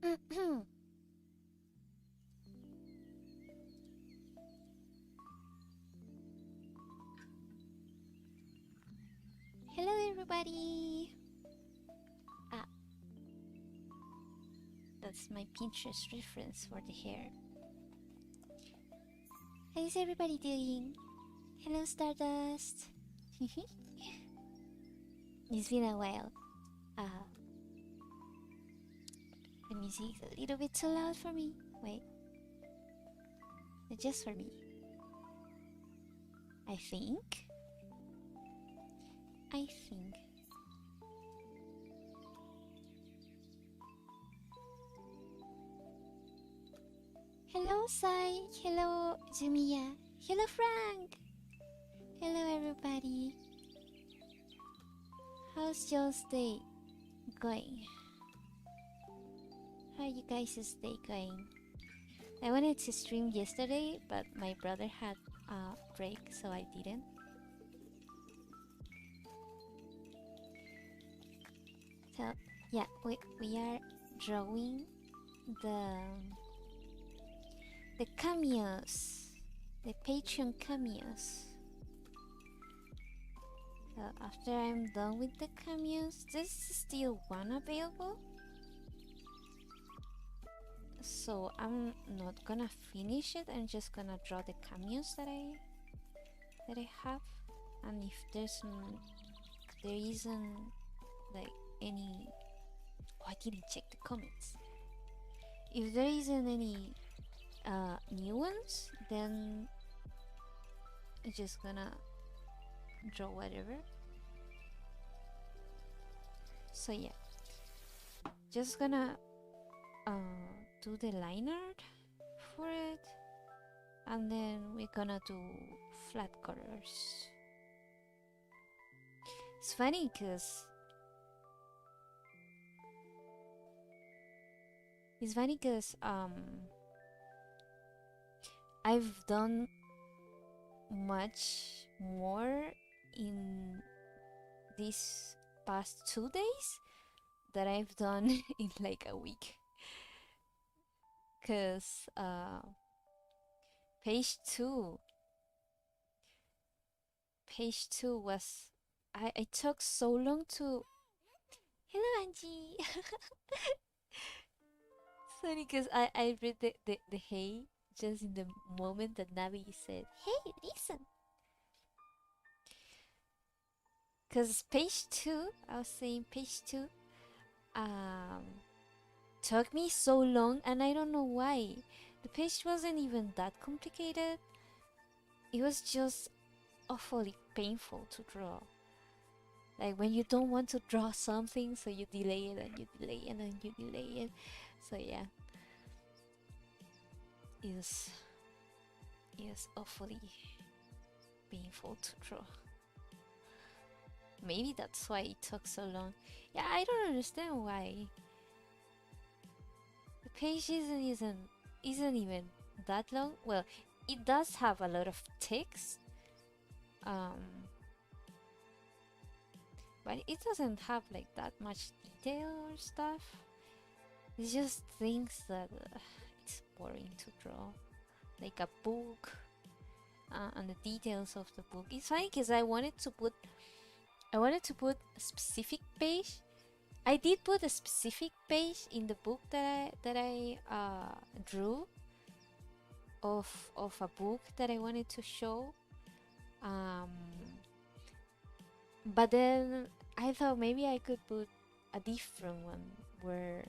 Hello, everybody. Ah, that's my Pinterest reference for the hair. How is everybody doing? Hello, Stardust. It's been a while. The music is a little bit too loud for me. Wait, just for me. I think. Hello, Sai. Hello, Jumiya. Hello, Frank. Hello, everybody. How's y'all's day going? How are you guys' day going? I wanted to stream yesterday, but my brother had a break, so I didn't. So yeah, we are drawing the cameos, the Patreon cameos. So after I'm done with the cameos, there's still one available. So I'm not gonna finish it. I'm just gonna draw the cameos that I have, and if there isn't like any. Oh, I didn't check the comments. If there isn't any new ones, then I'm just gonna draw whatever. So yeah, just gonna do the line art for it, and then we're gonna do flat colors. It's funny because I've done much more in these past 2 days that I've done in like a week. Cause page two was I took so long to. Hello, Angie. Sorry, cause I read the hey just in the moment that Navi said, "Hey, listen." Cause page two, I was saying page two, took me so long, and I don't know why. The page wasn't even that complicated. It was just awfully painful to draw. Like when you don't want to draw something, so you delay it and you delay it and you delay it. So yeah, it was awfully painful to draw. Maybe that's why it took so long. Yeah, I don't understand why. The page isn't even that long. Well, it does have a lot of text. But it doesn't have like that much detail or stuff. It's just things that it's boring to draw, like a book and the details of the book. It's funny because I wanted to put a specific page. I did put a specific page in the book that I drew of a book that I wanted to show. But then I thought maybe I could put a different one where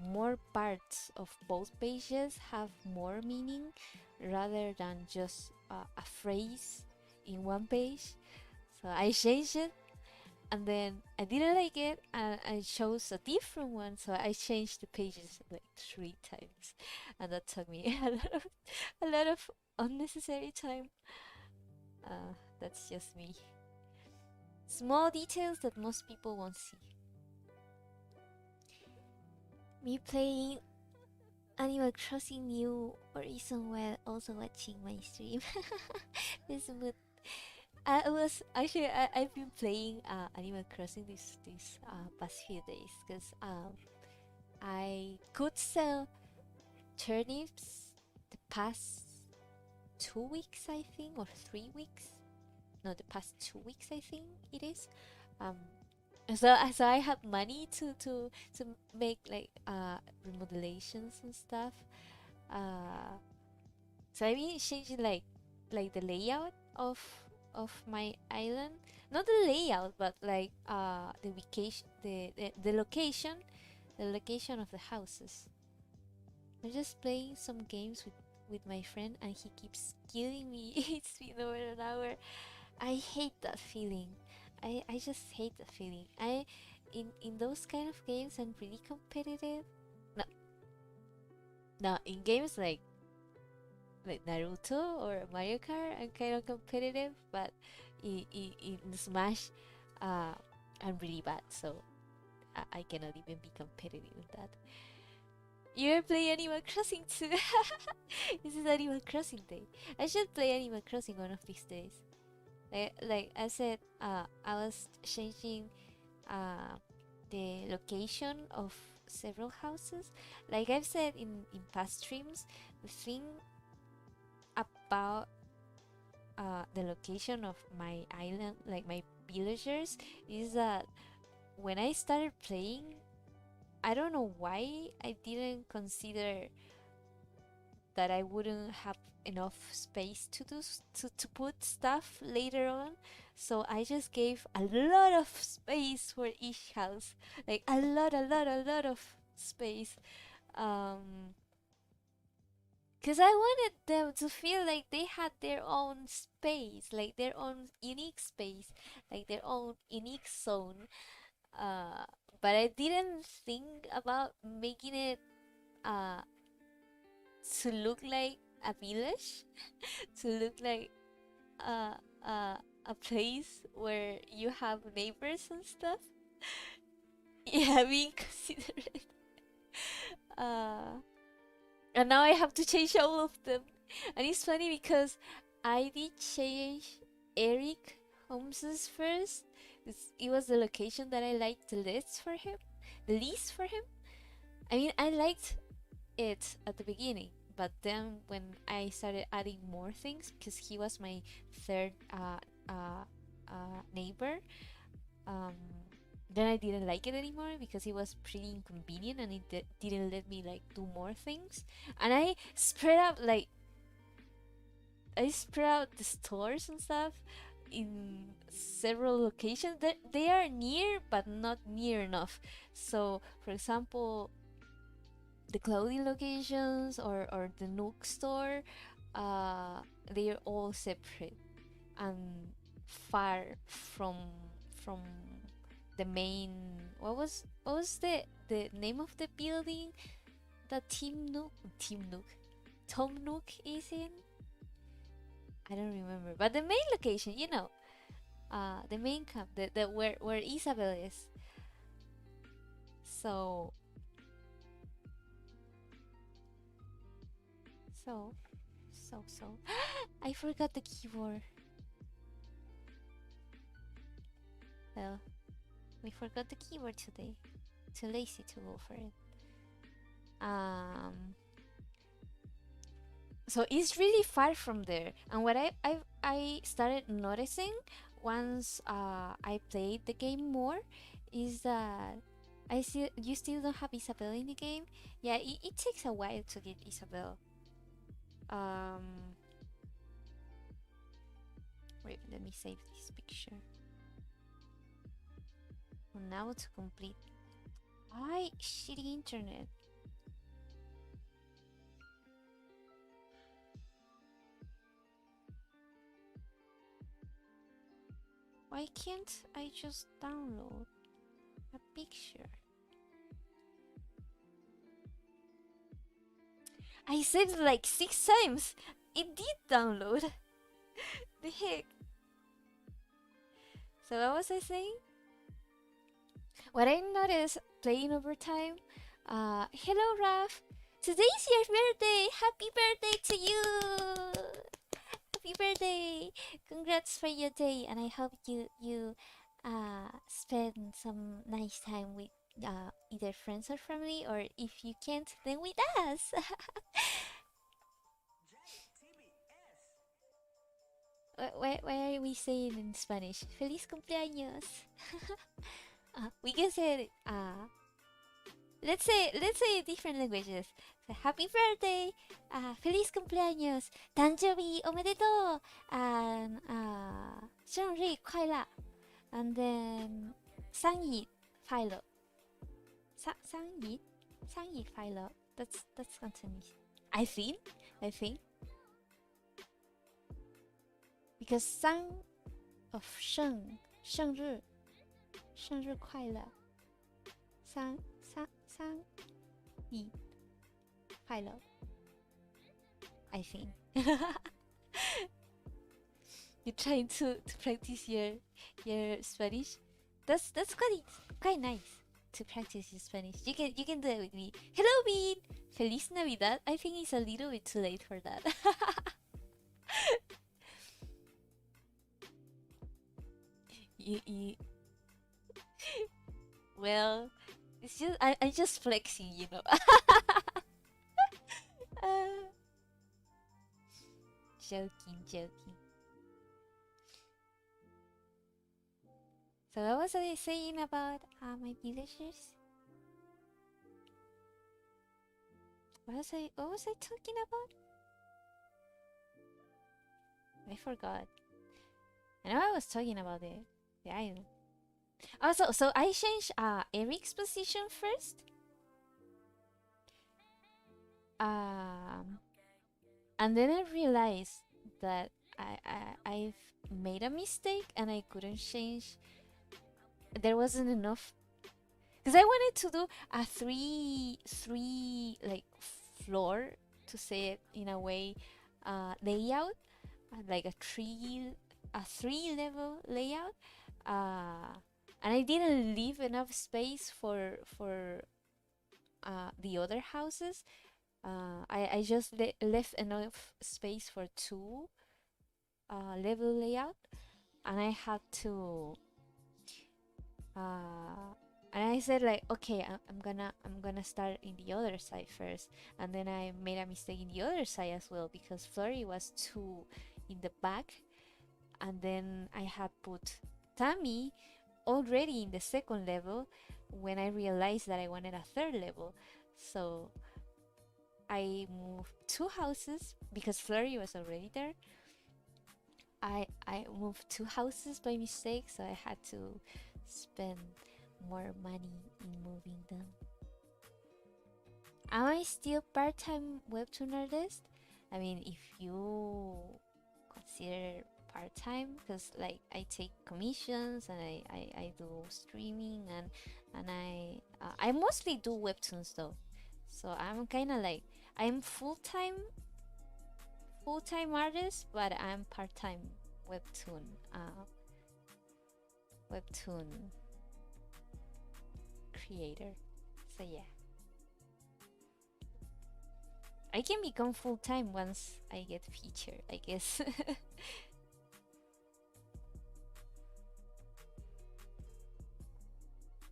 more parts of both pages have more meaning rather than just a phrase in one page. So I changed it, and then I didn't like it, and I chose a different one. So I changed the pages like 3 times, and that took me a lot of unnecessary time. That's just me. Small details that most people won't see. Me playing Animal Crossing New Horizon while also watching my stream. This mood. I've been playing Animal Crossing this past few days because I could sell turnips the past 2 weeks, I think, or 3 weeks. No, the past 2 weeks, I think it is. Um, so I have money to make like remodelations and stuff. Uh, so I mean changing like the layout of my island. Not the layout, but like the vacation, the location of the houses. I'm just playing some games with my friend, and he keeps killing me. It's been over an hour. I hate that feeling. I just hate that feeling. In those kind of games, I'm really competitive. No, no, in games like Naruto or Mario Kart, I'm kind of competitive, but in Smash, uh, I'm really bad, so I cannot even be competitive in that. You ever play Animal Crossing too? This is Animal Crossing Day. I should play Animal Crossing one of these days. Like I said, I was changing uh, the location of several houses. Like I've said in past streams, the thing about the location of my island, like my villagers, is that when I started playing, I don't know why I didn't consider that I wouldn't have enough space to put stuff later on. So I just gave a lot of space for each house, like a lot of space. Um, because I wanted them to feel like they had their own space, like their own unique space, like their own unique zone. Uh, but I didn't think about making it uh to look like a village, to look like uh, uh, a place where you have neighbors and stuff. Yeah, being considerate. Uh, and now I have to change all of them. And it's funny because I did change Eric Holmes's first. It was the location that I liked the least for him. The least for him. I mean, I liked it at the beginning, but then when I started adding more things, because he was my third neighbor, um, then I didn't like it anymore because it was pretty inconvenient and it didn't let me like do more things. And I spread out the stores and stuff in several locations. They are near, but not near enough. So, for example, the clothing locations or the Nook store, they are all separate and far from the main. What was the name of the building that Team Nook Tom Nook is in? I don't remember, but the main location, the main camp, the where Isabel is. So so so I forgot the keyboard. Well, we forgot the keyboard today. Too lazy to go for it. Um, so it's really far from there. And what I started noticing once I played the game more is that I see you still don't have Isabel in the game. Yeah, it takes a while to get Isabel. Um, wait, let me save this picture. Now to complete. Why shitty internet? Why can't I just download a picture? I said it like 6 times. It did download. The heck? So what was I saying? What I noticed playing over time. Hello, Raf. Today's your birthday. Happy birthday to you. Happy birthday. Congrats for your day, and I hope you spend some nice time either friends or family, or if you can't, then with us. Why are we saying in Spanish? Feliz cumpleaños. We can say it, let's say different languages. So, happy birthday, feliz cumpleaños, 誕生日 omedetou, and 生日快乐, and then 生日快乐. 生日快乐. That's Cantonese. I think because 生 of 生日快乐. 生日快乐. I think. You're trying to practice your Spanish. That's quite nice to practice your Spanish. You can do it with me. Hello, Bean. Feliz Navidad. I think it's a little bit too late for that. you well, it's just I'm just flexing, you know. uh, joking. So what was I saying about my villagers? What was I talking about? I forgot. I know I was talking about the island. Also, so I changed Eric's position first. And then I realized that I've made a mistake and I couldn't change. There wasn't enough, because I wanted to do a three like floor, to say it in a way, layout, like a three level layout, and I didn't leave enough space for the other houses. I just left enough space for two level layout, and I had to and I said like, okay, I'm gonna start in the other side first, and then I made a mistake in the other side as well, because Flurry was too in the back, and then I had put Tammy already in the second level when I realized that I wanted a third level. So I moved two houses because Flurry was already there. I moved two houses by mistake, so I had to spend more money in moving them. Am I still part-time webtoon artist? I mean, if you consider part-time, because like I take commissions and I do streaming, and I mostly do webtoons though, so I'm kind of like, I'm full-time artist, but I'm part-time webtoon creator. So yeah, I can become full-time once I get featured, I guess.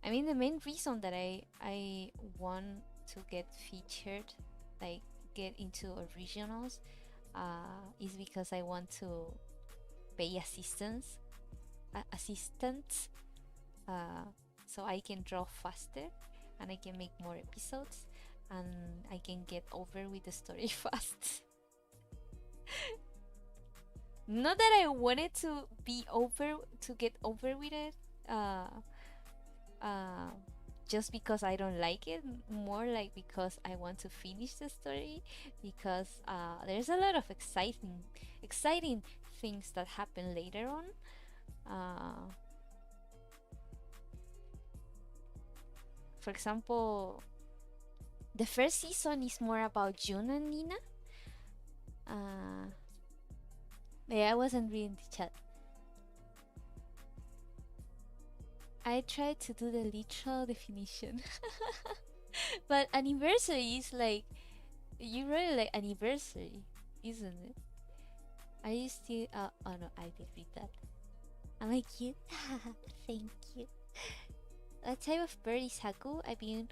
I mean, the main reason that I want to get featured, like get into originals, is because I want to pay assistants, so I can draw faster and I can make more episodes and I can get over with the story fast. Not that I wanted to get over with it, just because I don't like it, more like because I want to finish the story, because there's a lot of exciting things that happen later on. For example, the first season is more about June and Nina. Yeah, I wasn't reading the chat. I tried to do the literal definition. But anniversary is like, you wrote it like anniversary, isn't it? Are you still? Oh no, I did read that. Am I cute? Thank you. that type of bird is Haku. I've been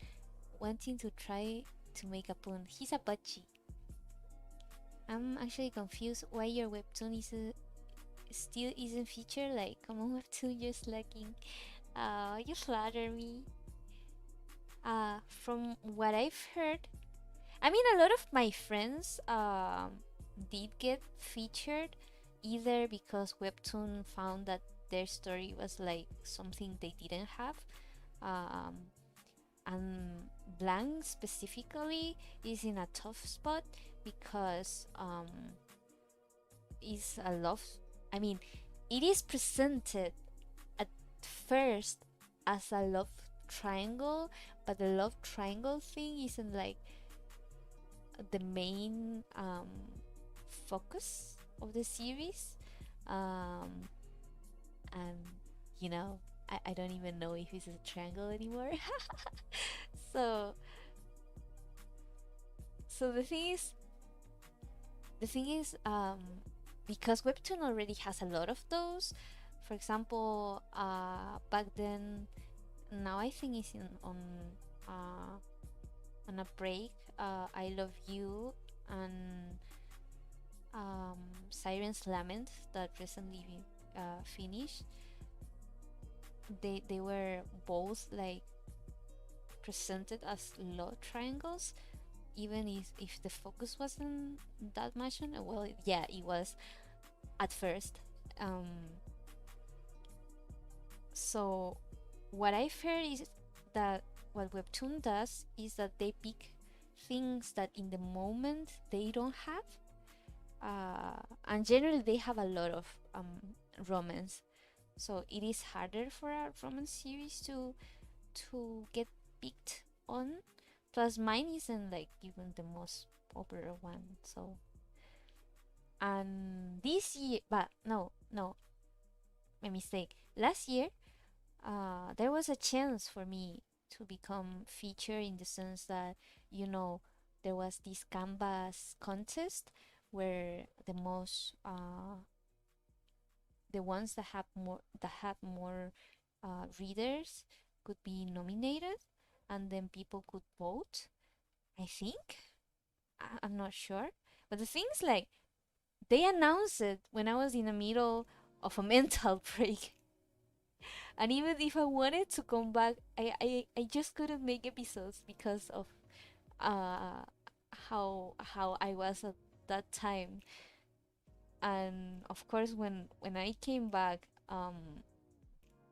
wanting to try to make a pun. He's a budgie. I'm actually confused why your webtoon is still isn't featured. Like, come on, webtoon, you're slacking. You flatter me. From what I've heard, I mean, a lot of my friends did get featured either because Webtoon found that their story was like something they didn't have, um, and Blank specifically is in a tough spot because is a love. I mean, it is presented at first as a love triangle, but the love triangle thing isn't like the main focus of the series. Um, and you know, I don't even know if it's a triangle anymore. so so the thing is because Webtoon already has a lot of those. For example, back then, now I think it's uh, on a break. I Love You and Siren's Lament that recently finished. They were both like presented as love triangles, even if the focus wasn't that much on it. Well, yeah, it was at first. Um, so what I've heard is that what Webtoon does is that they pick things that in the moment they don't have, and generally they have a lot of romance. So it is harder for a romance series to get picked on. Plus, mine isn't like even the most popular one. So, and this year, but no, my mistake. Last year, there was a chance for me to become featured in the sense that there was this canvas contest where the ones that had more readers could be nominated, and then people could vote. I think I'm not sure, but the thing is, like, they announced it when I was in the middle of a mental break. And even if I wanted to come back, I just couldn't make episodes because of uh how I was at that time. And of course, when I came back,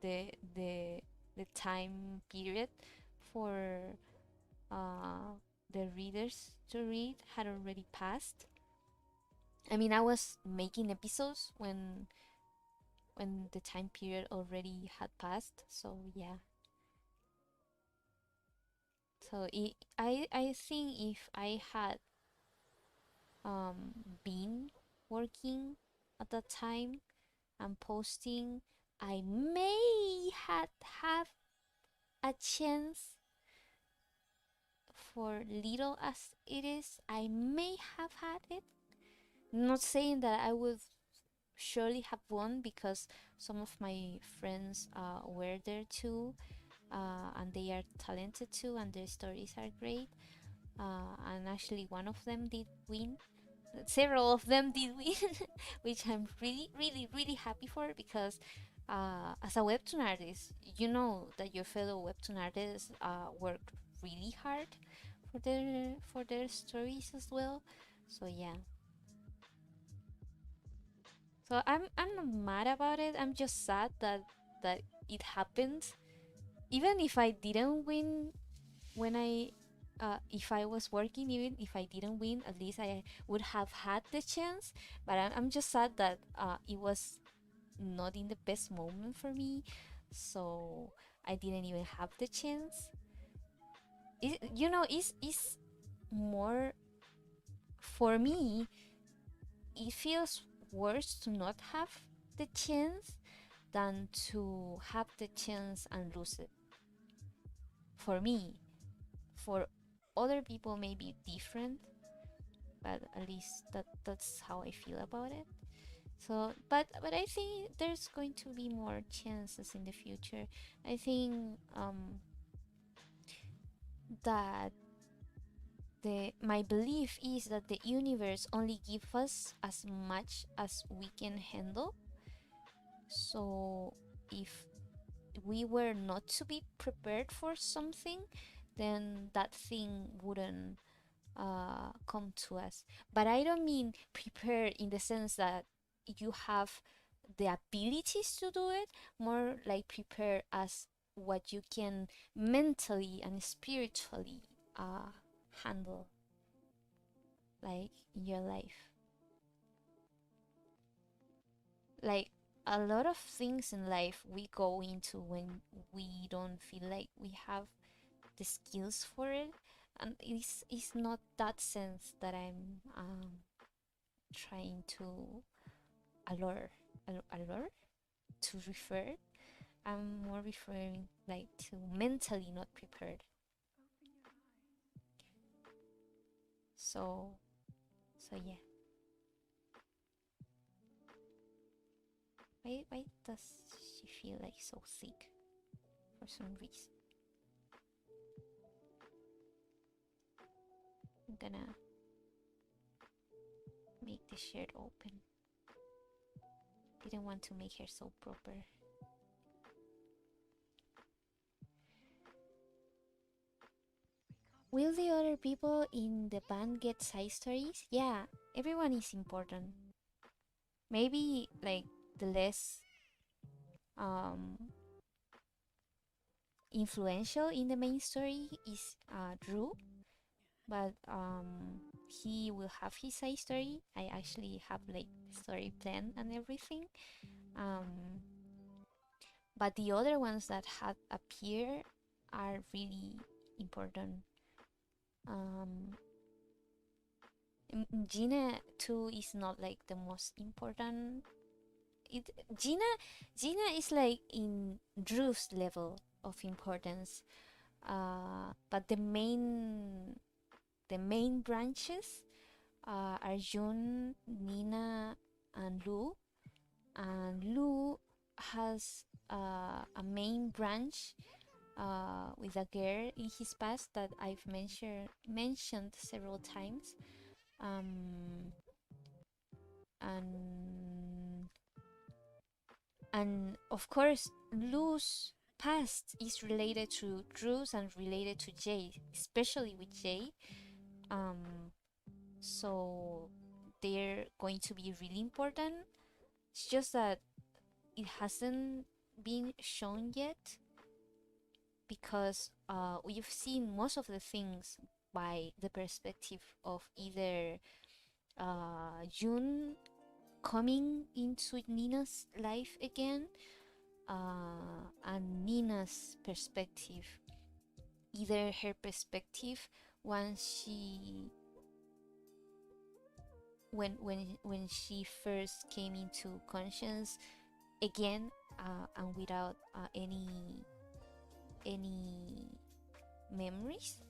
the the the time period for uh the readers to read had already passed. I mean, I was making episodes when the time period already had passed. So yeah. So I think if I had been working at that time and posting, I may had have a chance. For little as it is, I may have had it. Not saying that I would surely have won, because some of my friends were there too, and they are talented too, and their stories are great. And actually, one of them did win. Several of them did win, which I'm really, really, really happy for, because as a webtoon artist, you know that your fellow webtoon artists work really hard for their stories as well. So yeah. So I'm not mad about it. I'm just sad that it happened. Even if I didn't win when if I was working, even if I didn't win, at least I would have had the chance. But I'm just sad that it was not in the best moment for me, so I didn't even have the chance. It's more, for me. It feels worse to not have the chance than to have the chance and lose it. For me, for other people may be different, but at least that's how I feel about it. But I think there's going to be more chances in the future. I think that the my belief is that the universe only gives us as much as we can handle. So if we were not to be prepared for something, then that thing wouldn't come to us. But I don't mean prepared in the sense that you have the abilities to do it, more like prepare as what you can mentally and spiritually handle, like in your life. Like a lot of things in life we go into when we don't feel like we have the skills for it, and it's not that sense that I'm trying to allure allure to refer. I'm more referring like to mentally not prepared. So so yeah. Why does she feel like so sick for some reason? I'm gonna make the shirt open. Didn't want to make her so proper. Will the other people in the band get side stories? Yeah, everyone is important. Maybe like the less um influential in the main story is Drew, but he will have his side story. I actually have like the story plan and everything. Um, but the other ones that have appeared are really important. Um, Gina too is not like the most important. It Gina is like in Drew's level of importance. But the main branches are Jun, Nina, and Lu. And Lu has a main branch with a girl in his past that I've mentioned several times. Um, and and of course, Lu's past is related to Drew's and related to Jay, especially with Jay. Um, so they're going to be really important. It's just that it hasn't been shown yet because we've seen most of the things by the perspective of either June coming into Nina's life again, and Nina's perspective, either her perspective once she when she first came into conscience again, and without any memories,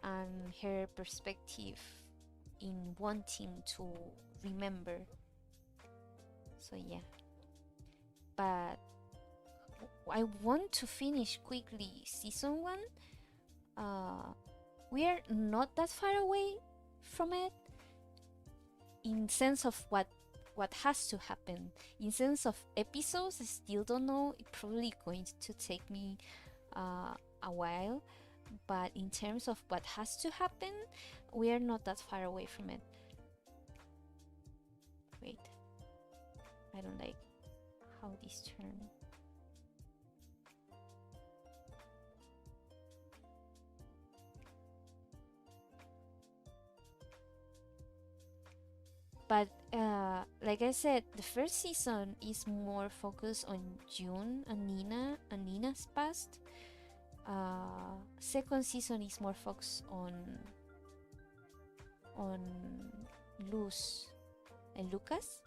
and her perspective in wanting to remember. So yeah, but I want to finish quickly season one. We are not that far away from it in sense of what has to happen. In sense of episodes, I still don't know. It's probably going to take me a while, but in terms of what has to happen, we are not that far away from it. Wait, I don't like how this turn. But like I said, the first season is more focused on June and Nina's past. Second season is more focused on Luz and Lucas.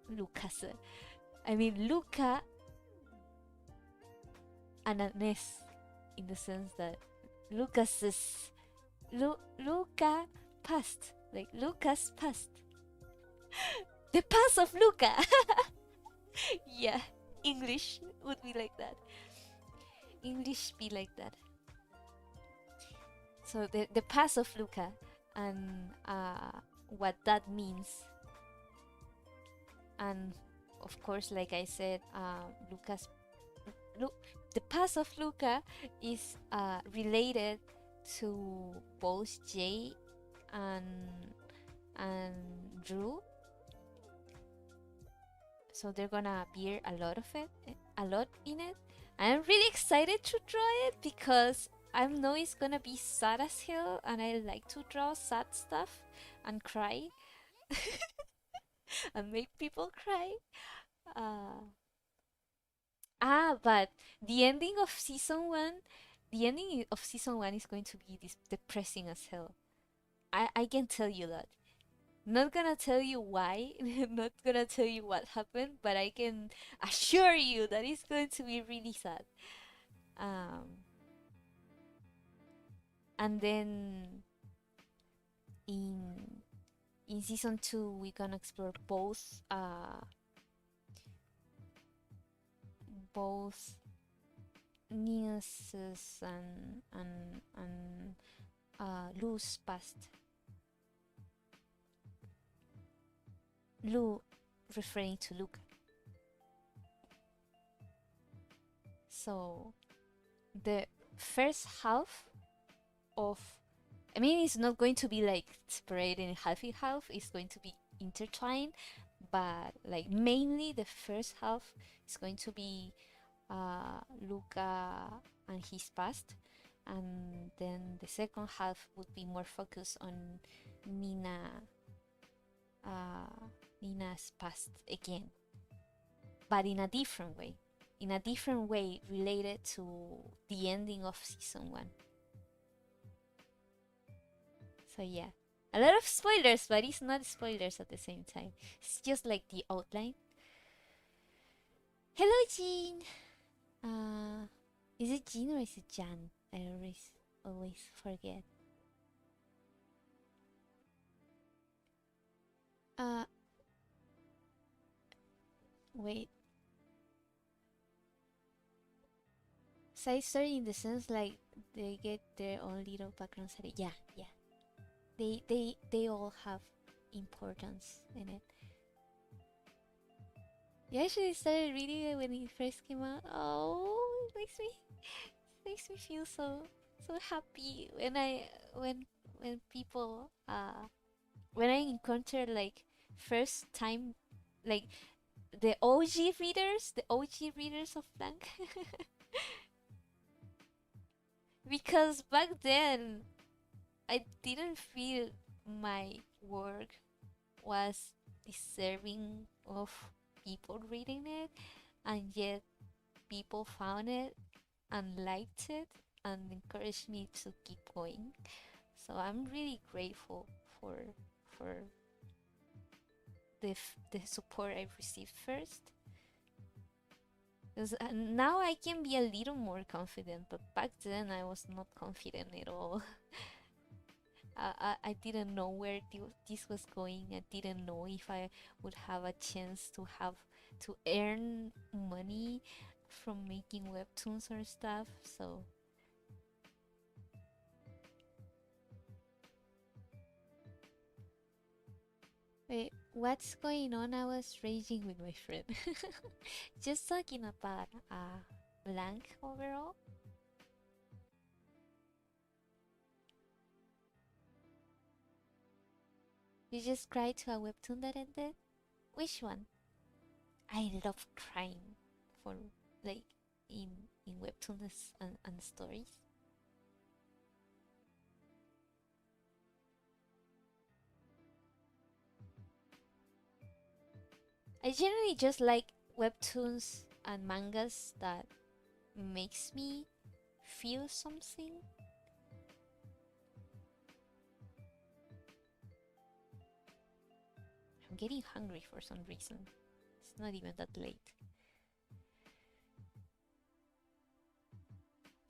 Lucas. I mean Luca and Agnes, in the sense that Lucas's Luca past, like Lucas past. The pass of Luca. Yeah, English would be like that. English be like that. So the pass of Luca and what that means, and of course, like I said, Lucas, look, the past of Luca is related to both Jay and and Drew. So they're gonna appear a lot of it, a lot in it. I'm really excited to draw it because I know it's gonna be sad as hell, and I like to draw sad stuff and cry and make people cry. Uh, but the ending of season one is going to be this depressing as hell. I can tell you that. Not gonna tell you why, not gonna tell you what happened, but I can assure you that it's going to be really sad. Um, and then in season two, we're gonna explore both Niels's and Lou's past. Lou referring to Luke. So the first half of, I mean, it's not going to be like separated in half. It's going to be intertwined, but like mainly the first half is going to be Luca and his past, and then the second half would be more focused on uh, Nina's past again, but in a different way. In a different way related to the ending of season one. So yeah, a lot of spoilers, but it's not spoilers at the same time. It's just like the outline. Hello, Jean. Is it Jean or is it Jan? I always forget. Uh, Wait. Side story in the sense like they get their own little background story. Yeah, yeah. They all have importance in it. Yeah, actually started reading it when it first came out. Oh, it makes me feel so happy when people when I encounter like first time like the OG readers of Blank. Because back then I didn't feel my work was deserving of people reading it, and yet people found it and liked it and encouraged me to keep going. So I'm really grateful for the support I've received first. Because now I can be a little more confident, but back then I was not confident at all. I didn't know where this was going. I didn't know if I would have a chance to earn money from making webtoons or stuff. So wait, what's going on? I was raging with my friend. Just talking about Blank overall. You just cried to a webtoon that ended? Which one? I love crying for like in webtoons and stories. I generally just like webtoons and mangas that makes me feel something. I'm getting hungry for some reason. It's not even that late.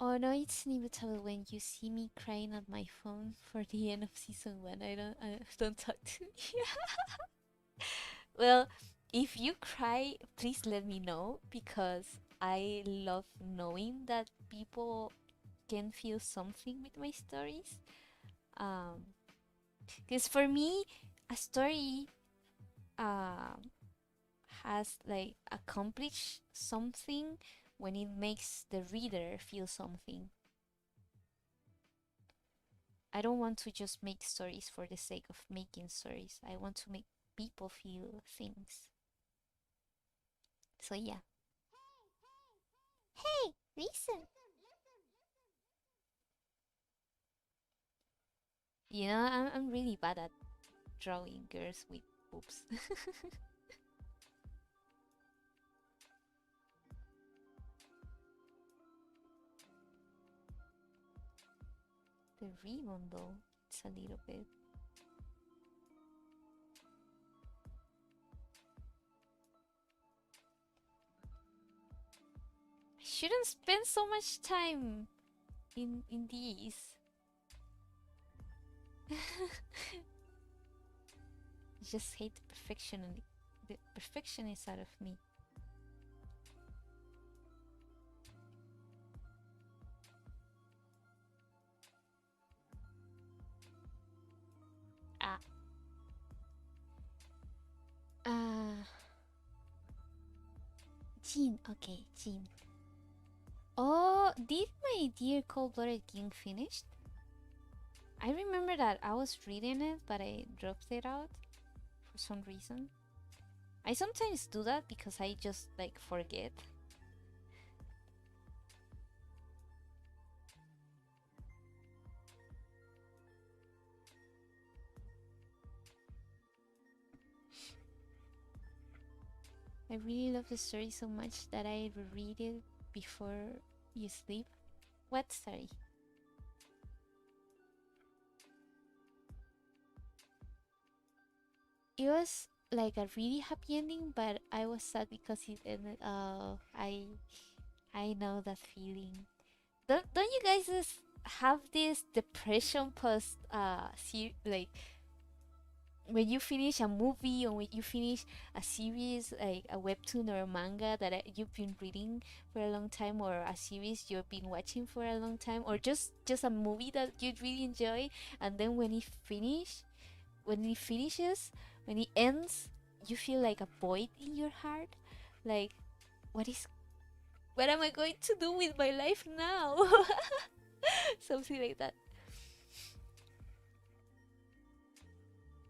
Oh no, it's inevitable when you see me crying at my phone for the end of season one. I don't talk to me. Well, if you cry, please let me know because I love knowing that people can feel something with my stories. Um, because for me, a story um has like accomplished something when it makes the reader feel something. I don't want to just make stories for the sake of making stories. I want to make people feel things. So yeah. Hey, listen. I'm really bad at drawing girls with boobs. The ribbon though, it's a little bit. I shouldn't spend so much time in these. I just hate the perfectionist out of me. Ah. Uh, Jean. Okay, Jean. Oh, did my dear cold-blooded king finished? I remember that I was reading it, but I dropped it out for some reason. I sometimes do that because I just like forget. I really love the story so much that I reread it before you sleep. What story? It was like a really happy ending, but I was sad because it ended. I know that feeling. Don't you guys just have this depression post like when you finish a movie or when you finish a series like a webtoon or a manga that you've been reading for a long time, or a series you've been watching for a long time, or just a movie that you really enjoy, and then when it finishes, when it ends, you feel like a void in your heart, like what is what am I going to do with my life now? Something like that.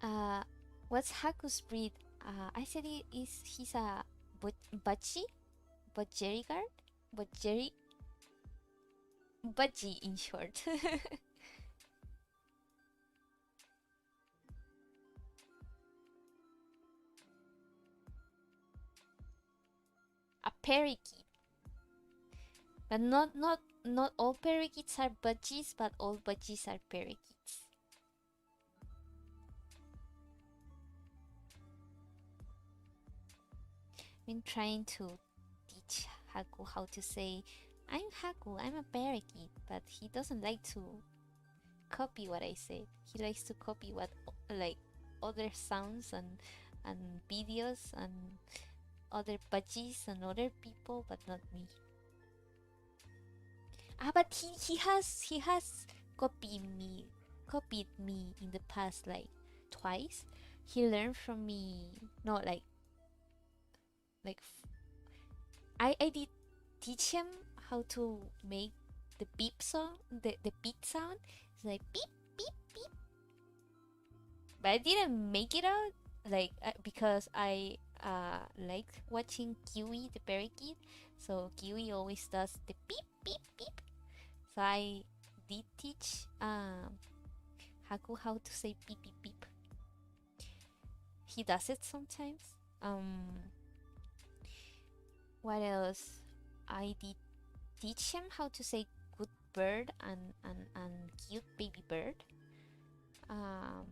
Uh, what's Haku's breed? I said he's a budgie, budgie guard, budgie, budgie in short. A parakeet, but not all parakeets are budgies, but all budgies are parakeets. Been trying to teach Haku how to say, "I'm Haku, I'm a parakeet," but he doesn't like to copy what I say. He likes to copy what like other sounds and videos and other budgies and other people, but not me. But he has copied me in the past like twice. He learned from me. No, like I did teach him how to make the beep song, the beat sound. It's like beep beep beep, but I didn't make it out like because I like watching Kiwi the parakeet, so Kiwi always does the beep beep beep. So I did teach Haku how to say beep beep beep. He does it sometimes. What else? I did teach him how to say good bird and cute baby bird. Um,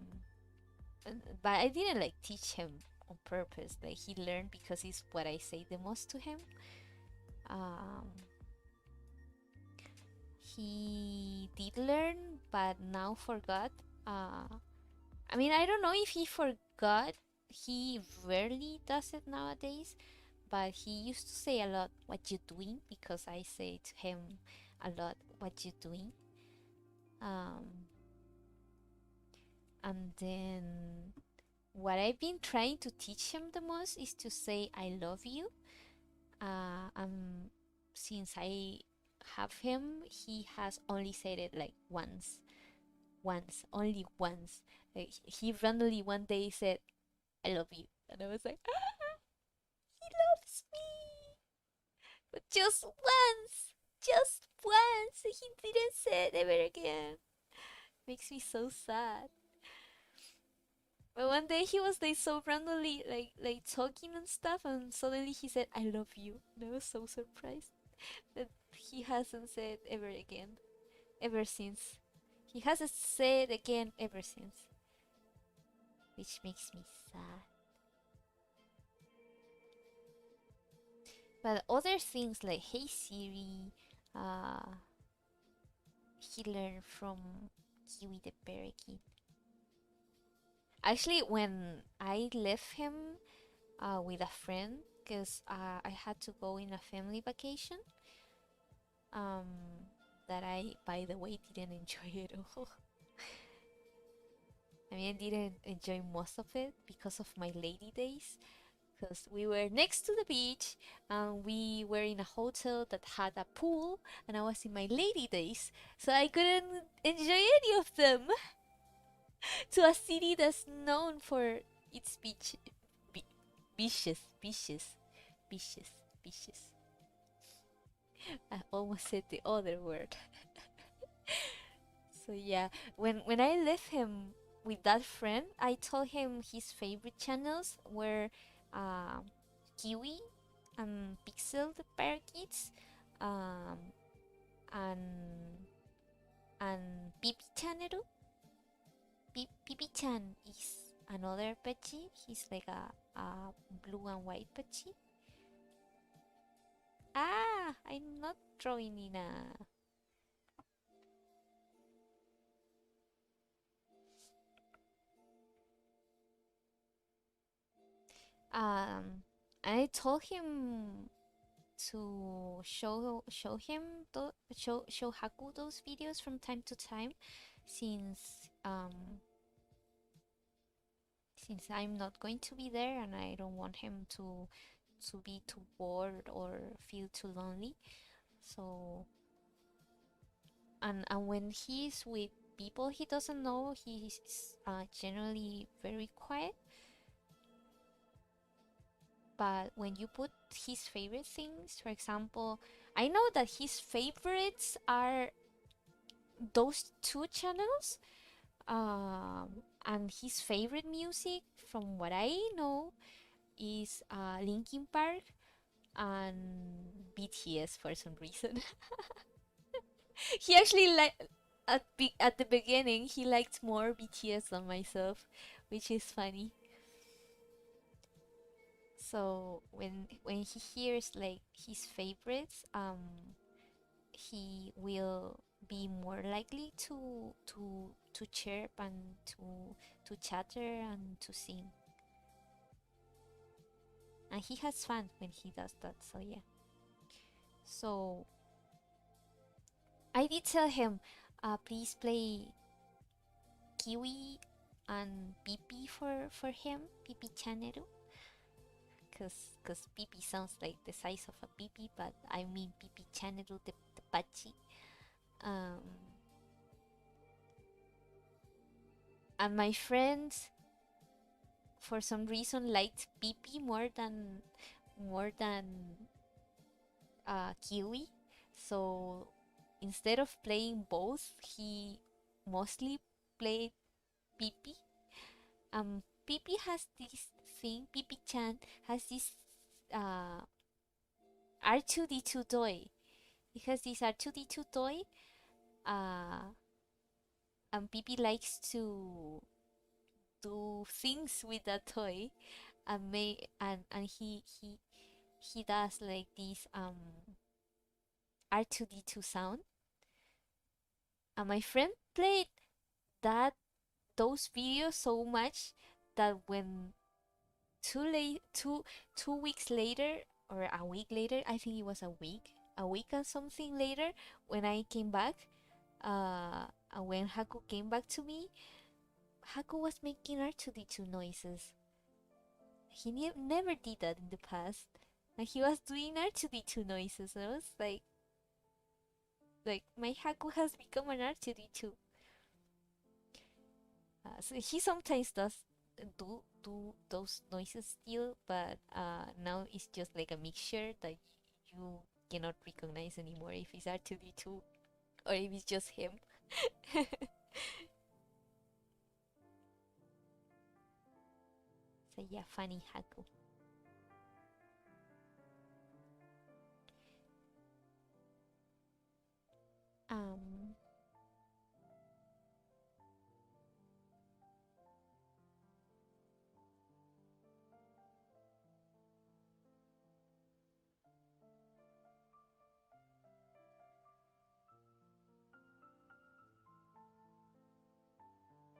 but I didn't like teach him on purpose. Like he learned because it's what I say the most to him. Um, he did learn, but now forgot. I mean, I don't know if he forgot he rarely does it nowadays, but he used to say a lot, "What you doing?" Because I say to him a lot, "What you doing?" Um, and then what I've been trying to teach him the most is to say "I love you." Since I have him, he has only said it like once, only once. Like, he randomly one day said, "I love you," and I was like, "Ah, he loves me!" But just once. He didn't say it ever again. Makes me so sad. But one day he was like so randomly like talking and stuff, and suddenly he said, "I love you," and I was so surprised that he hasn't said ever again, ever since. He hasn't said again ever since, which makes me sad. But other things like "Hey Siri," uh, he learned from Kiwi the parakeet. Actually, when I left him with a friend, because I had to go in a family vacation, um, that I, by the way, didn't enjoy it all. I mean, I didn't enjoy most of it because of my lady days. Because we were next to the beach and we were in a hotel that had a pool, and I was in my lady days, so I couldn't enjoy any of them. To a city that's known for its be- beaches, beaches, beaches. I almost said the other word. So yeah, when I left him with that friend, I told him his favorite channels were uh, Kiwi and Pixel the parakeets, um, and Pipi Channel. Pipi Chan is another Pechi. He's like a blue and white Pechi. Ah, I'm not drawing in a. I told him to show Haku those videos from time to time, since since I'm not going to be there and I don't want him to be too bored or feel too lonely. So and when he's with people he doesn't know, he's generally very quiet. But when you put his favorite things, for example, I know that his favorites are those two channels, and his favorite music, from what I know, is Linkin Park and BTS for some reason. He actually at the beginning he liked more BTS than myself, which is funny. So when he hears like his favorites, he will be more likely to chirp and to chatter and to sing, and he has fun when he does that. So yeah. So I did tell him, please play Kiwi and Pipi for him, Pipi Chanero, cause Pipi sounds like the size of a Pipi, but I mean Pipi Chanero the Pachi. Um, and my friends, for some reason, liked Pipi more than Kiwi. So instead of playing both, he mostly played Pipi. Pipi has this thing. Pipi Chan has this uh R2D2 toy. It has this R2D2 toy. Uh, and Pipi likes to do things with that toy, and he does like this R2D2 sound. And my friend played that those videos so much that when two weeks later, or a week later. I think it was a week and something later when I came back. And when Haku came back to me, Haku was making R2D2 noises. He never did that in the past, and he was doing R2D2 noises. And I was like my Haku has become an R2D2. So he sometimes does do those noises still, but now it's just like a mixture that you cannot recognize anymore if it's R2D2 or if it's just him. So yeah, funny Haku. Um,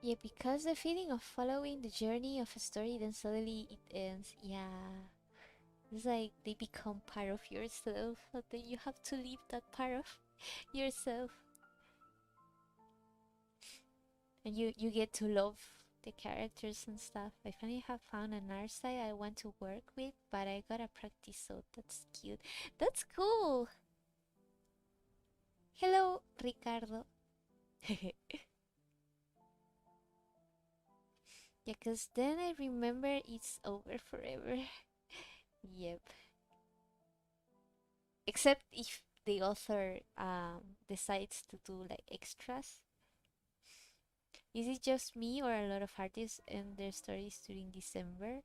yeah, because the feeling of following the journey of a story, then suddenly it ends. Yeah, it's like they become part of yourself, but then you have to leave that part of yourself, and you get to love the characters and stuff. I finally have found an art style I want to work with, but I gotta practice, so that's cute. That's cool. Hello, Ricardo. Yeah, cause then I remember it's over forever. Yep. Except if the author decides to do like extras. Is it just me or a lot of artists end their stories during December?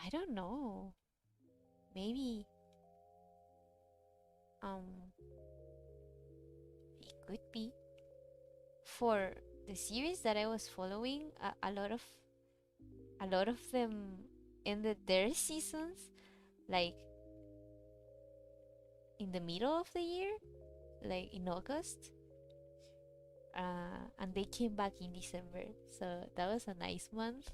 I don't know. Maybe um it could be. For the series that I was following, a lot of them ended their seasons like in the middle of the year, like in August. And they came back in December, so that was a nice month.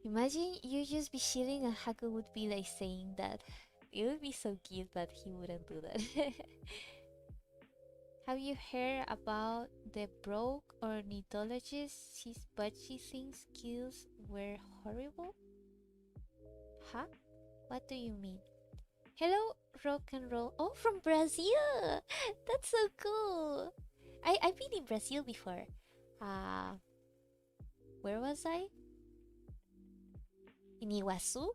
Imagine you just be chilling and Haku would be like saying that. It would be so cute, but he wouldn't do that. Have you heard about the broke ornithologist? His budgie thinks kills were horrible? Huh? What do you mean? Hello, rock and roll. Oh, from Brazil! That's so cool! I've been in Brazil before. Uh, where was I? In Iguazu?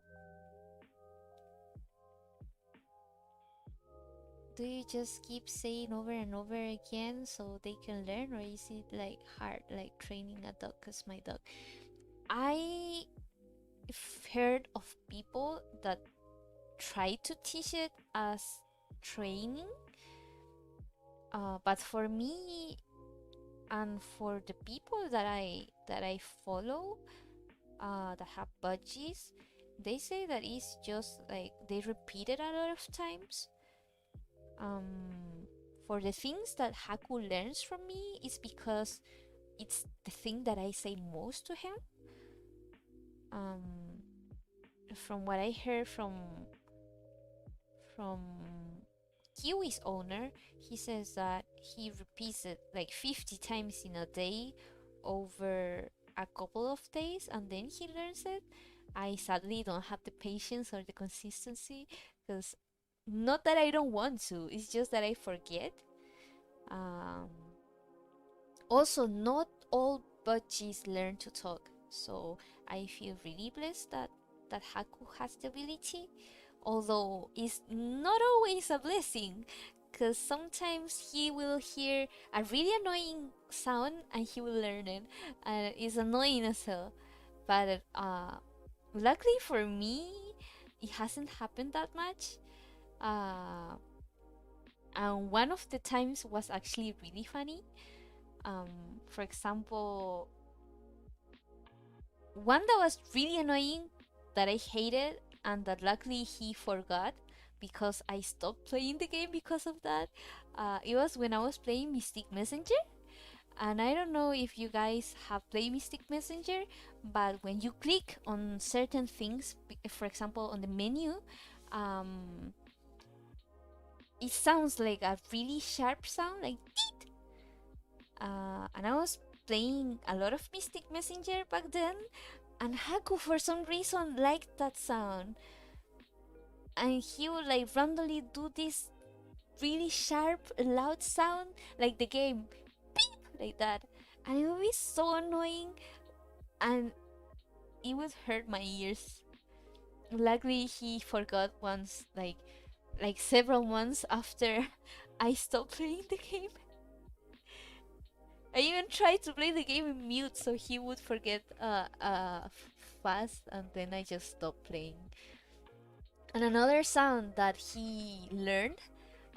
Do you just keep saying over and over again so they can learn, or is it like hard, like training a dog? Cause my dog, I've heard of people that try to teach it as training, but for me and for the people that I follow, that have budgies, they say that it's just like they repeat it a lot of times. Um, for the things that Haku learns from me is because it's the thing that I say most to him. Um, from what I heard from Kiwi's owner, he says that he repeats it like 50 times in a day over a couple of days and then he learns it. I sadly don't have the patience or the consistency because not that I don't want to, it's just that I forget. Um, Also, not all budgies learn to talk, so I feel really blessed that Haku has the ability, although it's not always a blessing, because sometimes he will hear a really annoying sound and he will learn it, and it's annoying as hell. But luckily for me, it hasn't happened that much. Uh, and one of the times was actually really funny. For example, one that was really annoying that I hated and that luckily he forgot because I stopped playing the game because of that. It was when I was playing Mystic Messenger. And I don't know if you guys have played Mystic Messenger, but when you click on certain things, for example, on the menu, um, it sounds like a really sharp sound, like teet. And I was playing a lot of Mystic Messenger back then, and Haku for some reason liked that sound, and he would like randomly do this really sharp, loud sound, like the game, beep, like that, and it would be so annoying, and it would hurt my ears. Luckily, he forgot once, like several months after I stopped playing the game. I even tried to play the game in mute so he would forget fast, and then I just stopped playing. And another sound that he learned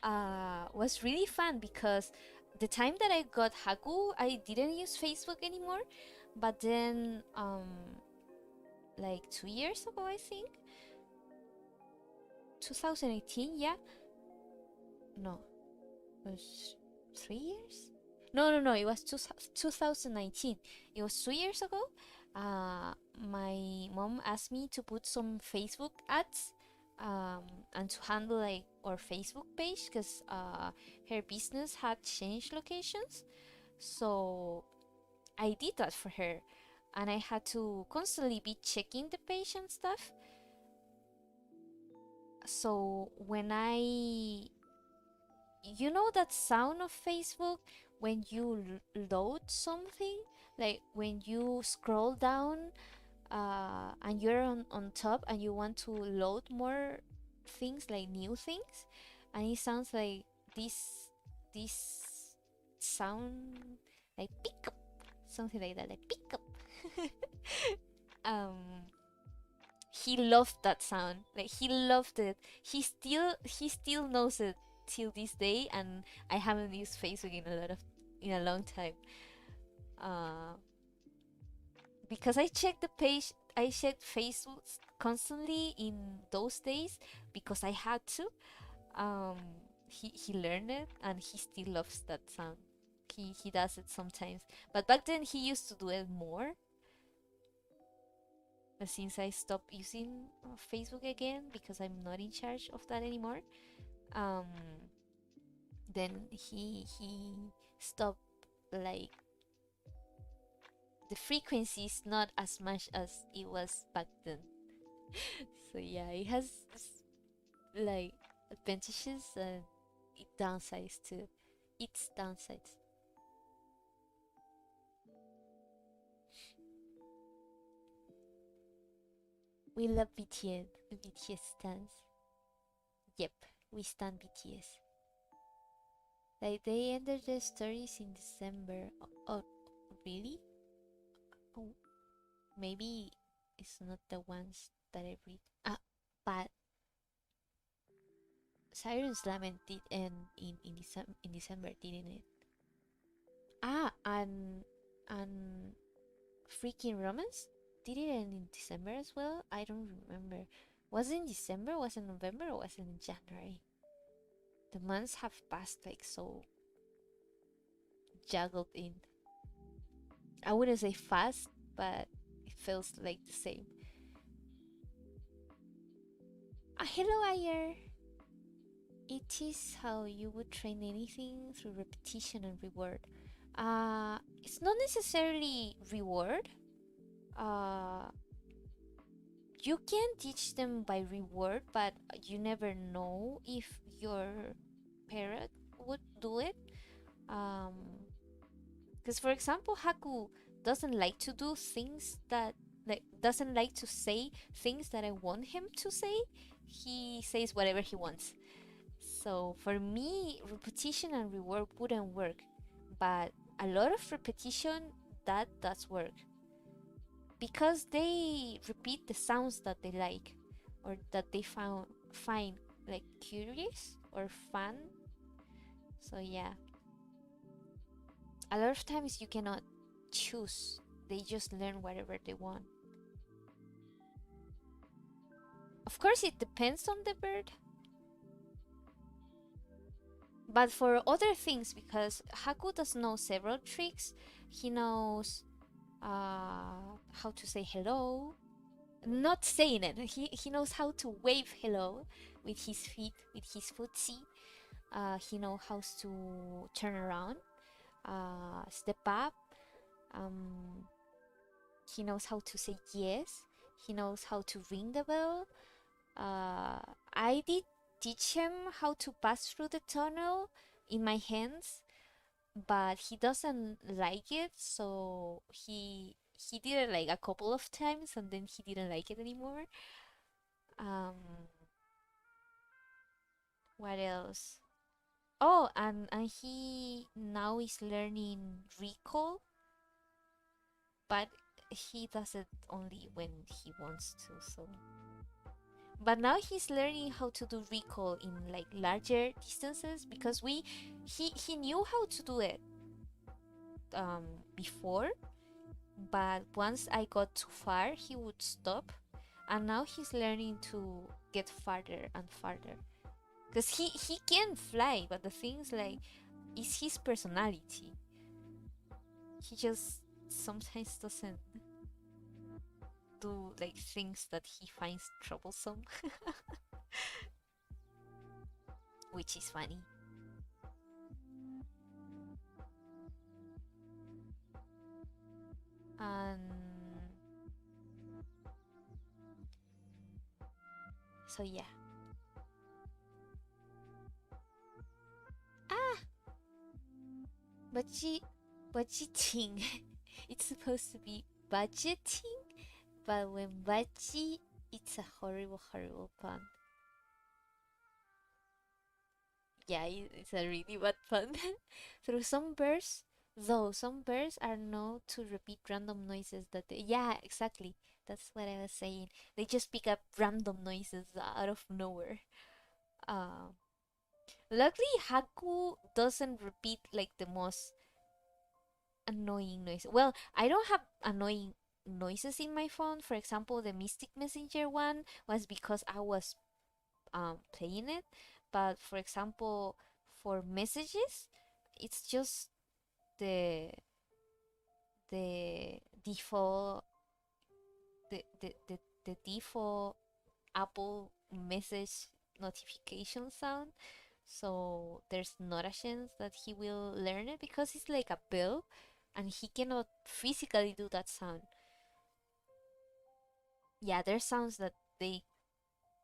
was really fun because the time that I got Haku, I didn't use Facebook anymore. But then, like 2 years ago, I think, 2018, yeah, no, it was 3 years. No, no, no, it was 2019. It was 2 years ago. My mom asked me to put some Facebook ads, and to handle like our Facebook page because her business had changed locations. So I did that for her, and I had to constantly be checking the page and stuff. So when you know that sound of Facebook when you load something, like when you scroll down, and you're on top and you want to load more things, like new things, and it sounds like this sound, like pick up, something like that, like pick up. um he loved that sound, like he loved it. He still knows it till this day, and I haven't used Facebook in a long time, uh because I checked Facebook constantly in those days because I had to. um he learned it, and he still loves that sound. He does it sometimes, but back then he used to do it more. But since I stopped using Facebook again because I'm not in charge of that anymore, um, then he stopped, like the frequency is not as much as it was back then. So yeah, it has like advantages and it downsides too. Its downsides. We love BTS. BTS stands. Yep, we stand BTS. Like they ended their stories in December. Oh, really? Oh, maybe it's not the ones that I read. But Siren's Lament did end in December, didn't it? And Freaking Romance did it end in December as well. I don't remember. Was it in December? Was it November? Or was it in January? The months have passed like so juggled in. I wouldn't say fast, but it feels like the same. Hello, Ayer. It is how you would train anything through repetition and reward. It's not necessarily reward. Uh, you can teach them by reward, but you never know if your parrot would do it. Um, because for example, Haku doesn't like to do things that, like, doesn't like to say things that I want him to say. He says whatever he wants. So for me, repetition and reward wouldn't work, but a lot of repetition, that does work because they repeat the sounds that they like or that they find like curious or fun. So yeah, a lot of times you cannot choose. They just learn whatever they want. Of course, it depends on the bird. But for other things, because Haku does know several tricks, he knows how to say hello. Not saying it. He knows how to wave hello with his feet, with his footsie. He knows how to turn around, step up. Um, he knows how to say yes. He knows how to ring the bell. Uh, I did teach him how to pass through the tunnel in my hands, but he doesn't like it, so he did it like a couple of times and then he didn't like it anymore. Um, what else? Oh, and he now is learning recall, but he does it only when he wants to. So, but now he's learning how to do recall in like larger distances because he knew how to do it before, but once I got too far, he would stop, and now he's learning to get farther and farther. Because he can fly, but the thing's like, it's his personality. He just sometimes doesn't do like things that he finds troublesome, which is funny. And so yeah. Ah, budgie, budgeting. It's supposed to be budgeting, but when budgie, it's a horrible, horrible pun. Yeah, it's a really bad pun. Through some birds, though, some birds are known to repeat random noises that they. Yeah, exactly. That's what I was saying. They just pick up random noises out of nowhere. Uh, Luckily, Haku doesn't repeat like the most annoying noise. Well, I don't have annoying noises in my phone. For example, the Mystic Messenger one was because I was playing it. But for example, for messages, it's just the the default the default Apple message notification sound. So there's not a chance that he will learn it because it's like a bell and he cannot physically do that sound. Yeah, there's sounds that they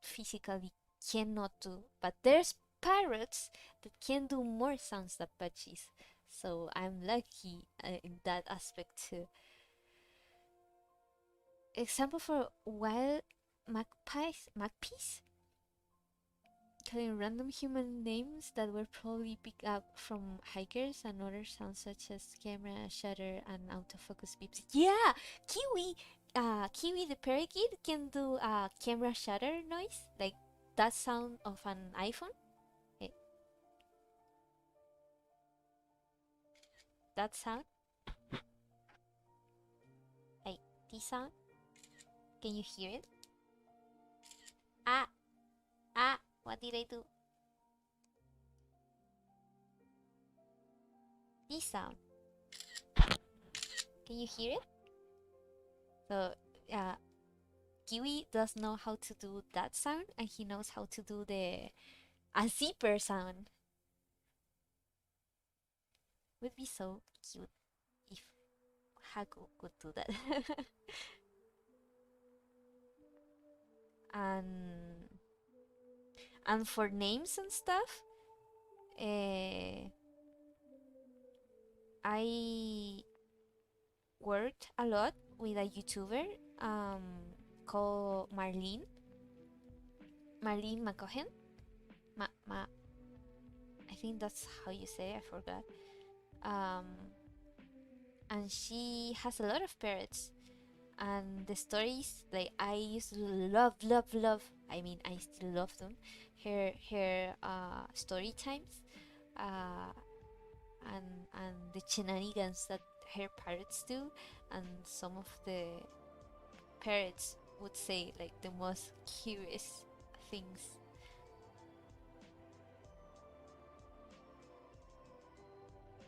physically cannot do, but there's parrots that can do more sounds than budgies. So I'm lucky in that aspect too. Example for wild magpies calling random human names that were probably picked up from hikers and other sounds such as camera shutter and autofocus beeps. Yeah, Kiwi the parakeet can do a camera shutter noise, like that sound of an iPhone. Eh, that sound, like this sound. Can you hear it? Ah, what did I do? This sound. Can you hear it? So, uh, Kiwi does know how to do that sound, and he knows how to do the a zipper sound. Would be so cute if Haku could do that. and and for names and stuff, I worked a lot with a YouTuber called Marlene McCohen. I think that's how you say it, I forgot. Um, and she has a lot of parrots. And the stories, like I used to love. I mean, I still love them. Her story times, uh, and the shenanigans that her parrots do, and some of the parrots would say like the most curious things.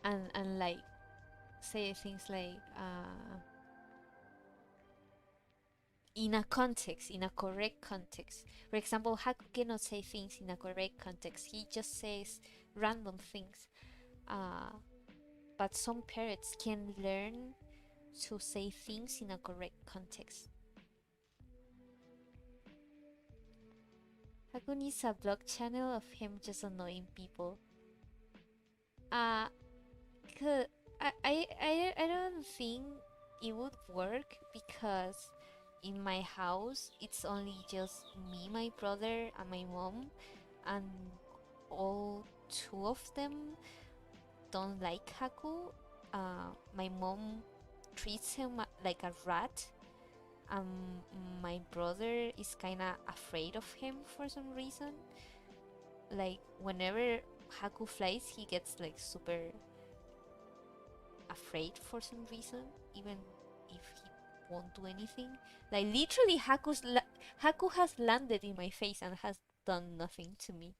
and like say things like in a context, in a correct context. For example, Haku cannot say things in a correct context. He just says random things. Uh, but some parrots can learn to say things in a correct context. Haku needs a blog channel of him just annoying people. Uh, I don't think it would work because in my house it's only just me, my brother, and my mom, and all two of them don't like Haku. My mom treats him like a rat. My brother is kinda afraid of him for some reason. Like whenever Haku flies, he gets like super afraid for some reason, even if he won't do anything. Like literally, Haku has landed in my face and has done nothing to me.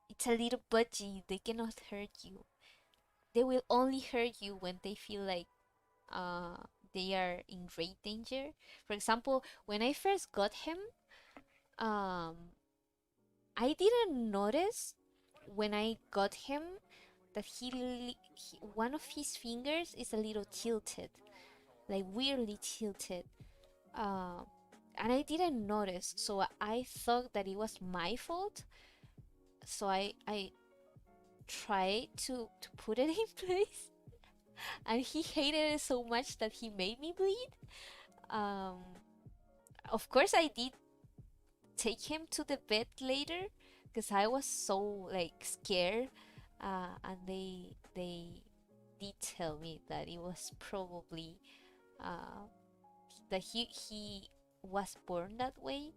It's a little budgie. They cannot hurt you. They will only hurt you when they feel like uh they are in great danger. For example, when I first got him, um I didn't notice when I got him that one of his fingers is a little tilted, like weirdly tilted. Uh, and I didn't notice, so I thought that it was my fault. So I tried to put it in place, and he hated it so much that he made me bleed. Um, of course, I did take him to the vet later because I was so like scared, and they did tell me that it was probably uh, that he was born that way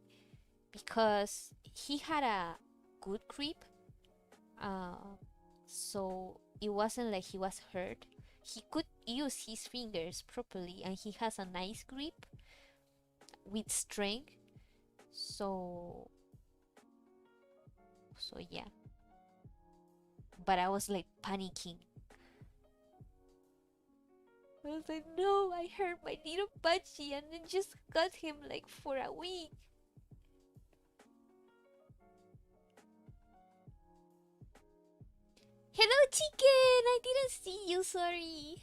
because he had a good grip, uh, so it wasn't like he was hurt. He could use his fingers properly, and he has a nice grip with strength. So yeah, but I was like panicking. I was like, no, I hurt my little budgie and then just got him like for a week. Hello, chicken! I didn't see you, sorry.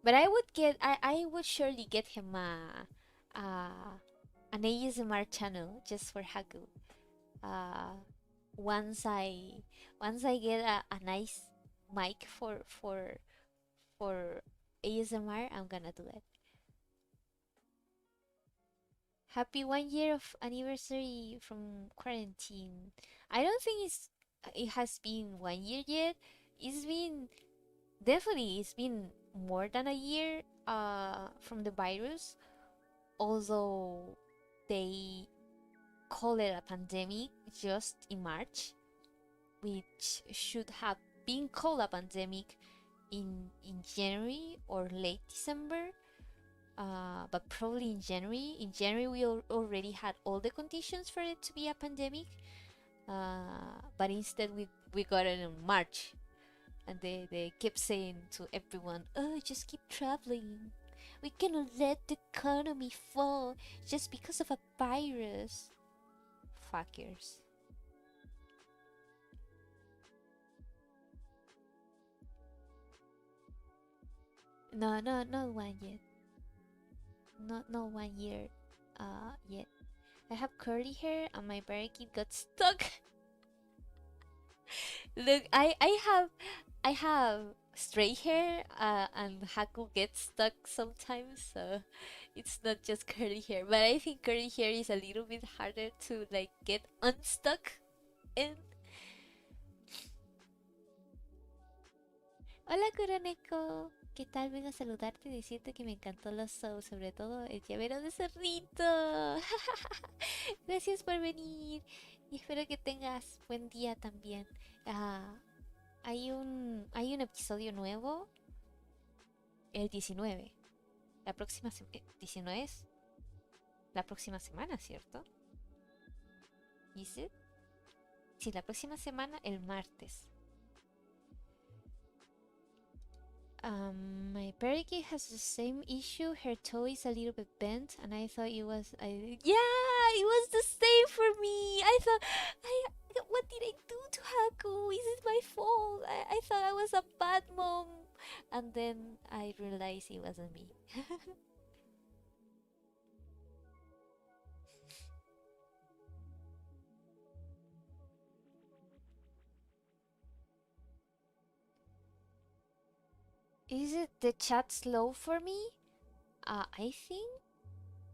But I would surely get him an ASMR channel just for Haku. Uh, once I get a nice mic for ASMR, I'm gonna do it. Happy 1 year of anniversary from quarantine. I don't think it has been 1 year yet. It's been definitely it's been more than a year from the virus. Although they call it a pandemic just in March, which should have been called a pandemic in January or late December. But probably in January. In January, we already had all the conditions for it to be a pandemic. But instead, we got it in March, and they kept saying to everyone, "Oh, just keep traveling. We cannot let the economy fall just because of a virus." Fuckers. No, no, not 1 year. Not 1 year. Yet. I have curly hair, and my parakeet got stuck. Look, I have straight hair, and Haku gets stuck sometimes, so it's not just curly hair. But I think curly hair is a little bit harder to like get unstuck in. Hola, Kuroneko. ¿Qué tal? Vengo a saludarte y decirte que me encantó los shows, sobre todo el llavero de cerrito. Gracias por venir y espero que tengas buen día también. Ah, hay un episodio nuevo el 19. La próxima 19 es la próxima semana, ¿cierto? ¿Is it? Sí, la próxima semana, el martes. My parakeet has the same issue. Her toe is a little bit bent, and I thought it was. Yeah, it was the same for me. I thought, what did I do to Haku? Is it my fault? I thought I was a bad mom, and then I realized it wasn't me. Is it the chat slow for me? I think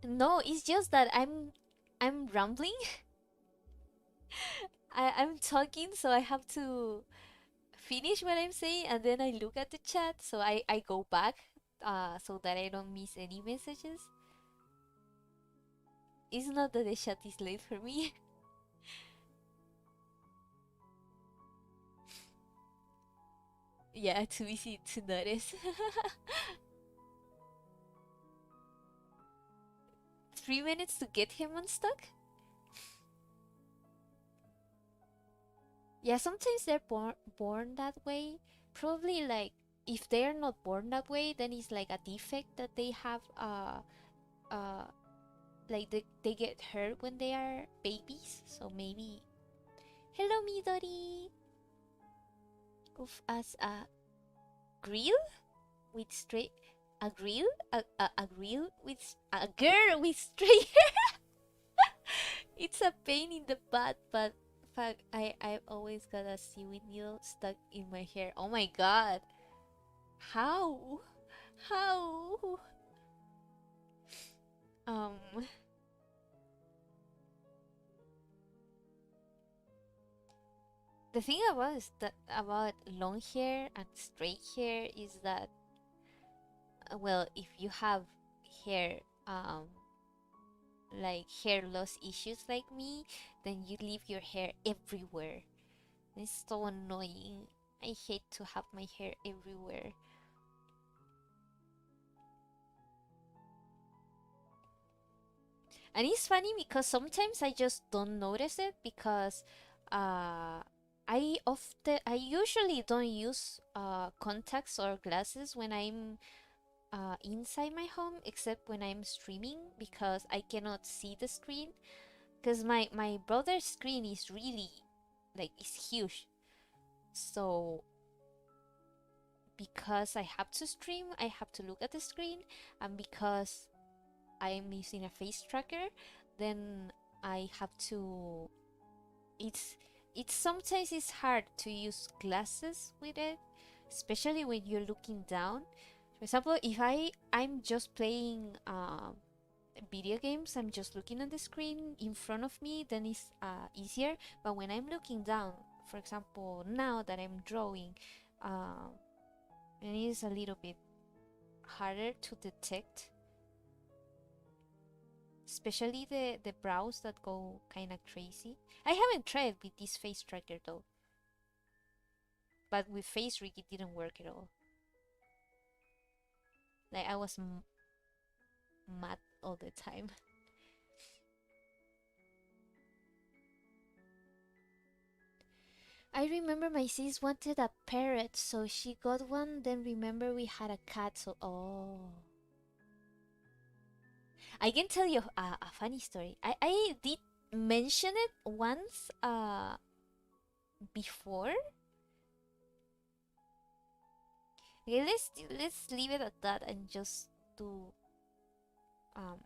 no. It's just that I'm rambling. I'm talking, so I have to finish what I'm saying, and then I look at the chat, so I go back, so that I don't miss any messages. It's not that the chat is late for me. Yeah, too easy to notice. 3 minutes to get him unstuck. Yeah, sometimes they're born that way. Probably like if they're not born that way, then it's like a defect that they have. Uh, like they get hurt when they are babies. So maybe. Hello, Midori. Of as a grill with straight. A grill? A grill with a girl with straight hair. It's a pain in the butt, but fuck, I've always got a seaweed needle stuck in my hair. Oh my god. How? How? Um the thing about is that about long hair and straight hair is that well, if you have hair like hair loss issues like me, then you leave your hair everywhere. It's so annoying. I hate to have my hair everywhere. And it's funny because sometimes I just don't notice it because uh I usually don't use contacts or glasses when I'm inside my home except when I'm streaming because I cannot see the screen because my brother's screen is really like it's huge. So because I have to stream, I have to look at the screen, and because I'm using a face tracker, then I have to. It's it's sometimes it's hard to use glasses with it, especially when you're looking down. For example, if I'm just playing video games, I'm just looking at the screen in front of me, then it's easier. But when I'm looking down, for example, now that I'm drawing, uh, it is a little bit harder to detect, especially the brows that go kind of crazy. I haven't tried with this face tracker though, but with face rig it didn't work at all. Like I was mad all the time. I remember my sis wanted a parrot, so she got one. Then remember we had a cat, so oh. I can tell you a funny story. I did mention it once before. Okay, let's leave it at that and just do um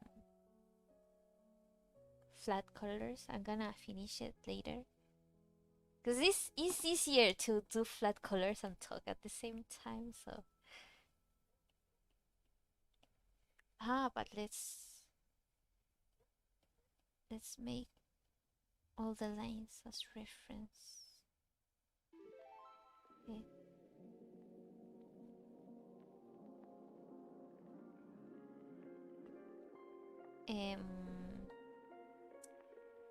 flat colors. I'm gonna finish it later. Because this is easier to do flat colors and talk at the same time, so but let's make all the lines as reference. Okay.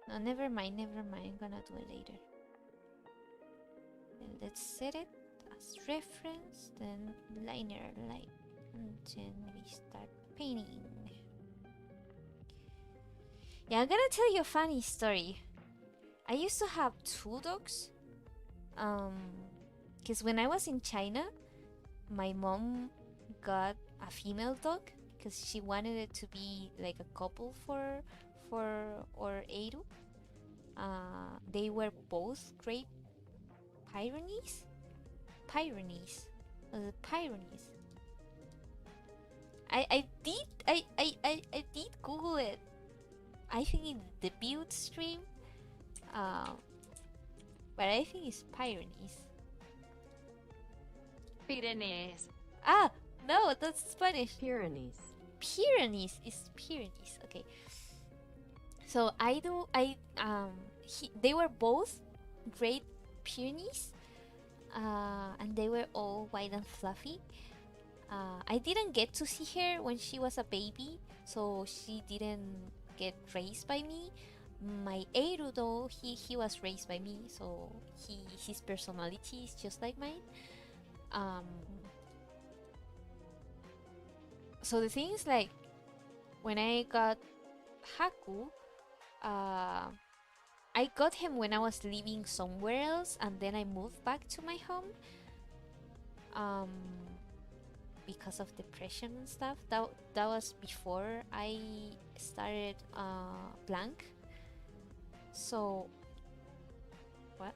No, never mind, never mind. I'm gonna do it later. Then let's set it as reference, then liner light, and then we start painting. Yeah, I'm gonna tell you a funny story. I used to have two dogs. Um, because when I was in China, my mom got a female dog because she wanted it to be like a couple for or Eru. They were both great Pyrenees. Pyrenees. Pyrenees. I did Google it. I think in the build stream. Uh, but I think it's Pyrenees. Pyrenees. Ah, no, that's Spanish. Pyrenees. Pyrenees is Pyrenees. Okay. So they were both great Pyrenees, and they were all white and fluffy. I didn't get to see her when she was a baby, so she didn't get raised by me. My Eru though, he was raised by me, so his personality is just like mine. Um, so the thing is like when I got Haku, uh, I got him when I was living somewhere else, and then I moved back to my home. Um, because of depression and stuff. That was before I started blank. So what?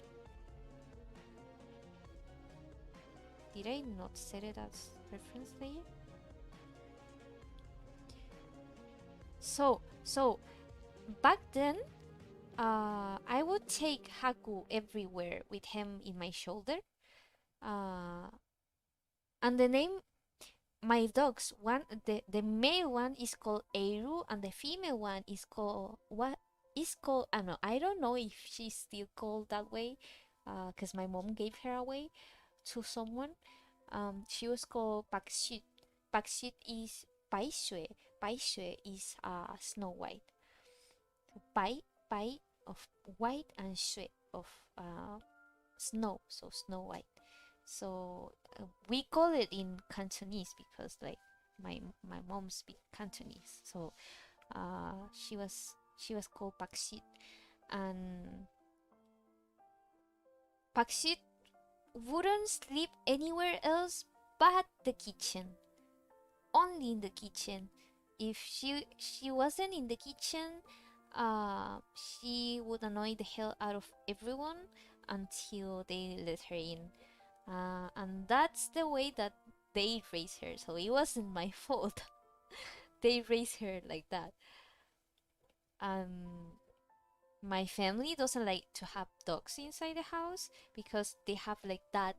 Did I not set it as reference layer? So back then, I would take Haku everywhere with him in my shoulder. Uh, and the name my dogs one the male one is called Eru and the female one is called what is called I don't know if she's still called that way because my mom gave her away to someone. She was called Pakshit. Pakshit is Paisue. Paisue is Snow White. Pai Pai of white and Sue of snow, so Snow White. So we call it in Cantonese because like my mom speak Cantonese. So she was called Pakshit, and Pakshit wouldn't sleep anywhere else but the kitchen. Only in the kitchen. If she wasn't in the kitchen, she would annoy the hell out of everyone until they let her in. And that's the way that they raised her. So it wasn't my fault. They raised her like that. My family doesn't like to have dogs inside the house because they have like that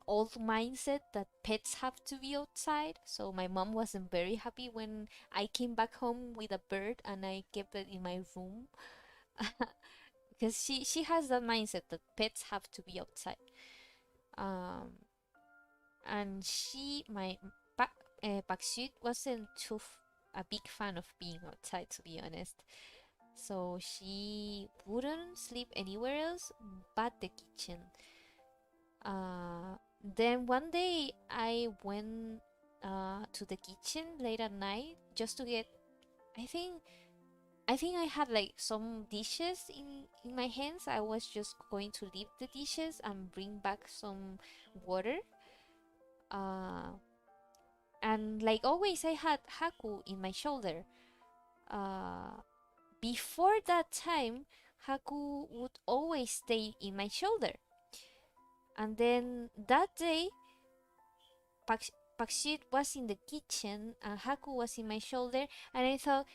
old mindset that pets have to be outside. So my mom wasn't very happy when I came back home with a bird and I kept it in my room because she has that mindset that pets have to be outside. Um, and Bakshit wasn't a big fan of being outside, to be honest. So she wouldn't sleep anywhere else but the kitchen. Then one day I went to the kitchen late at night just to get. I think I think I had like some dishes in my hands. I was just going to leave the dishes and bring back some water. Uh, and like always, I had Haku in my shoulder. Uh, Before that time, Haku would always stay in my shoulder. And then that day, Pakshit was in the kitchen and Haku was in my shoulder, and I thought,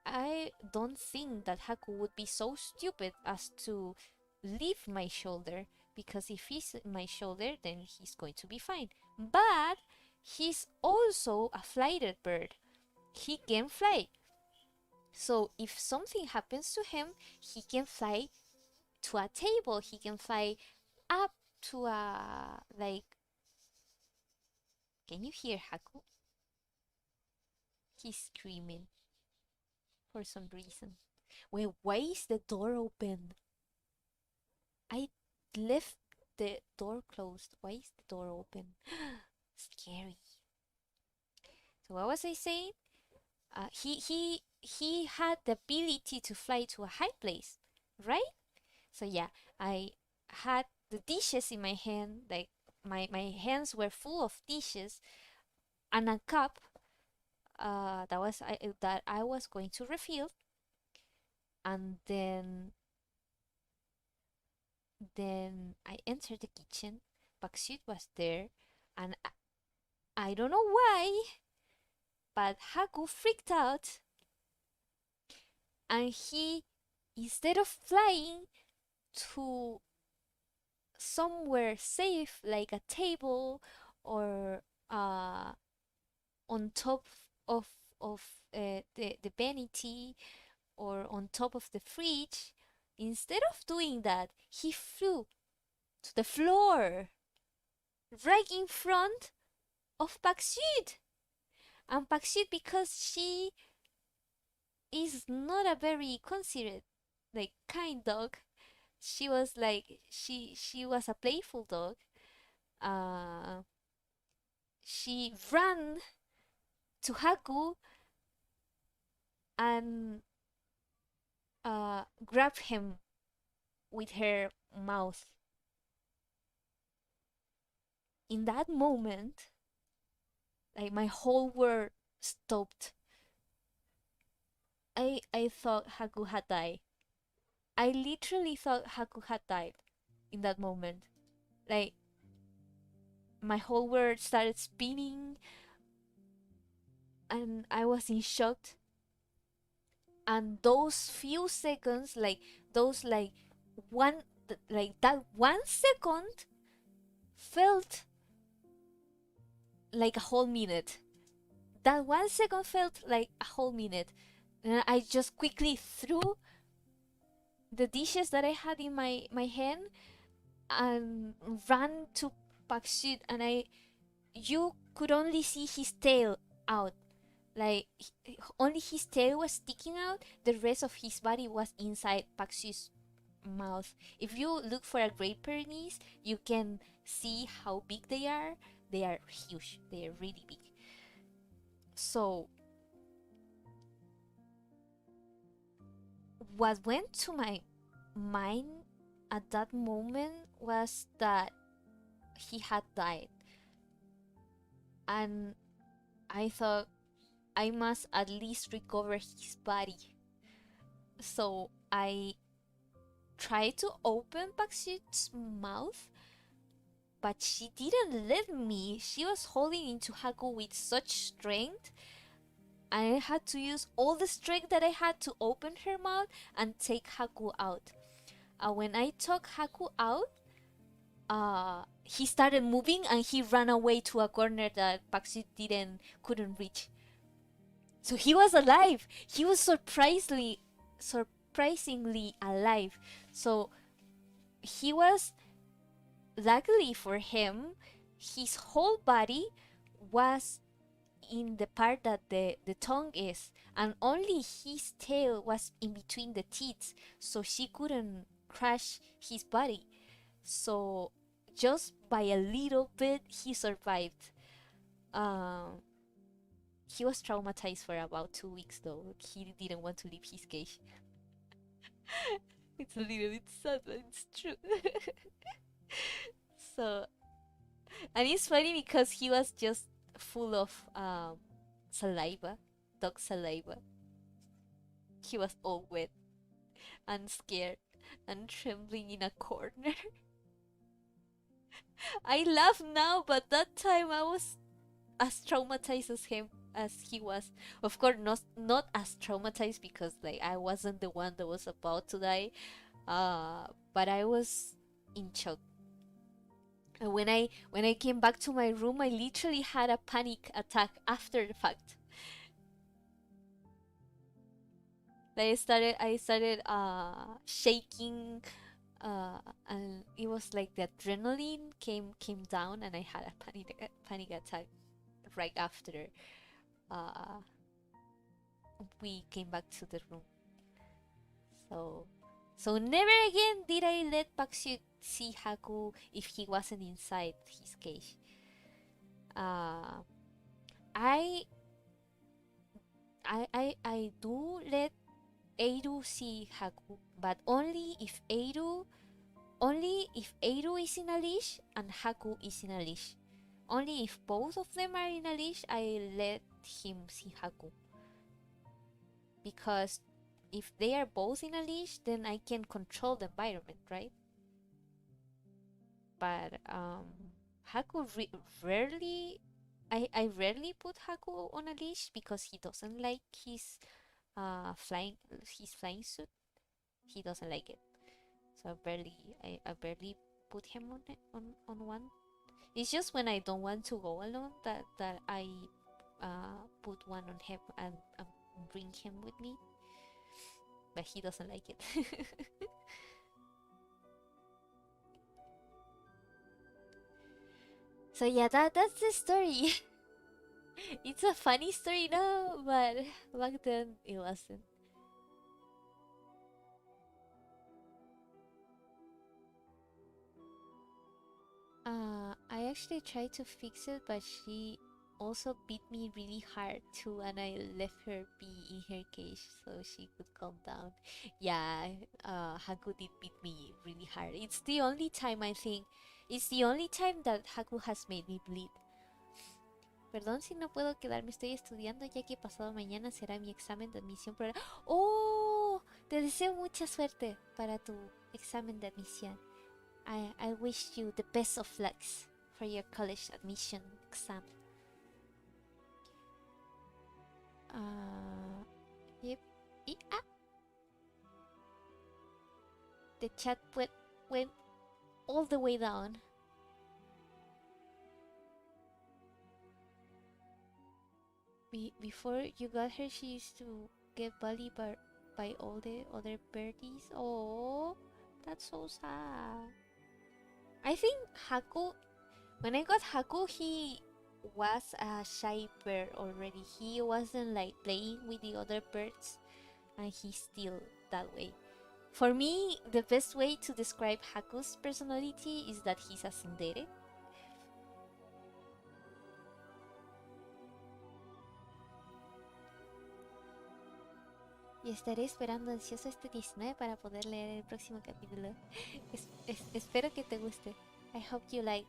I don't think that Haku would be so stupid as to leave my shoulder, because if he's in my shoulder, then he's going to be fine. But he's also a flighted bird. He can fly. So if something happens to him, he can fly to a table. He can fly up to a like. Can you hear Haku? He's screaming for some reason. Wait, why is the door open? I left the door closed. Why is the door open? Scary. So what was I saying? he had the ability to fly to a high place, right? So yeah, I had the dishes in my hand, like my hands were full of dishes and a cup that I was going to refill, and then I entered the kitchen. Bakshit was there, and I don't know why, but Haku freaked out, and he, instead of flying to somewhere safe like a table or uh, on top of the vanity or on top of the fridge, instead of doing that, he flew to the floor right in front of Bakshit. And Bakshit, because she is not a very considerate, like kind dog, she was like she was a playful dog. Uh, she ran to Haku and grabbed him with her mouth. In that moment, like my whole world stopped. I thought Haku had died. I literally thought Haku had died in that moment. Like my whole world started spinning and I was in shock. And those few seconds, like those one like that 1 second felt like a whole minute. That 1 second felt like a whole minute. And I just quickly threw the dishes that I had in my hand and ran to Pakshit, and you could only see his tail out. Like only his tail was sticking out. The rest of his body was inside Pakshit's mouth. If you look for a Great Pyrenees, you can see how big they are. They are huge. They are really big. So what went to my mind at that moment was that he had died. And I thought I must at least recover his body. So I tried to open Bakshit's mouth, but she didn't let me. She was holding into Haku with such strength. I had to use all the strength that I had to open her mouth and take Haku out. When I took Haku out, he started moving and he ran away to a corner that Bakshit couldn't reach. So he was alive. He was surprisingly alive. So he was, luckily for him, his whole body was in the part that the tongue is, and only his tail was in between the teeth, so she couldn't crush his body. So just by a little bit he survived. um he was traumatized for about 2 weeks though. He didn't want to leave his cage. It's a little bit sad, but it's true. So, and it's funny because he was just full of saliva, dog saliva. He was all wet and scared and trembling in a corner. I laugh now, but that time I was as traumatized as he was. Of course, not as traumatized because like I wasn't the one that was about to die. But I was in shock. And when I came back to my room, I literally had a panic attack after the fact. I started shaking, and it was like the adrenaline came down, and I had a panic attack right after uh, we came back to the room. So so never again did I let Bakshi see Haku if he wasn't inside his cage. Uh, I I do let Eiru see Haku, but only if Eiru is in a leash and Haku is in a leash. Only if both of them are in a leash, I let him see Haku. Because if they are both in a leash, then I can control the environment, right? But Haku rarely, I rarely put Haku on a leash because he doesn't like his flying suit. He doesn't like it, so I barely put him on one. It's just when I don't want to go alone that I put one on him and bring him with me, but he doesn't like it. So yeah, that's the story. It's a funny story now, but back then it wasn't. I actually tried to fix it, but she also beat me really hard too, and I left her be in her cage so she could calm down. Yeah, Haku did beat me really hard. It's the only time I think, it's the only time that Haku has made me bleed. Perdón si no puedo quedarme, estoy estudiando ya que pasado mañana será mi examen de admisión. ¡Oh! Te deseo mucha suerte para tu examen de admisión. I wish you the best of lucks for your college admission exam. Yep. Ah, the chat went all the way down. Before you got her, she used to get bullied by all the other birdies. Oh, that's so sad. I think Haku, when I got Haku, he was a shy bird already. He wasn't like playing with the other birds, and he's still that way. For me, the best way to describe Haku's personality is that he's a tsundere. Y estaré esperando ansioso este 19 para poder leer el próximo capítulo. Espero que te guste. I hope you like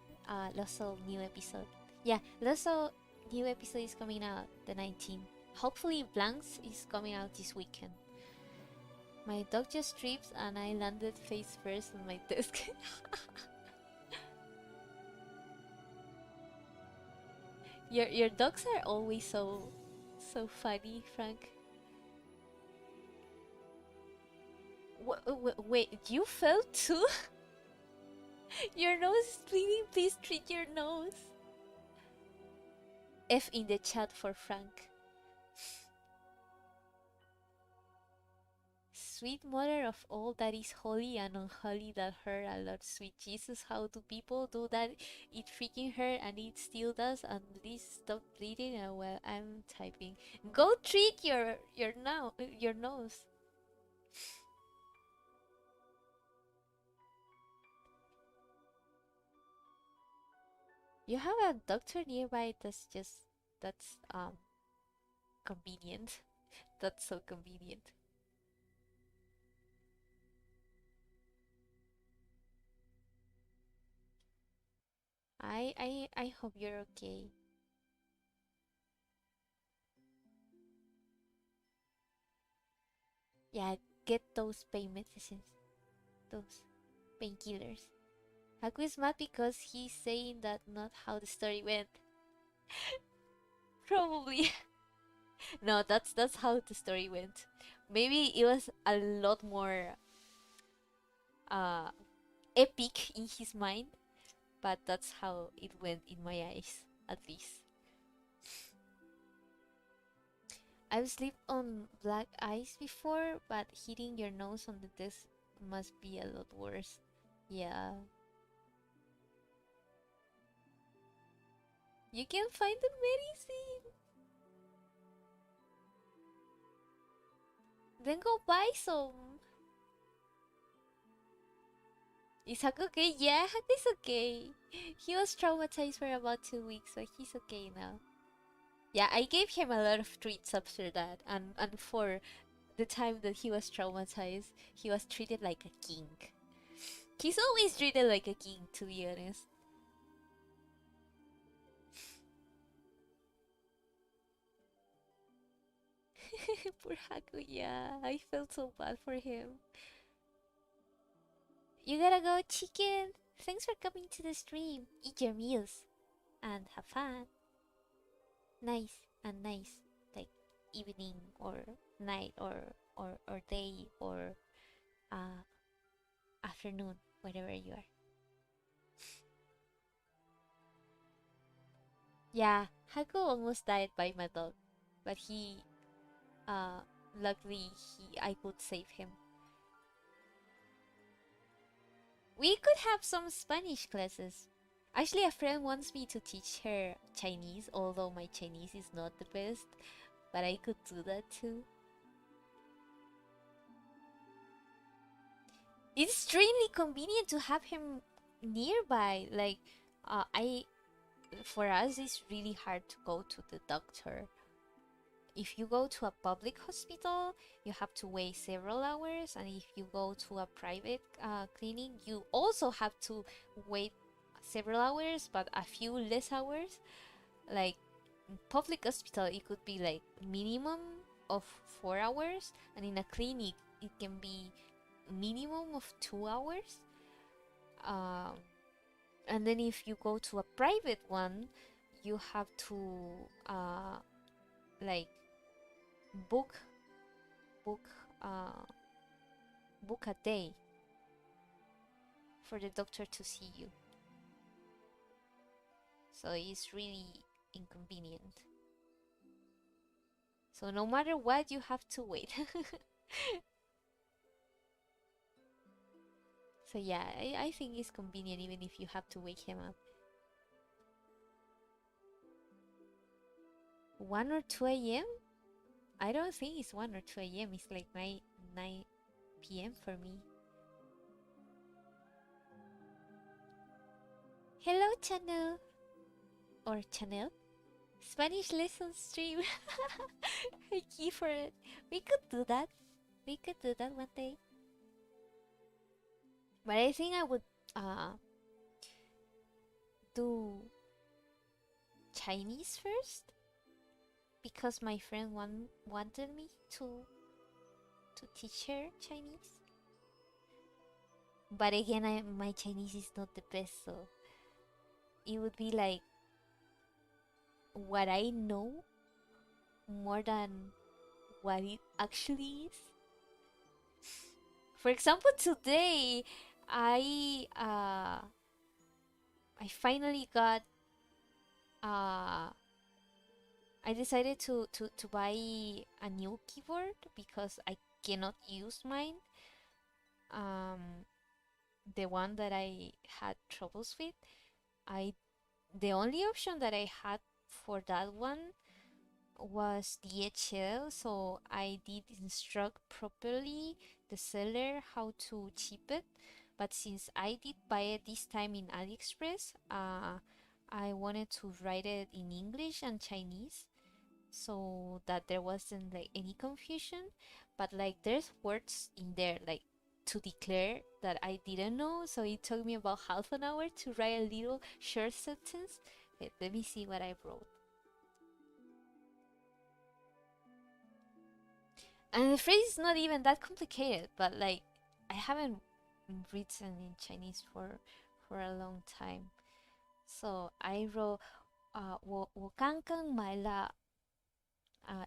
Loso new episode. Yeah, Loso new episode is coming out the 19th. Hopefully Blanks is coming out this weekend. My dog just tripped and I landed face first on my desk. Your dogs are always so funny, Frank. Wait, you fell too? Your nose is bleeding. Please treat your nose. F in the chat for Frank. Sweet mother of all that is holy and unholy that hurt a lot. Sweet Jesus, how do people do that? It freaking hurt and it still does. And please stop bleeding. And while I'm typing, go treat your nose. You have a doctor nearby. That's convenient. That's so convenient. I hope you're okay. Yeah, get those pain medicines, those painkillers. Haku is mad because he's saying that not how the story went. Probably. No, that's how the story went. Maybe it was a lot more uh epic in his mind, but that's how it went in my eyes, at least. I've slept on black ice before, but hitting your nose on the desk must be a lot worse. Yeah. You can find the medicine. Then go buy some. Is Haku okay? Yeah, Haku's okay. He was traumatized for about 2 weeks, but he's okay now. Yeah, I gave him a lot of treats after that, and for the time that he was traumatized, he was treated like a king. He's always treated like a king, to be honest. Poor Haku, yeah, I felt so bad for him. You gotta go, chicken. Thanks for coming to the stream. Eat your meals and have fun. Nice and nice, like evening or night or day or uh afternoon, wherever you are. Yeah, Haku almost died by my dog, but uh, luckily I could save him. We could have some Spanish classes. Actually, a friend wants me to teach her Chinese, although my Chinese is not the best, but I could do that too. It's extremely convenient to have him nearby. Like, I for us, it's really hard to go to the doctor. If you go to a public hospital, you have to wait several hours, and if you go to a private clinic, you also have to wait several hours, but a few less hours. Like in public hospital, it could be like minimum of 4 hours, and in a clinic, it can be minimum of 2 hours. Um, and then if you go to a private one, you have to like book book uh, book a day for the doctor to see you. So it's really inconvenient. So no matter what, you have to wait. So yeah, I think it's convenient even if you have to wake him up. 1 or 2 a.m.? I don't think it's 1 or 2 a.m. It's like 9 p.m. for me. Hello, channel. Or channel. Spanish lesson stream. I key for it. We could do that. We could do that one day. But I think I would uh, do Chinese first because my friend wanted me to teach her Chinese. But again, my Chinese is not the best, so it would be like what I know more than what it actually is. For example, today I uh I finally got uh I decided to buy a new keyboard because I cannot use mine. Um, the one that I had troubles with. I The only option that I had for that one was DHL, so I did instruct properly the seller how to chip it. But since I did buy it this time in AliExpress, I wanted to write it in English and Chinese so that there wasn't like any confusion. But like there's words in there like to declare that I didn't know, so it took me about half an hour to write a little short sentence. Wait, let me see what I wrote. And the phrase is not even that complicated, but like I haven't written in Chinese for a long time. So I wrote 我刚刚买了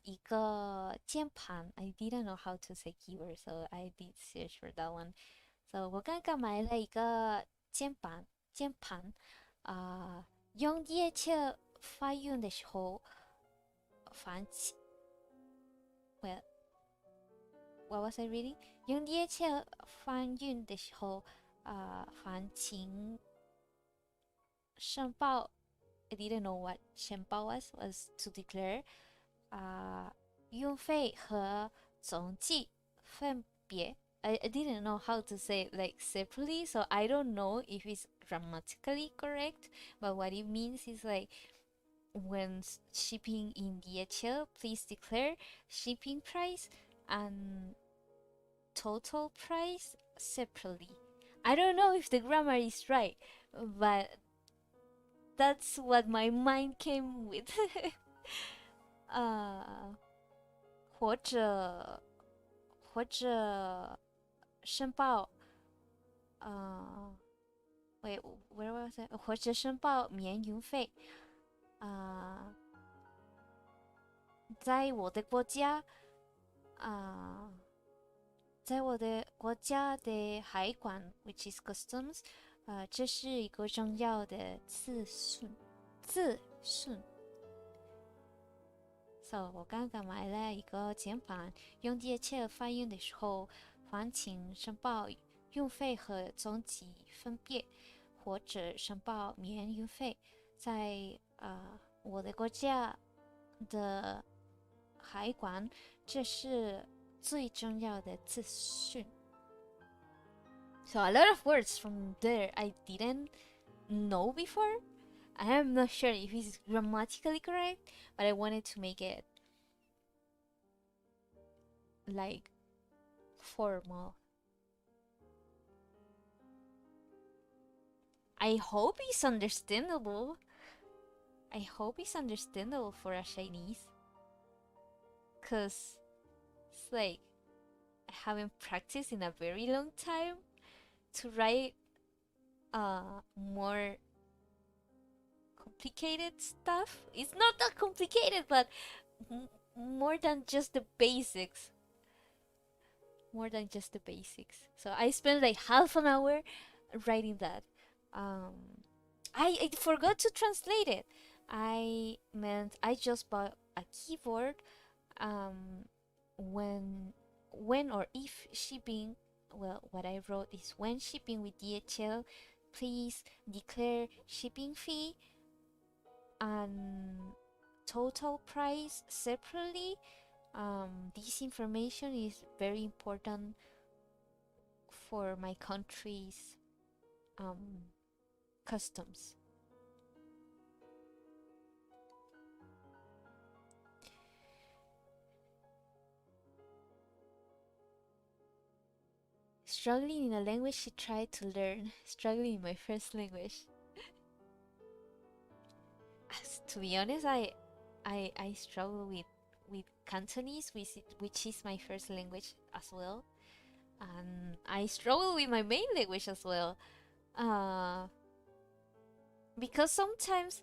一个键盘. I didn't know how to say keyword, so I did search for that one. So 我刚刚买了一个键盘，用DHL发运的时候，烦起 well, what was I reading? 用 DHL 翻运的时候，烦请申报. I didn't know what 申报 was to declare 运费和总计分别. I didn't know how to say it like separately, so I don't know if it's grammatically correct, but what it means is like when shipping in DHL, please declare shipping price and total price separately. I don't know if the grammar is right, but that's what my mind came with. 或者申报wait where was it 或者申报免运费在我的国家在我的国家的海关 which is customs 这是一个重要的字顺 So 我刚刚买了一个键盘，用DHL发运的时候，烦请申报运费和总计分别，或者申报免运费。在我的国家的海关，这是最重要的资讯。So a lot of words from there I didn't know before. I am not sure if it's grammatically correct, but I wanted to make it like formal. I hope it's understandable. I hope it's understandable for a Chinese. Cause it's like I haven't practiced in a very long time to write more complicated stuff. It's not that complicated, but more than just the basics. More than just the basics. So I spent like half an hour writing that. I forgot to translate it. I meant I just bought a keyboard. When or if shipping, well, what I wrote is when shipping with DHL, please declare shipping fee and total price separately. This information is very important for my country's customs. Struggling in a language she tried to learn. Struggling in my first language. To be honest, I struggle with Cantonese, which is my first language as well, and I struggle with my main language as well, because sometimes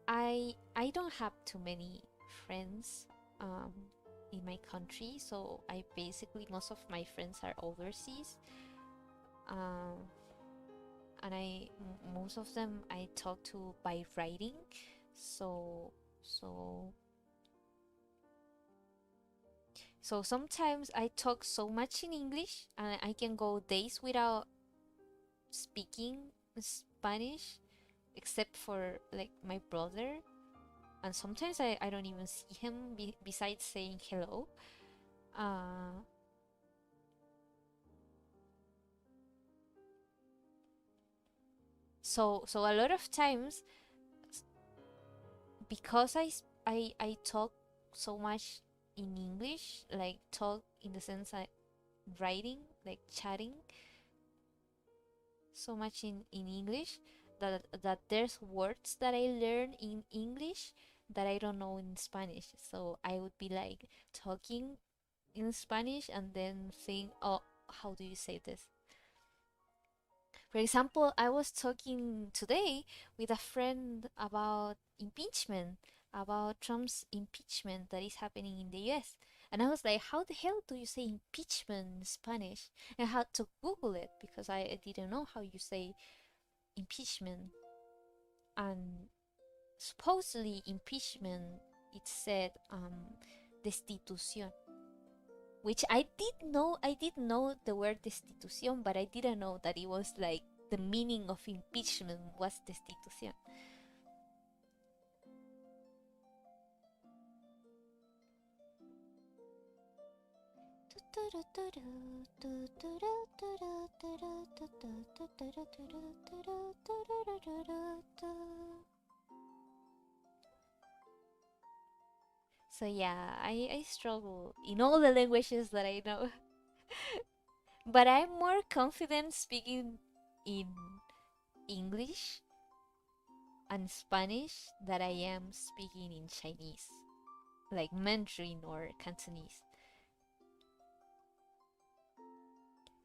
I don't have too many friends in my country, so I basically most of my friends are overseas, and most of them I talk to by writing, so sometimes I talk so much in English and I can go days without speaking Spanish, except for like my brother, and sometimes I don't even see him besides saying hello. So a lot of times, because I talk so much in English, like talk in the sense I writing, like chatting so much in English, that there's words that I learn in English that I don't know in Spanish. So I would be like talking in Spanish and then saying, oh, how do you say this? For example, I was talking today with a friend about impeachment, about Trump's impeachment that is happening in the US. And I was like, how the hell do you say impeachment in Spanish? And I had to Google it because I didn't know how you say impeachment. And supposedly impeachment, it said destitución, which I did know the word destitución, but I didn't know that it was like the meaning of impeachment was destitución. So yeah, I struggle in all the languages that I know. But I'm more confident speaking in English and Spanish than I am speaking in Chinese, like Mandarin or Cantonese.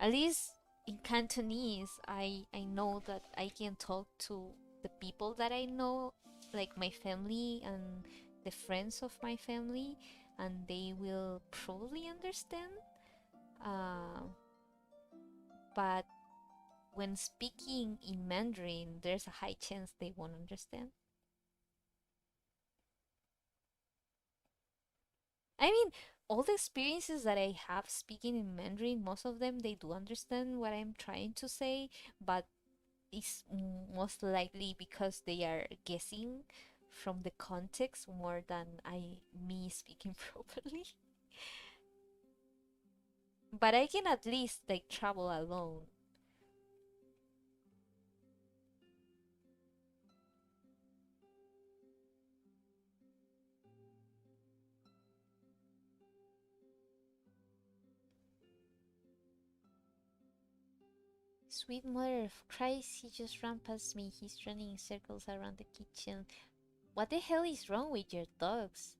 At least in Cantonese, I know that I can talk to the people that I know, like my family and the friends of my family, and they will probably understand. Uh, but when speaking in Mandarin, there's a high chance they won't understand. I mean, all the experiences that I have speaking in Mandarin, most of them they do understand what I'm trying to say, but it's most likely because they are guessing from the context more than I me speaking properly. But I can at least like travel alone. Sweet mother of Christ, he just ran past me. He's running in circles around the kitchen. What the hell is wrong with your dogs?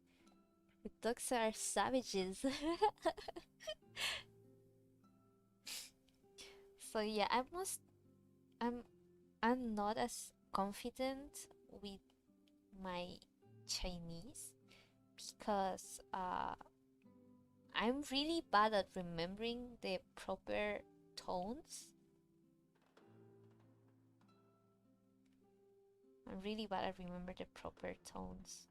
The dogs are savages. So yeah, I'm I'm not as confident with my Chinese because I'm really bad at remembering the proper tones. I'm really bad at remember the proper tones.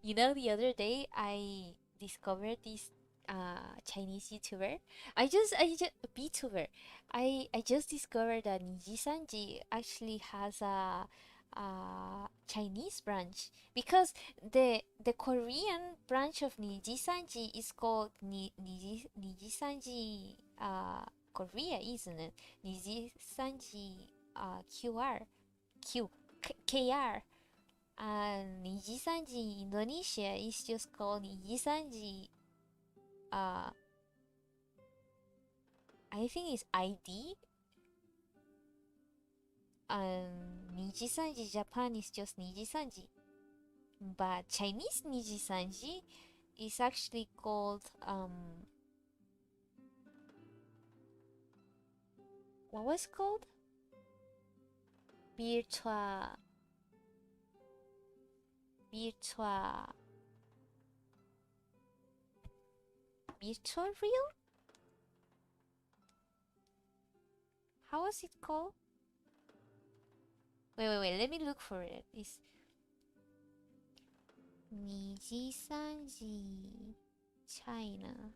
You know, the other day I discovered this Chinese YouTuber. I just VTuber. I just discovered that Nijisanji actually has a Chinese branch because the Korean branch of Nijisanji is called Nijisanji Korea, isn't it? Nijisanji QR Q KR. And Nijisanji Indonesia is just called Nijisanji. Uh, I think it's ID, and Nijisanji Japan is just Nijisanji. But Chinese Nijisanji is actually called what was it called? Virtua Virtua Virtual Real? How was it called? Wait, let me look for it. It's Nijisanji China.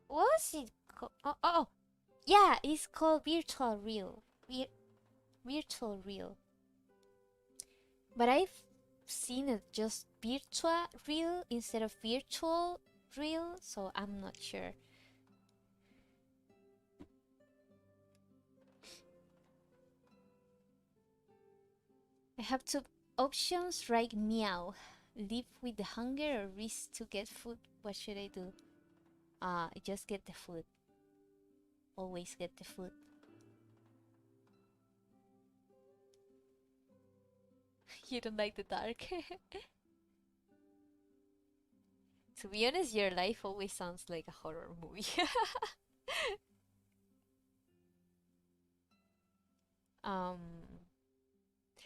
What was it called? Oh, yeah, it's called Virtual Real. Virtual Real. But I've seen it just Virtual Real instead of Virtual Real, so I'm not sure. I have two options right meow. Live with the hunger or risk to get food. What should I do? Just get the food. Always get the food. You don't like the dark. To be honest, your life always sounds like a horror movie. um,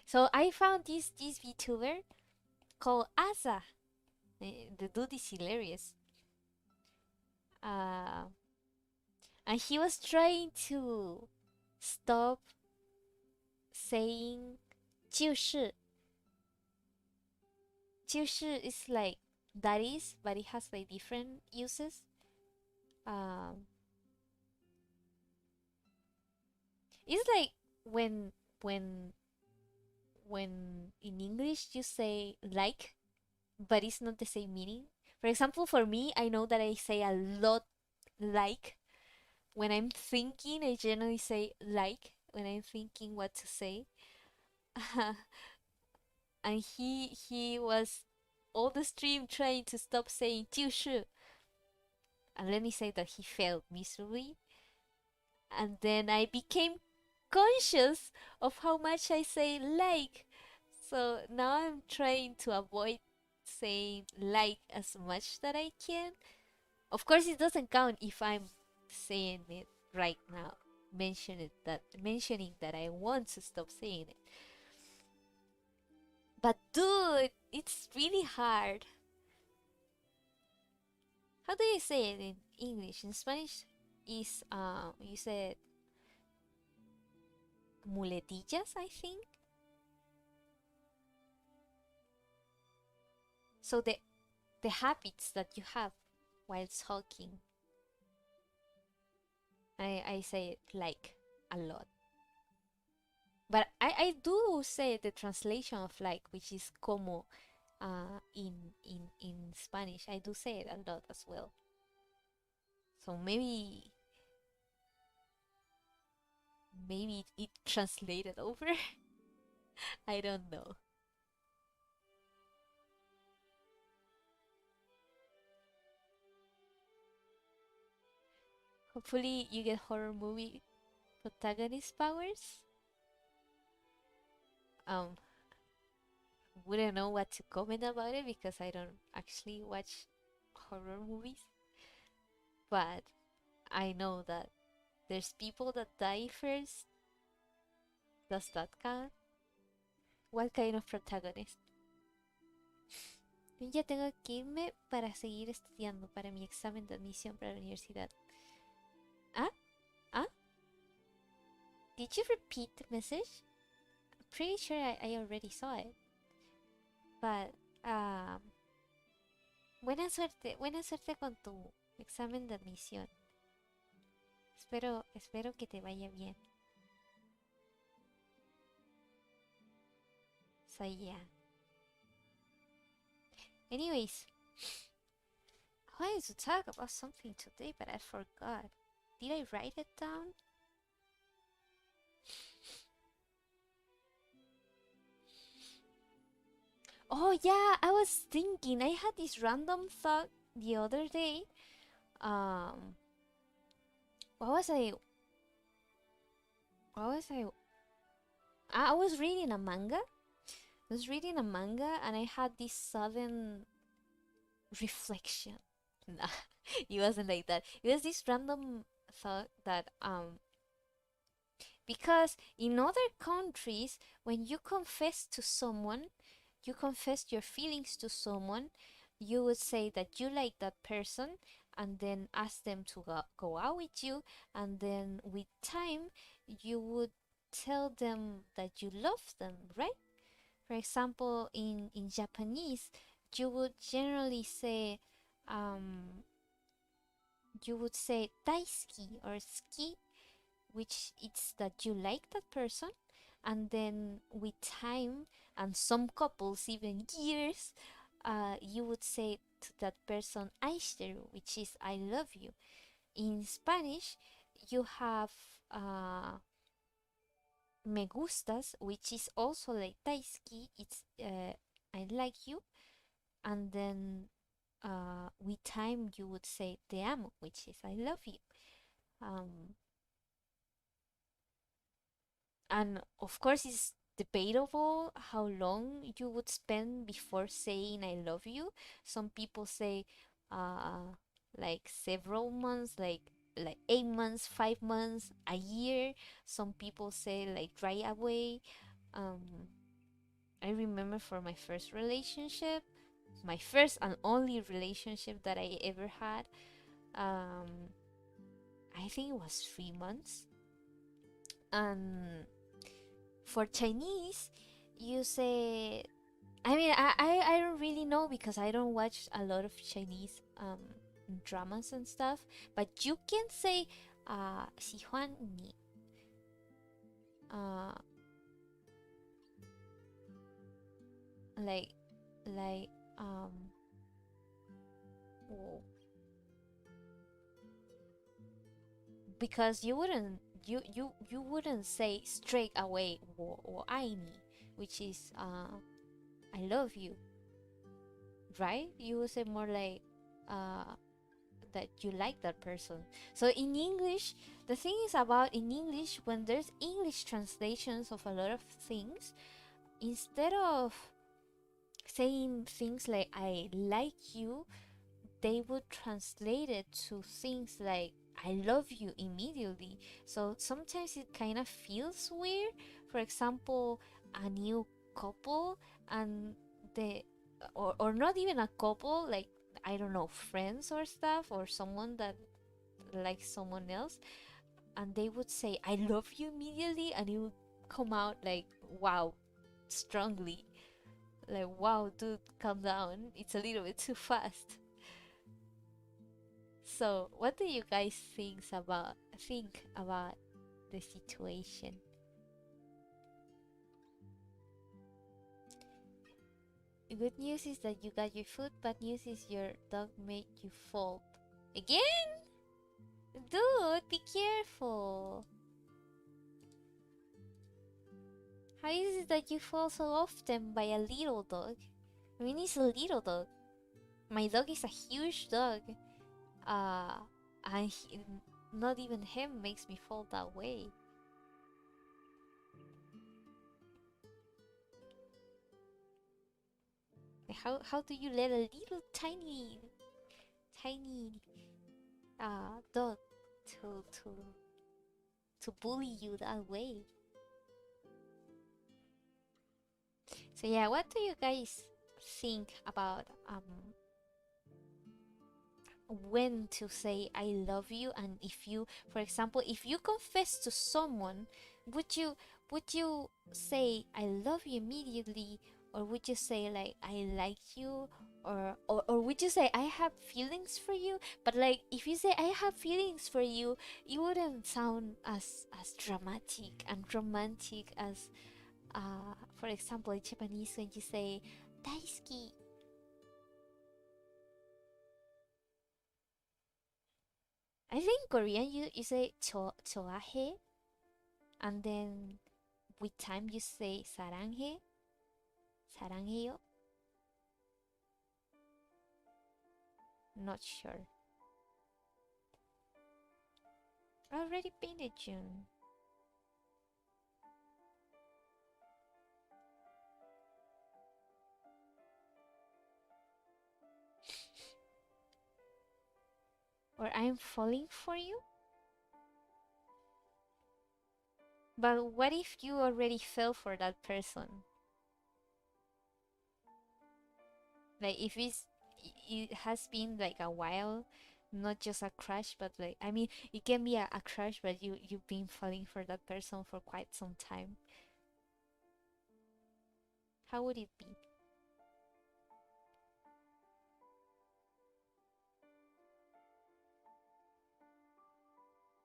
so I found this VTuber called Asa. The dude is hilarious. Uh, and he was trying to stop saying 就是is like that is, but it has like different uses. Um, it's like when when when in English you say like but it's not the same meaning. For example, for me, I know that I say a lot like when I'm thinking. I generally say like when I'm thinking what to say. And he was all the stream trying to stop saying 就是, and let me say that he failed miserably. And then I became conscious of how much I say like. So now I'm trying to avoid saying like as much that I can. Of course, it doesn't count if I'm saying it right now, mentioning that I want to stop saying it. But dude, it's really hard. How do you say it in English? In Spanish, is you said muletillas, I think. So the habits that you have while talking, I say it like a lot. But I do say the translation of like, which is como in Spanish. I do say it a lot as well. So maybe it translated over. I don't know. Hopefully you get horror movie protagonist powers. Um, wouldn't know what to comment about it because I don't actually watch horror movies. But I know that there's people that die first. Does that count? What kind of protagonist? Yo ya tengo que irme para seguir estudiando para mi examen de admisión para la universidad. Ah? Ah? Did you repeat the message? I'm pretty sure I already saw it. But, buena suerte con tu examen de admisión. Espero que te vaya bien. So yeah. Anyways, I wanted to talk about something today, but I forgot. Did I write it down? Oh yeah, I was thinking. I had this random thought the other day. Um, what was I? What was I? I was reading a manga. I was reading a manga, and I had this sudden reflection. Nah, it wasn't like that. It was this random thought that because in other countries, when you confess to someone, you confess your feelings to someone, you would say that you like that person and then ask them to go out with you, and then with time, you would tell them that you love them, right? For example, in Japanese, you would generally say, um, you would say daisuki or ski, which it's that you like that person, and then with time and some couples even years, you would say to that person aishiteru, which is I love you. In Spanish, you have me gustas, which is also like daisuki, it's I like you, and then with time you would say te amo, which is I love you. um, and of course it's debatable how long you would spend before saying I love you. Some people say uh like several months, like 8 months, 5 months, a year. Some people say like right away. I remember for my first relationship, my first and only relationship that I ever had, um I think it was 3 months. And for Chinese, you say, I mean, I don't really know because I don't watch a lot of Chinese dramas and stuff, but you can say 喜欢你 uh like Um, w- because you wouldn't say straight away "我爱你," which is I love you, right? You would say more like uh that you like that person. So in English, the thing is about in English, when there's English translations of a lot of things, instead of saying things like I like you, they would translate it to things like I love you immediately. So sometimes it kind of feels weird. For example, a new couple and the or not even a couple, like I don't know, friends or stuff, or someone that likes someone else, and they would say I love you immediately, and it would come out like wow, strongly. Like wow, dude, calm down. It's a little bit too fast. So, what do you guys think about the situation? Good news is that you got your food. Bad news is your dog made you fall. Again? Dude, be careful. How is it that you fall so often by a little dog? I mean, it's a little dog. My dog is a huge dog. Uh, and not even him makes me fall that way. How do you let a little tiny dog to bully you that way? So yeah, what do you guys think about when to say I love you? And if you, for example, if you confess to someone, would you say I love you immediately, or would you say like I like you, or would you say I have feelings for you? But like if you say I have feelings for you, it wouldn't sound as dramatic and romantic as for example in Japanese when you say 大好き. I think Korean you say 좋아해, and then with time you say 사랑해, 사랑해요. Not sure. Already painted June. Or I'm falling for you. But what if you already fell for that person? Like if it has been like a while, not just a crush, but like I mean it can be a crush, but you've been falling for that person for quite some time. How would it be?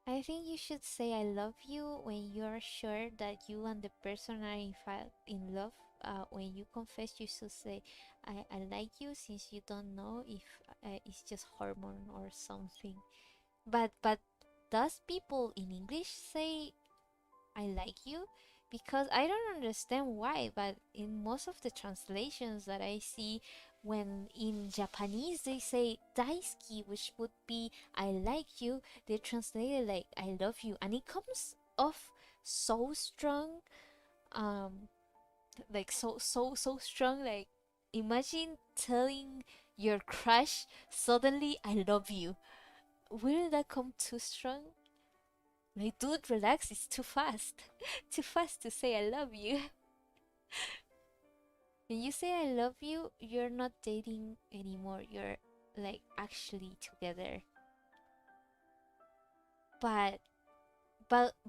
I think you should say I love you when you're sure that you and the person are in fact in love. When you confess, you should say I like you, since you don't know if it's just hormone or something. But does people in English say I like you? Because I don't understand why, but in most of the translations that I see, when in Japanese they say daisuki, which would be I like you, they translate it like I love you, and it comes off so strong, um, like so strong. Like imagine telling your crush suddenly I love you. Wouldn't that come too strong? Like, dude, relax, it's too fast. Too fast to say I love you. When you say I love you, you're not dating anymore. You're like actually together. But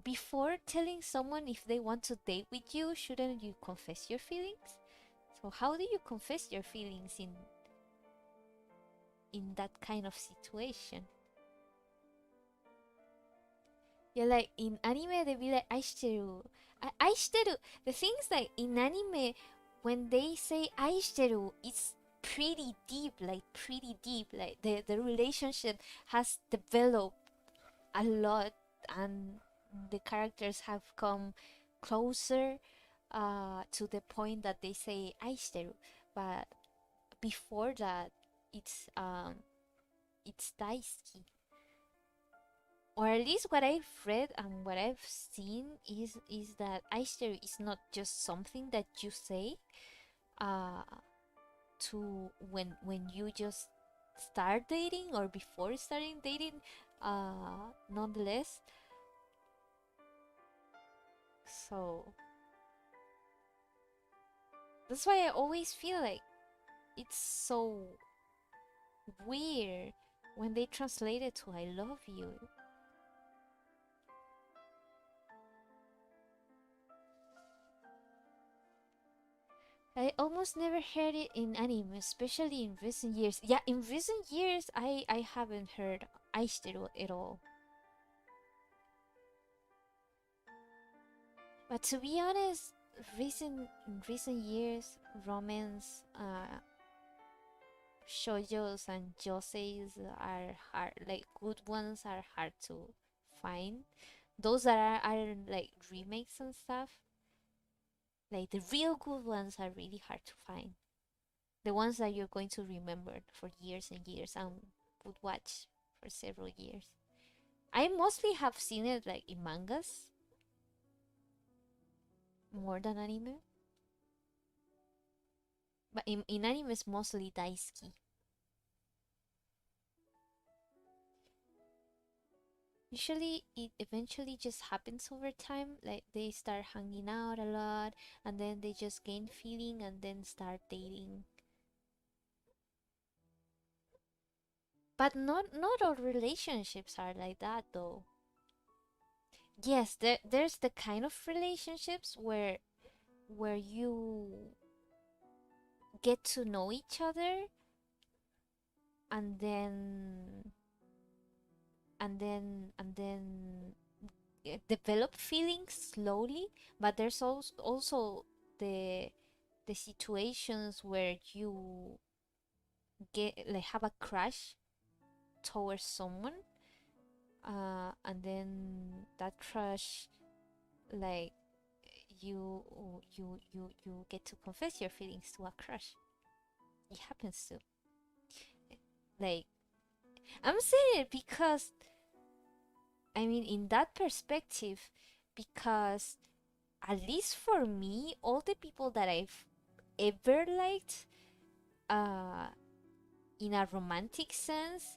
before telling someone if they want to date with you, shouldn't you confess your feelings? So how do you confess your feelings in that kind of situation? Yeah, like in anime, they be like "aishiteru," "aishiteru." The things like in anime, when they say "aishiteru," it's pretty deep. Like the relationship has developed a lot, and the characters have come closer to the point that they say "aishiteru," but before that, it's it's daisuki. Or at least what I've read and what I've seen is that aishiteru is not just something that you say uh to when you just start dating or before starting dating. Nonetheless, so that's why I always feel like it's so weird when they translate it to "I love you." I almost never heard it in anime, especially in recent years. Yeah, in recent years, I haven't heard "aishiteru" at all. But to be honest, in recent years, romance, shoujos and joseis are hard. Like good ones are hard to find. Those that are like remakes and stuff, like the real good ones are really hard to find. The ones that you're going to remember for years and years and would watch for several years. I mostly have seen it like in mangas more than anime. But in anime it's mostly daisuki. Usually it eventually just happens over time. Like they start hanging out a lot and then they just gain feeling and then start dating. But not all relationships are like that though. Yes, there's the kind of relationships where you get to know each other and then develop feelings slowly, but there's also the the situations where you get like have a crush towards someone, and then that crush, like, you you get to confess your feelings to a crush. It happens to, like, I'm saying it because I mean in that perspective, because at least for me, all the people that I've ever liked, uh in a romantic sense,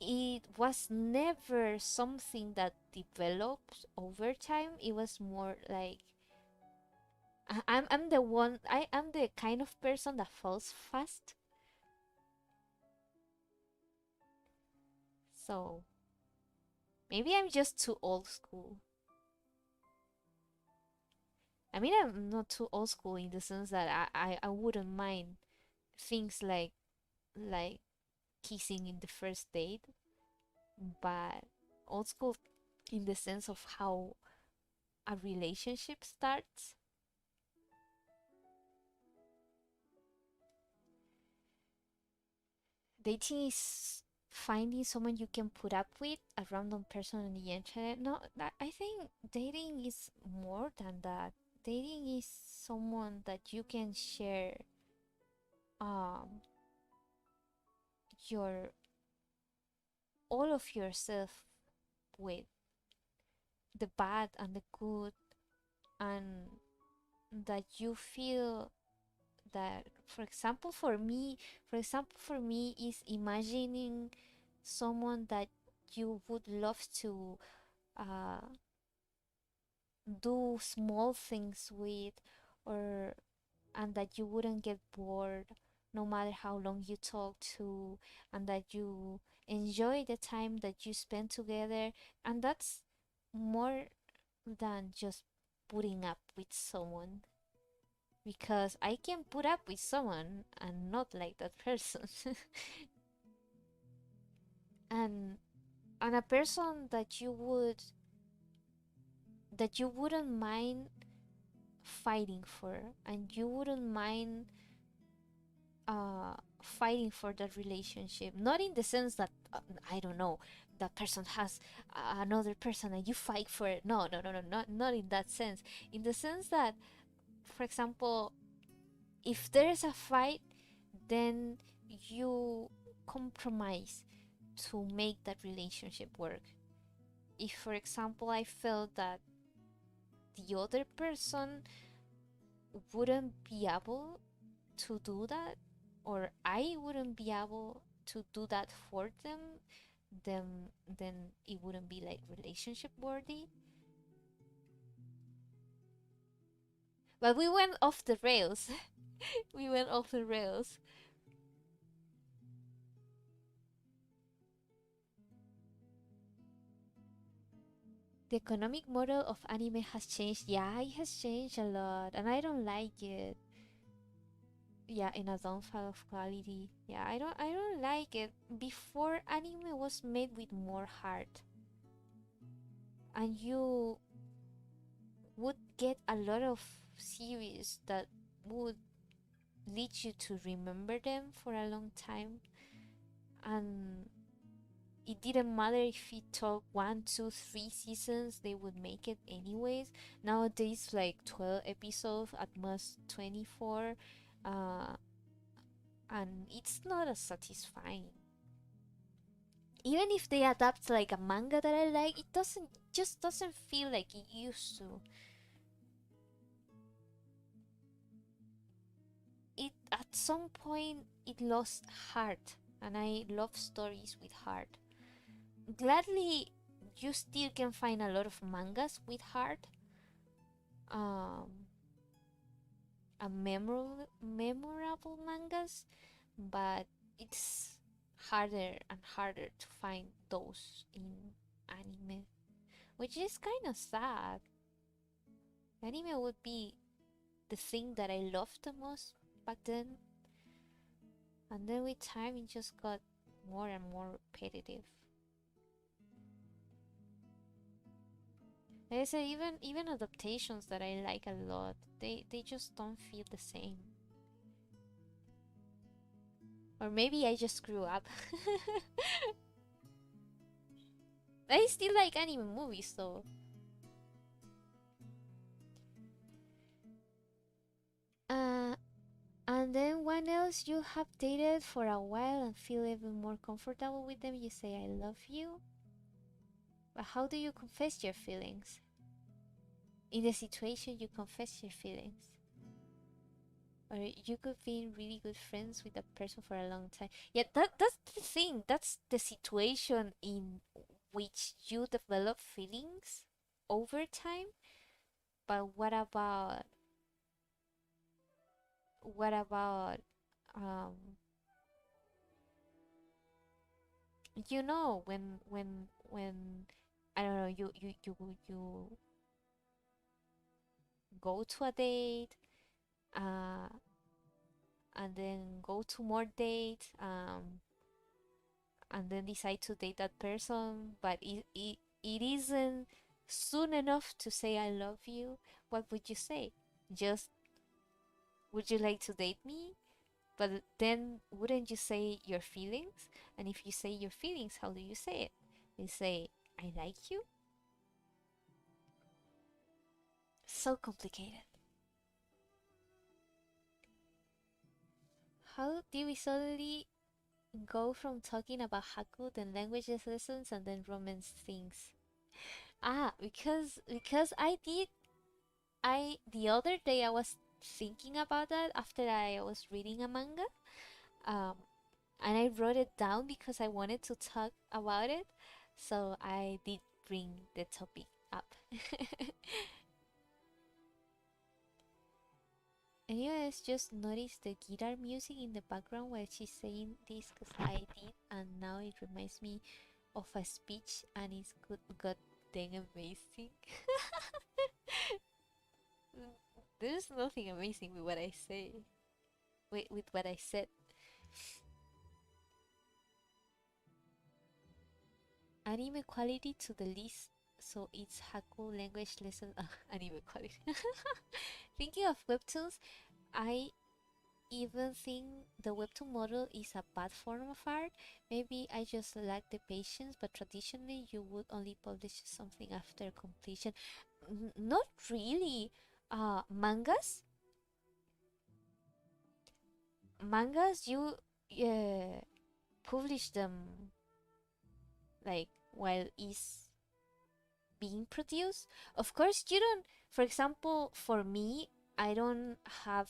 it was never something that developed over time. It was more like I'm the one, I am the kind of person that falls fast. So maybe I'm just too old school. I mean, I'm not too old school in the sense that I wouldn't mind things like kissing in the first date, but old school in the sense of how a relationship starts. Dating is finding someone you can put up with, a random person on the internet. No, I think dating is more than that. Dating is someone that you can share um your all of yourself with, the bad and the good, and that you feel that, for example for me is imagining someone that you would love to uh, do small things with, or and that you wouldn't get bored no matter how long you talk to, and that you enjoy the time that you spend together. And that's more than just putting up with someone, because I can put up with someone and not like that person. and and a person that you wouldn't mind fighting for, and you wouldn't mind fighting for that relationship. Not in the sense that I don't know, that person has another person and you fight for it. No, no, no, no, not in that sense. In the sense that, for example, if there's a fight, then you compromise to make that relationship work. If, for example, I felt that the other person wouldn't be able to do that, or I wouldn't be able to do that for them, then it wouldn't be like relationship worthy. But we went off the rails. We went off the rails. The economic model of anime has changed. Yeah, it has changed a lot, and I don't like it. Yeah, in a downfall of quality. Yeah, I don't like it. Before, anime was made with more heart, and you would get a lot of series that would lead you to remember them for a long time, and it didn't matter if it took 1, 2, 3 seasons, they would make it anyways. Nowadays, like 12 episodes, at most 24, uh, and it's not as satisfying. Even if they adapt like a manga that I like, it doesn't feel like it used to. It at some point it lost heart, and I love stories with heart. Gladly, you still can find a lot of mangas with heart, um, and memorable mangas, but it's harder and harder to find those in anime, which is kind of sad. Anime would be the thing that I loved the most back then, and then with time it just got more and more repetitive. Like I said, even adaptations that I like a lot, they just don't feel the same. Or maybe I just grew up. I still like anime movies though. Uh, and then when else you have dated for a while and feel even more comfortable with them, you say I love you. But how do you confess your feelings? In the situation you confess your feelings. Or you could be really good friends with a person for a long time. Yeah, that's the thing. That's the situation in which you develop feelings over time. But what about um when I don't know, you go to a date, uh and then go to more dates, and then decide to date that person, but it isn't soon enough to say I love you. What would you say? Just, would you like to date me? But then wouldn't you say your feelings? And if you say your feelings, how do you say it? You say I like you? So complicated. How do we suddenly go from talking about Haku, then languages lessons, and then romance things? Because I the other day I was thinking about that after I was reading a manga, um, and I wrote it down because I wanted to talk about it. So I did bring the topic up. Anyways, just notice the guitar music in the background while she's saying this because I did, and now it reminds me of a speech, and it's good, god dang amazing. There's nothing amazing with what I say. Wait, with what I said. Anime quality to the least, so it's Haku language lesson. Anime quality. Thinking of webtoons, I even think the webtoon model is a bad form of art. Maybe I just lack the patience, but traditionally you would only publish something after completion. Not really. Mangas, you publish them like while is being produced. Of course, you don't. For example, for me, I don't have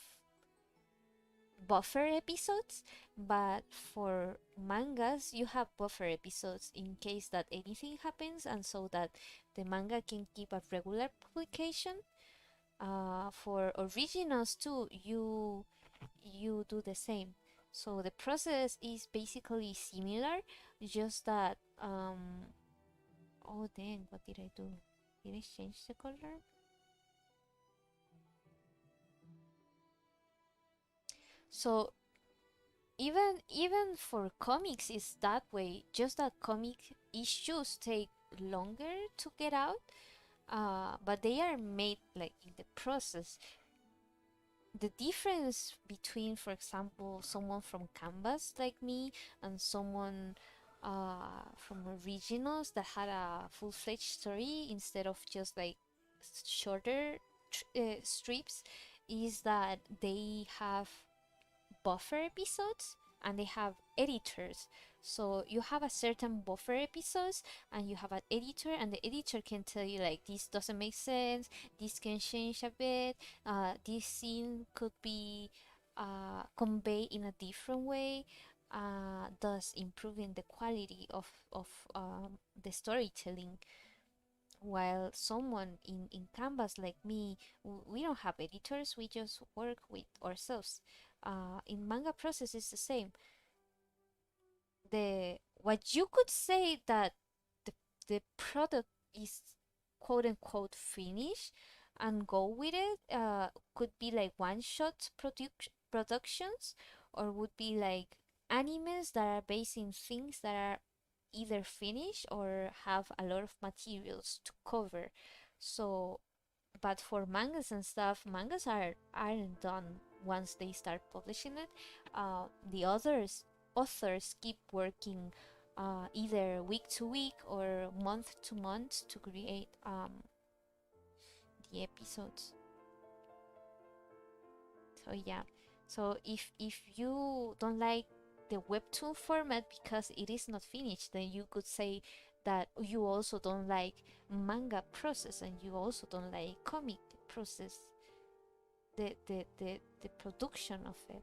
buffer episodes, but for mangas you have buffer episodes in case that anything happens, and so that the manga can keep a regular publication. For originals too, you do the same, so the process is basically similar, just that oh dang, what did I do? Did I change the color? So even for comics is that way, just that comic issues take longer to get out, but they are made like in the process. The difference between, for example, someone from Canvas like me and someone from originals that had a full-fledged story instead of just like shorter strips, is that they have buffer episodes and they have editors. So you have a certain buffer episodes and you have an editor, and the editor can tell you like this doesn't make sense, this can change a bit, this scene could be conveyed in a different way, thus improving the quality of the storytelling. While someone in Canvas like me, we don't have editors, we just work with ourselves. In manga process is the same. The what you could say that the, the product is quote unquote finished and go with it, could be like one shot productions, or would be like animes that are based in things that are either finished or have a lot of materials to cover. So, but for mangas and stuff, mangas aren't done once they start publishing it. The authors keep working either week to week or month to month to create the episodes. So yeah. So if you don't like the webtoon format because it is not finished, then you could say that you also don't like manga process and you also don't like comic process, the production of it.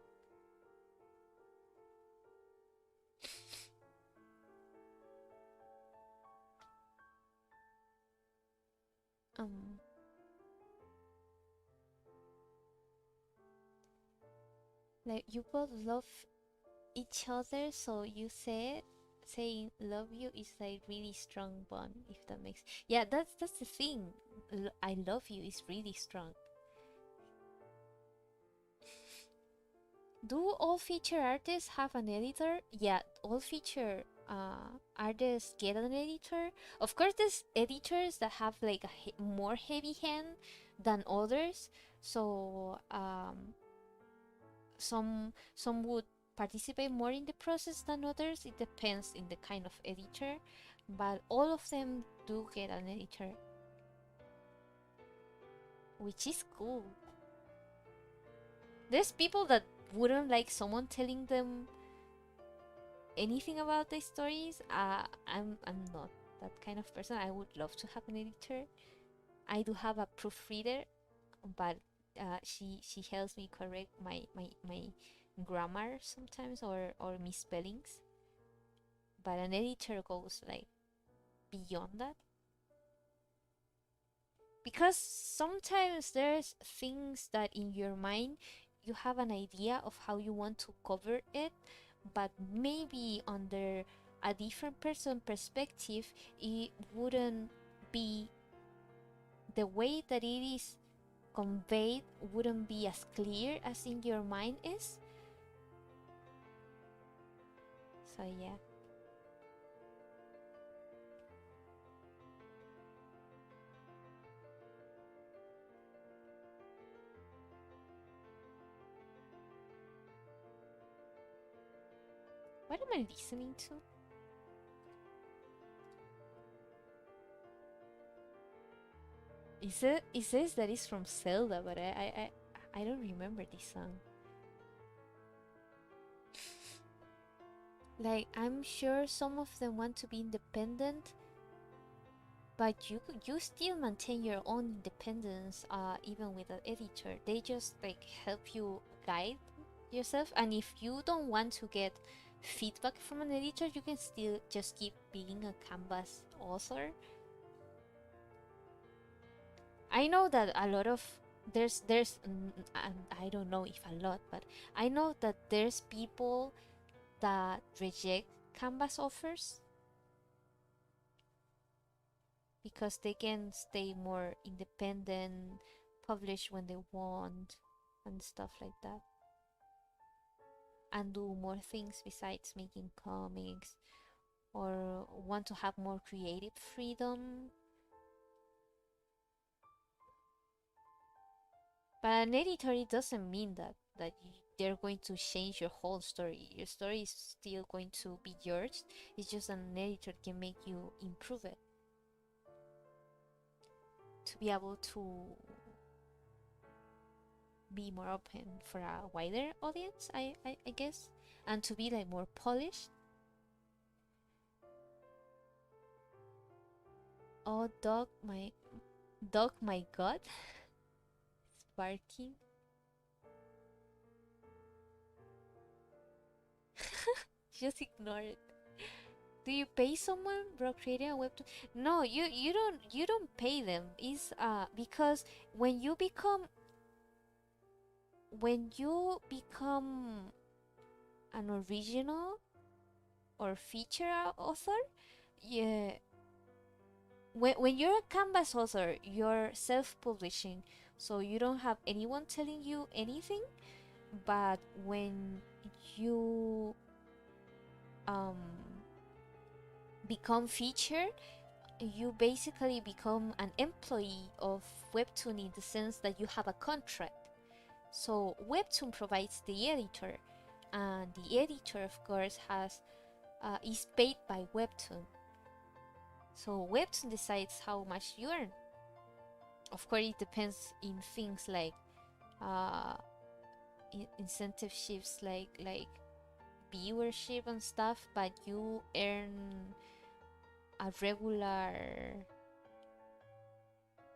Um, like you both love each other, so you said saying love you is like really strong bond, if that makes, yeah, that's the thing. I love you is really strong. Do all feature artists have an editor? Yeah, all feature artists get an editor. Of course, there's editors that have like a more heavy hand than others. So some would participate more in the process than others. It depends in the kind of editor, but all of them do get an editor, which is cool. There's people that wouldn't like someone telling them anything about the stories. I'm not that kind of person. I would love to have an editor. I do have a proofreader, but she helps me correct my grammar sometimes, or misspellings. But an editor goes like beyond that, because sometimes there's things that in your mind you have an idea of how you want to cover it, but maybe under a different person perspective it wouldn't be, the way that it is conveyed wouldn't be as clear as in your mind is. So yeah. I listening to? It says that it's from Zelda, but I don't remember this song. Like, I'm sure some of them want to be independent, but you still maintain your own independence, even with an editor. They just like help you guide yourself, and if you don't want to get feedback from an editor, you can still just keep being a canvas author. I know that a lot of and I don't know if a lot, but I know that there's people that reject canvas offers because they can stay more independent, publish when they want, and stuff like that, and do more things besides making comics, or want to have more creative freedom. But an editor, it doesn't mean that they're going to change your whole story. Your story is still going to be yours. It's just an editor can make you improve it to be able to be more open for a wider audience, I guess, and to be like more polished. Oh, dog, my god, it's barking. Just ignore it. Do you pay someone, bro, creating a webtoon? No, you don't pay them. Is because when you become when you become an original or feature author, yeah, when you're a canvas author, you're self-publishing, so you don't have anyone telling you anything. But when you um become featured, you basically become an employee of Webtoon in the sense that you have a contract. So Webtoon provides the editor, and the editor, of course, has is paid by Webtoon. So Webtoon decides how much you earn. Of course, it depends in things like uh, incentive shifts, like viewership and stuff, but you earn a regular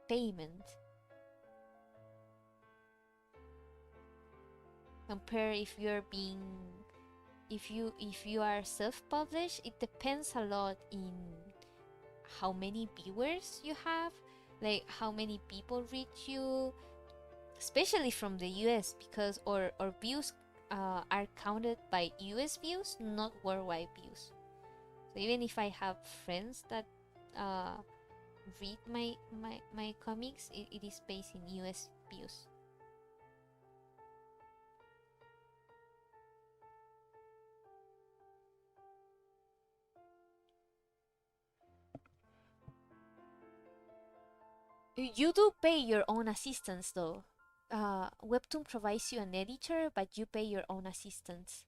payment. Compare if you are self-published, it depends a lot in how many viewers you have, like how many people reach you, especially from the US, because or views are counted by US views, not worldwide views. So even if I have friends that uh, read my comics, it is based in US views. You do pay your own assistants though. Webtoon provides you an editor, but you pay your own assistants.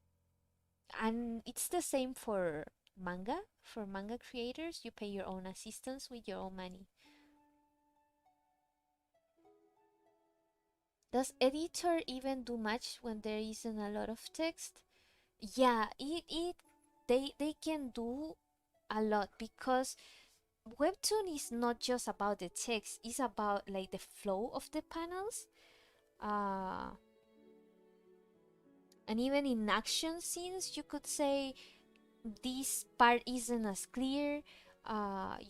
And it's the same for manga. For manga creators, you pay your own assistants with your own money. Does editor even do much when there isn't a lot of text? Yeah, it they can do a lot because Webtoon is not just about the text, it's about like the flow of the panels. Uh and even in action scenes, you could say this part isn't as clear.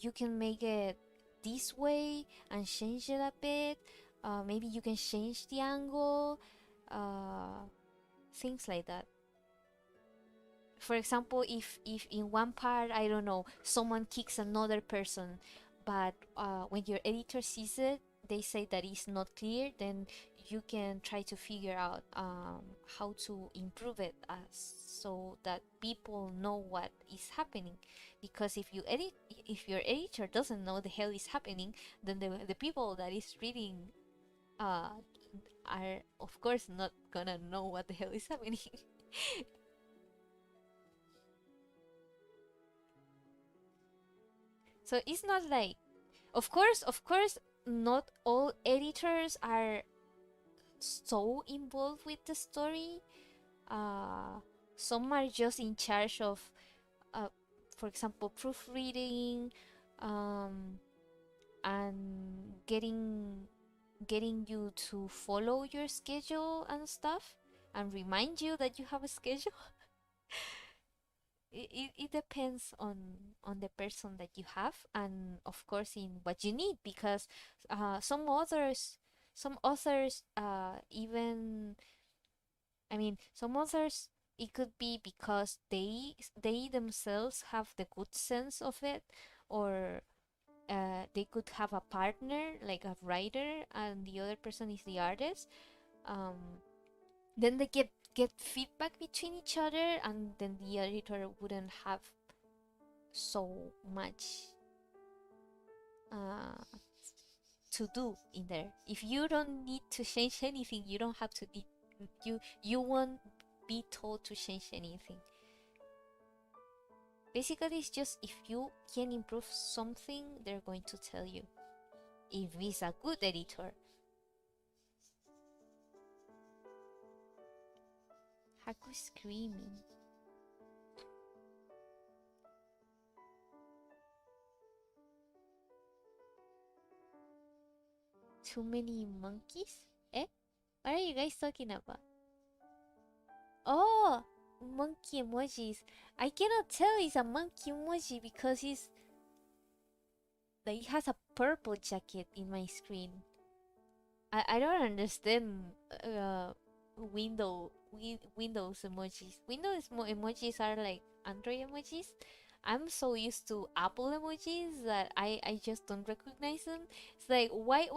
You can make it this way and change it a bit. Maybe you can change the angle, uh, things like that. For example, if in one part, I don't know, someone kicks another person, but when your editor sees it, they say that it's not clear, then you can try to figure out how to improve it so that people know what is happening. Because if your editor doesn't know the hell is happening, then the people that is reading uh, are of course not gonna know what the hell is happening. So it's not like, of course, not all editors are so involved with the story. Uh, some are just in charge of, uh, for example, proofreading, um, and getting you to follow your schedule and stuff, and remind you that you have a schedule. It depends on the person that you have, and of course in what you need, because some authors even, I mean, some authors, it could be because they themselves have the good sense of it, or they could have a partner like a writer and the other person is the artist. um, then they get feedback between each other, and then the editor wouldn't have so much uh, to do in there. If you don't need to change anything, you don't have to need, you won't be told to change anything. Basically, it's just if you can improve something, they're going to tell you. If it's a good editor. Haku screaming. Too many monkeys? Eh? What are you guys talking about? Oh, monkey emojis. I cannot tell it's a monkey emoji because it's like it has a purple jacket in my screen. I don't understand Windows emojis. Emojis are like Android emojis. I'm so used to Apple emojis that I just don't recognize them. It's like why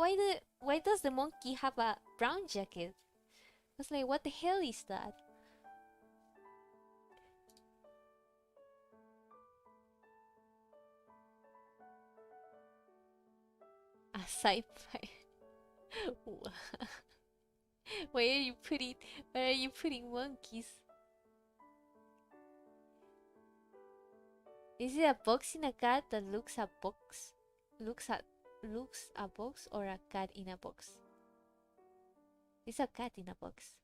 does the monkey have a brown jacket? It's like what the hell is that? A sci-fi. Why are you putting monkeys? Is it a box in a cat that looks a box? Looks at looks a box, or a cat in a box? It's a cat in a box.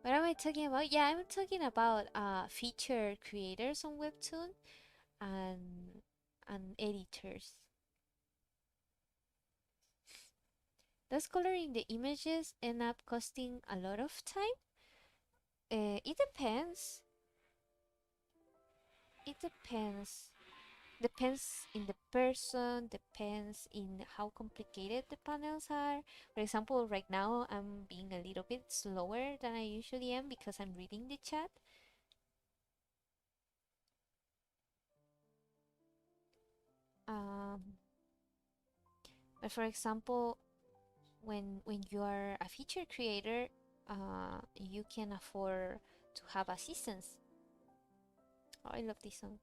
What am I talking about? Yeah, I'm talking about feature creators on Webtoon and editors. Does coloring the images end up costing a lot of time? It depends. It depends. Depends in the person, depends in how complicated the panels are. For example, right now I'm being a little bit slower than I usually am because I'm reading the chat. Um, but for example, when you are a feature creator, you can afford to have assistance. Oh, I love this song.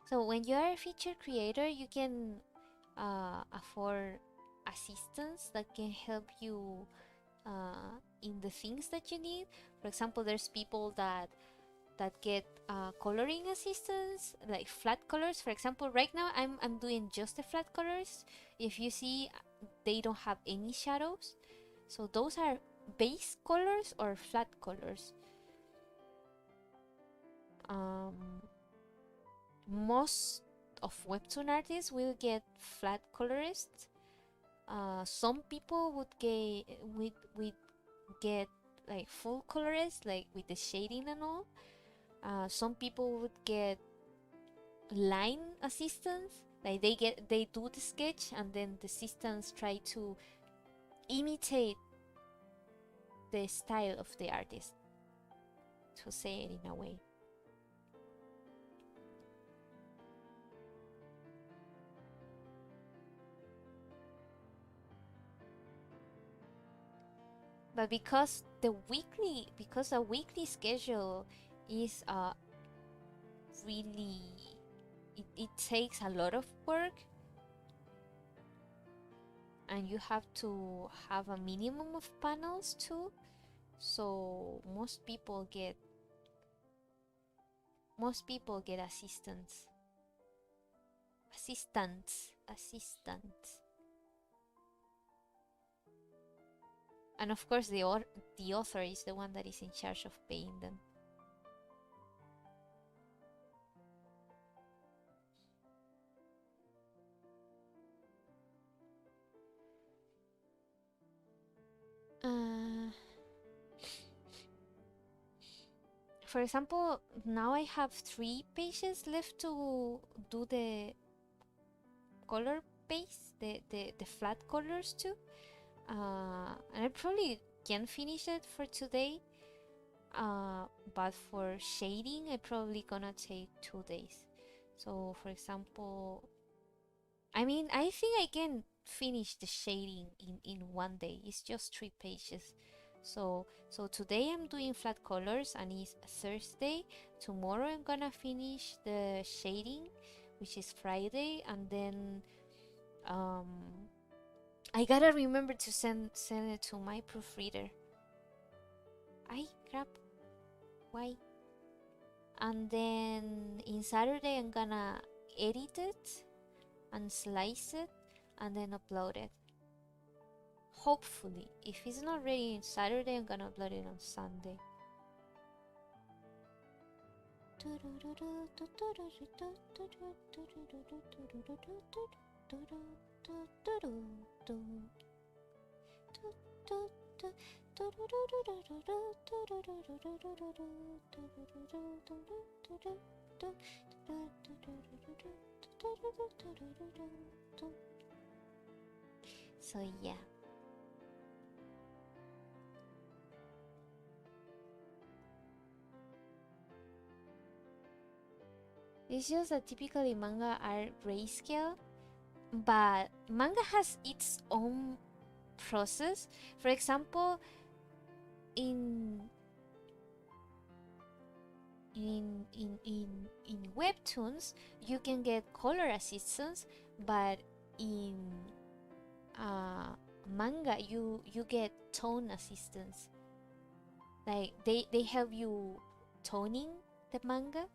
So when you are a feature creator, you can afford assistance that can help you in the things that you need. For example, there's people that get coloring assistance, like flat colors. For example, right now I'm doing just the flat colors. If you see, they don't have any shadows, so those are base colors or flat colors. Most of webtoon artists will get flat colorists. Some people would get like full colorists, like with the shading and all. Some people would get line assistants, like they do the sketch and then the assistants try to imitate the style of the artist, to say it in a way. But because a weekly schedule is really it takes a lot of work, and you have to have a minimum of panels too. So most people get assistants, and of course the author is the one that is in charge of paying them. For example, now I have 3 pages left to do the color base, the flat colors too. And I probably can finish it for today. But for shading, I probably gonna take 2 days. So for example, I mean, I think I can finish the shading in 1 day. It's just 3 pages. So today I'm doing flat colors and it's Thursday. Tomorrow I'm gonna finish the shading, which is Friday, and then I gotta remember to send it to my proofreader. Ay crap. Why? And then in Saturday I'm gonna edit it and slice it and then upload it. Hopefully, if it's not ready on Saturday, I'm gonna upload it on Sunday. So yeah. It's just that typically manga are grayscale, but manga has its own process. For example, in webtoons you can get color assistance, but in manga you get tone assistance. Like they help you toning the manga.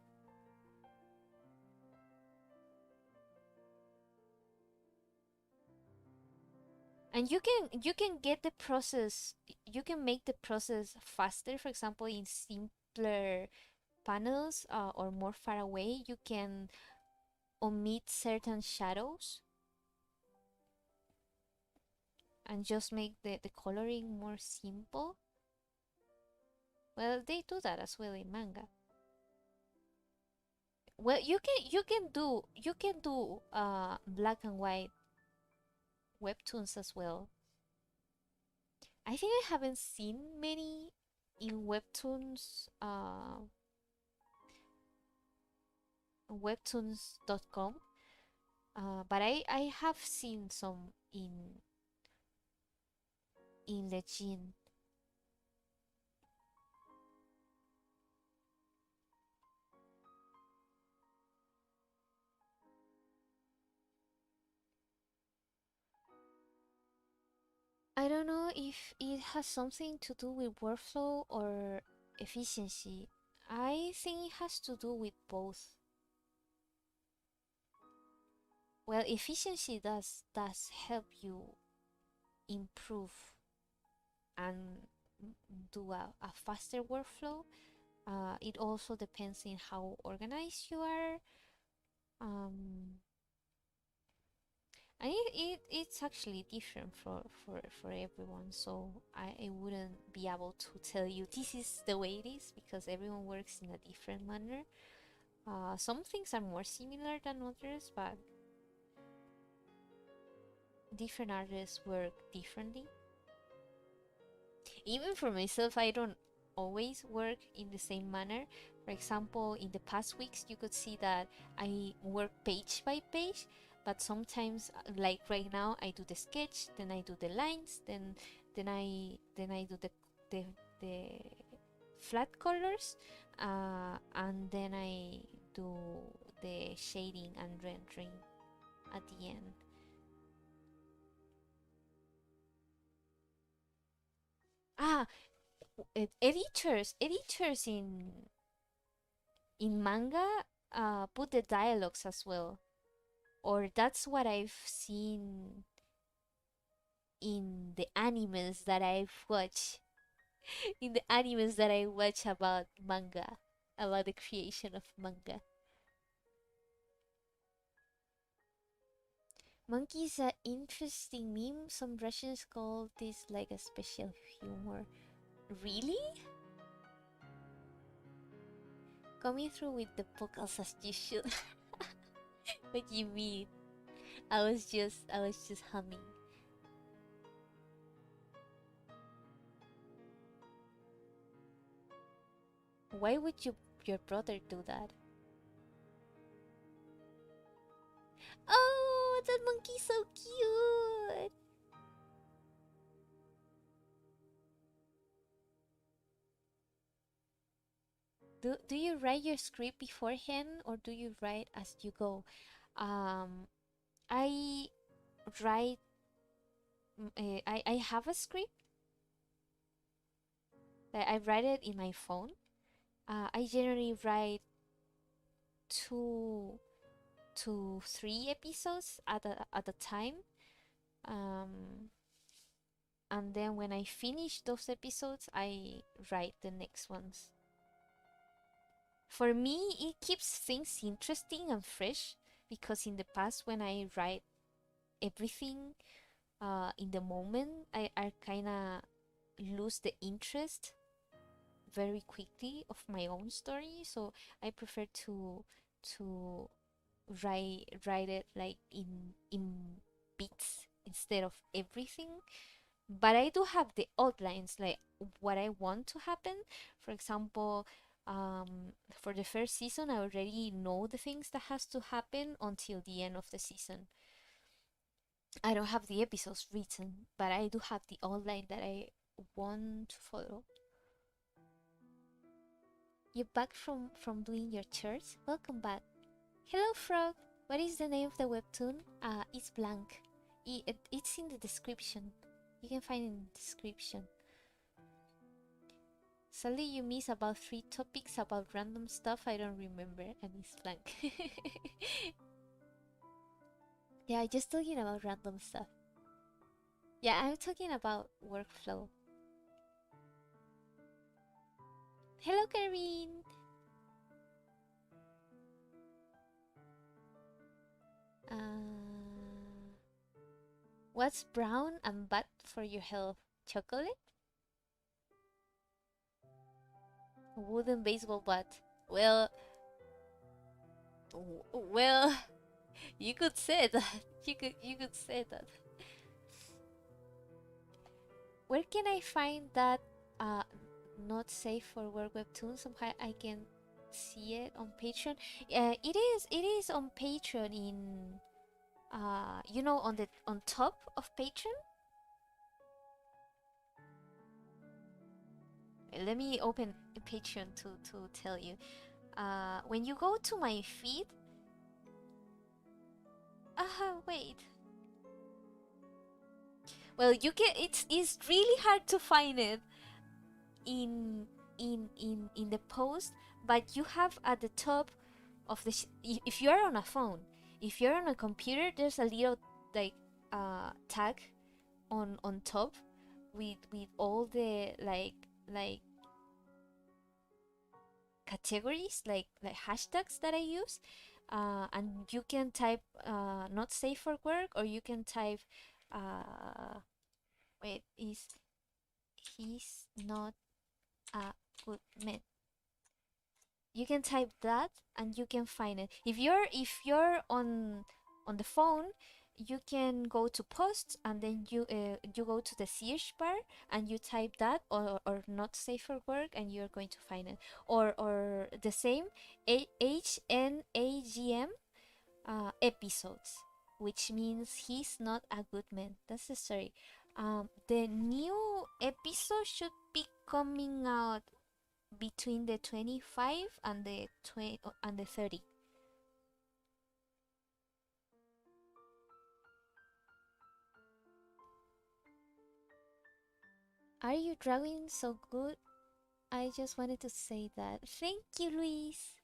And you can get the process, you can make the process faster. For example, in simpler panels or more far away, you can omit certain shadows and just make the coloring more simple. Well, they do that as well in manga. Well, you can do black and white webtoons as well. I think I haven't seen many in webtoons, webtoons.com, but I have seen some in Legend. I don't know if it has something to do with workflow or efficiency. I think it has to do with both. Well, efficiency does help you improve and do a faster workflow. It also depends on how organized you are. And it's actually different for everyone. So I wouldn't be able to tell you this is the way it is, because everyone works in a different manner. Some things are more similar than others, but different artists work differently. Even for myself, I don't always work in the same manner. For example, in the past weeks, you could see that I work page by page, but sometimes, like right now, I do the sketch, then I do the lines, then I do the flat colors, and then I do the shading and rendering at the end. Ah, editors in manga put the dialogues as well, or that's what I've seen in the animes that I've watched. In the animes that I watch about manga, about the creation of manga. Monkey is an interesting meme. Some Russians call this like a special humor. Really? Coming through with the vocals as you should. What do you mean? I was just humming. Why would your brother do that? Oh, that monkey's so cute. Do you write your script beforehand or do you write as you go? Um, I write. I have a script. I write it in my phone. I generally write 2 to 3 episodes at a time. Um, and then when I finish those episodes, I write the next ones. For me, it keeps things interesting and fresh because in the past, when I write everything in the moment, I kind of lose the interest very quickly of my own story. So I prefer to write it like in bits instead of everything. But I do have the outlines, like what I want to happen. For example, for the first season, I already know the things that has to happen until the end of the season. I don't have the episodes written, but I do have the outline that I want to follow. You back from doing your chores? Welcome back. Hello, Frog. What is the name of the webtoon? It's blank. It's in the description. You can find it in the description. Sadly, you miss about 3 topics about random stuff I don't remember, and it's blank. Yeah, just talking about random stuff. Yeah, I'm talking about workflow. Hello, Karine. What's brown and bad for your health? Chocolate? Wooden baseball bat. Well, well, you could say that. You could say that. Where can I find that uh not safe for work webtoon? Somehow I can see it on Patreon. It is on Patreon in on top of Patreon. Let me open Patreon to tell you. When you go to my feed, wait. Well, you can. It's really hard to find it in in the post, but you have at the top of the if you're on a phone, if you're on a computer, there's a little like tag on top with all the like categories like hashtags that I use, and you can type not safe for work, or you can type wait, is he's not a good man. You can type that and you can find it. If you're on the phone, you can go to posts, and then you go to the search bar and you type that, or not safe for work, and you're going to find it. Or the same HNAGM episodes, which means he's not a good man. That's the story. The new episode should be coming out between the 25 and the 20 and the 30. Are you drawing so good? I just wanted to say that. Thank you, Luis.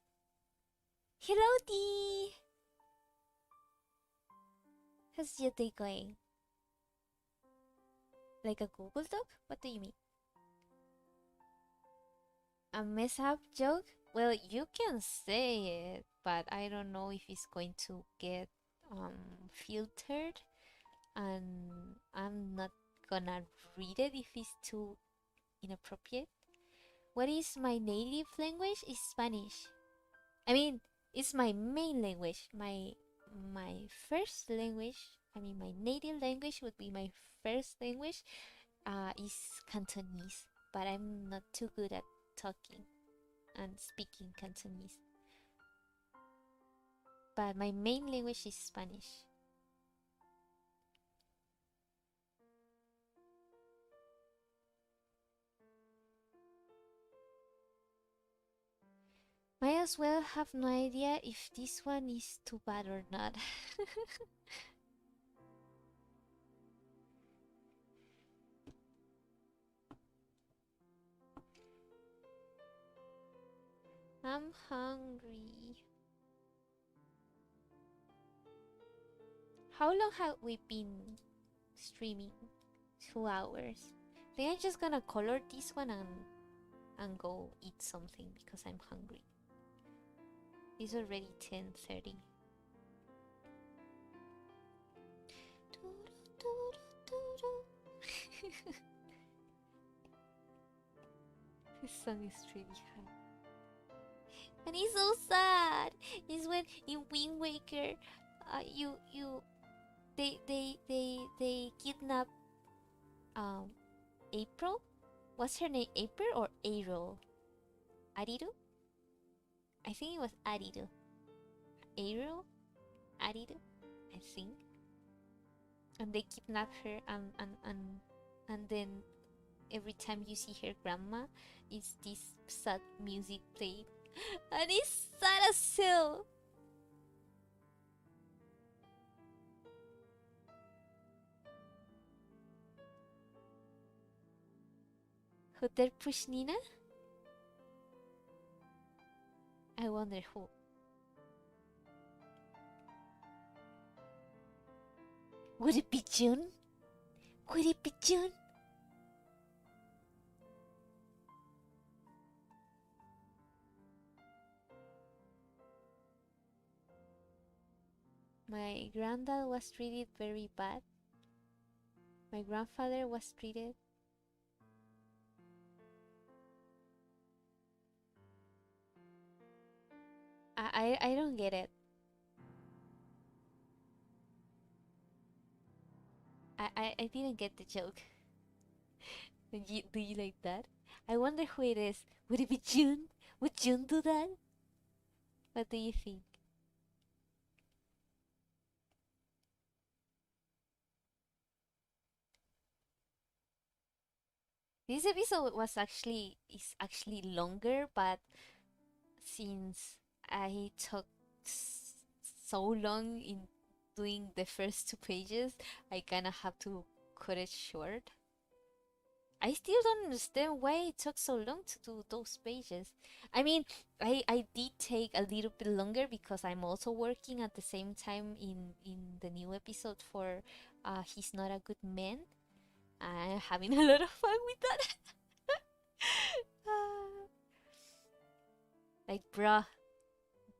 Hello, Dee. How's your day going? Like a Google Doc? What do you mean? A mess up joke? Well, you can say it, but I don't know if it's going to get filtered, and I'm not gonna read it if it's too inappropriate. What is my native language? Is Spanish. I mean, it's my main language. My first language. I mean, my native language would be my first language. Is Cantonese, but I'm not too good at talking and speaking Cantonese. But my main language is Spanish. Might as well have no idea if this one is too bad or not. I'm hungry. How long have we been streaming? 2 hours. I think I'm just gonna color this one and go eat something because I'm hungry. It's already 10:30. This song is really high. And it's so sad. It's when in Wind Waker, they kidnap April. What's her name? April or Ariel? Ariru? I think it was Ariru. Ariel? Ariru? I think. And they kidnap her, and then every time you see her grandma, it's this sad music played. And it's sad as hell. Hotel Pushnina? I wonder who. Would it be June? Would it be June? My granddad was treated very bad. My grandfather was treated. I don't get it. I didn't get the joke. Do you like that? I wonder who it is. Would it be June? Would June do that? What do you think? This episode is actually longer, but since I took so long in doing the first 2 pages, I kind of have to cut it short. I still don't understand why it took so long to do those pages. I mean, I did take a little bit longer because I'm also working at the same time in the new episode for He's Not a Good Man. I'm having a lot of fun with that. Like, bruh,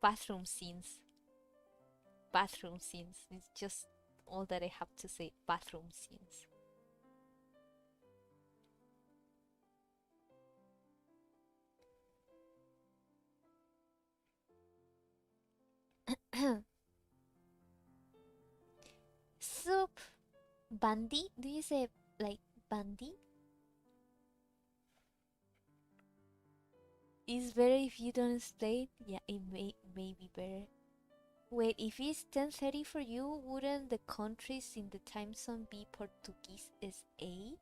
bathroom scenes. Bathroom scenes. It's just all that I have to say. Bathroom scenes. Soup. Bandi? Do you say like Bandi? It's better if you don't explain. Yeah, it may be better. Wait, if it's 10:30 for you, wouldn't the countries in the time zone be Portuguese SA?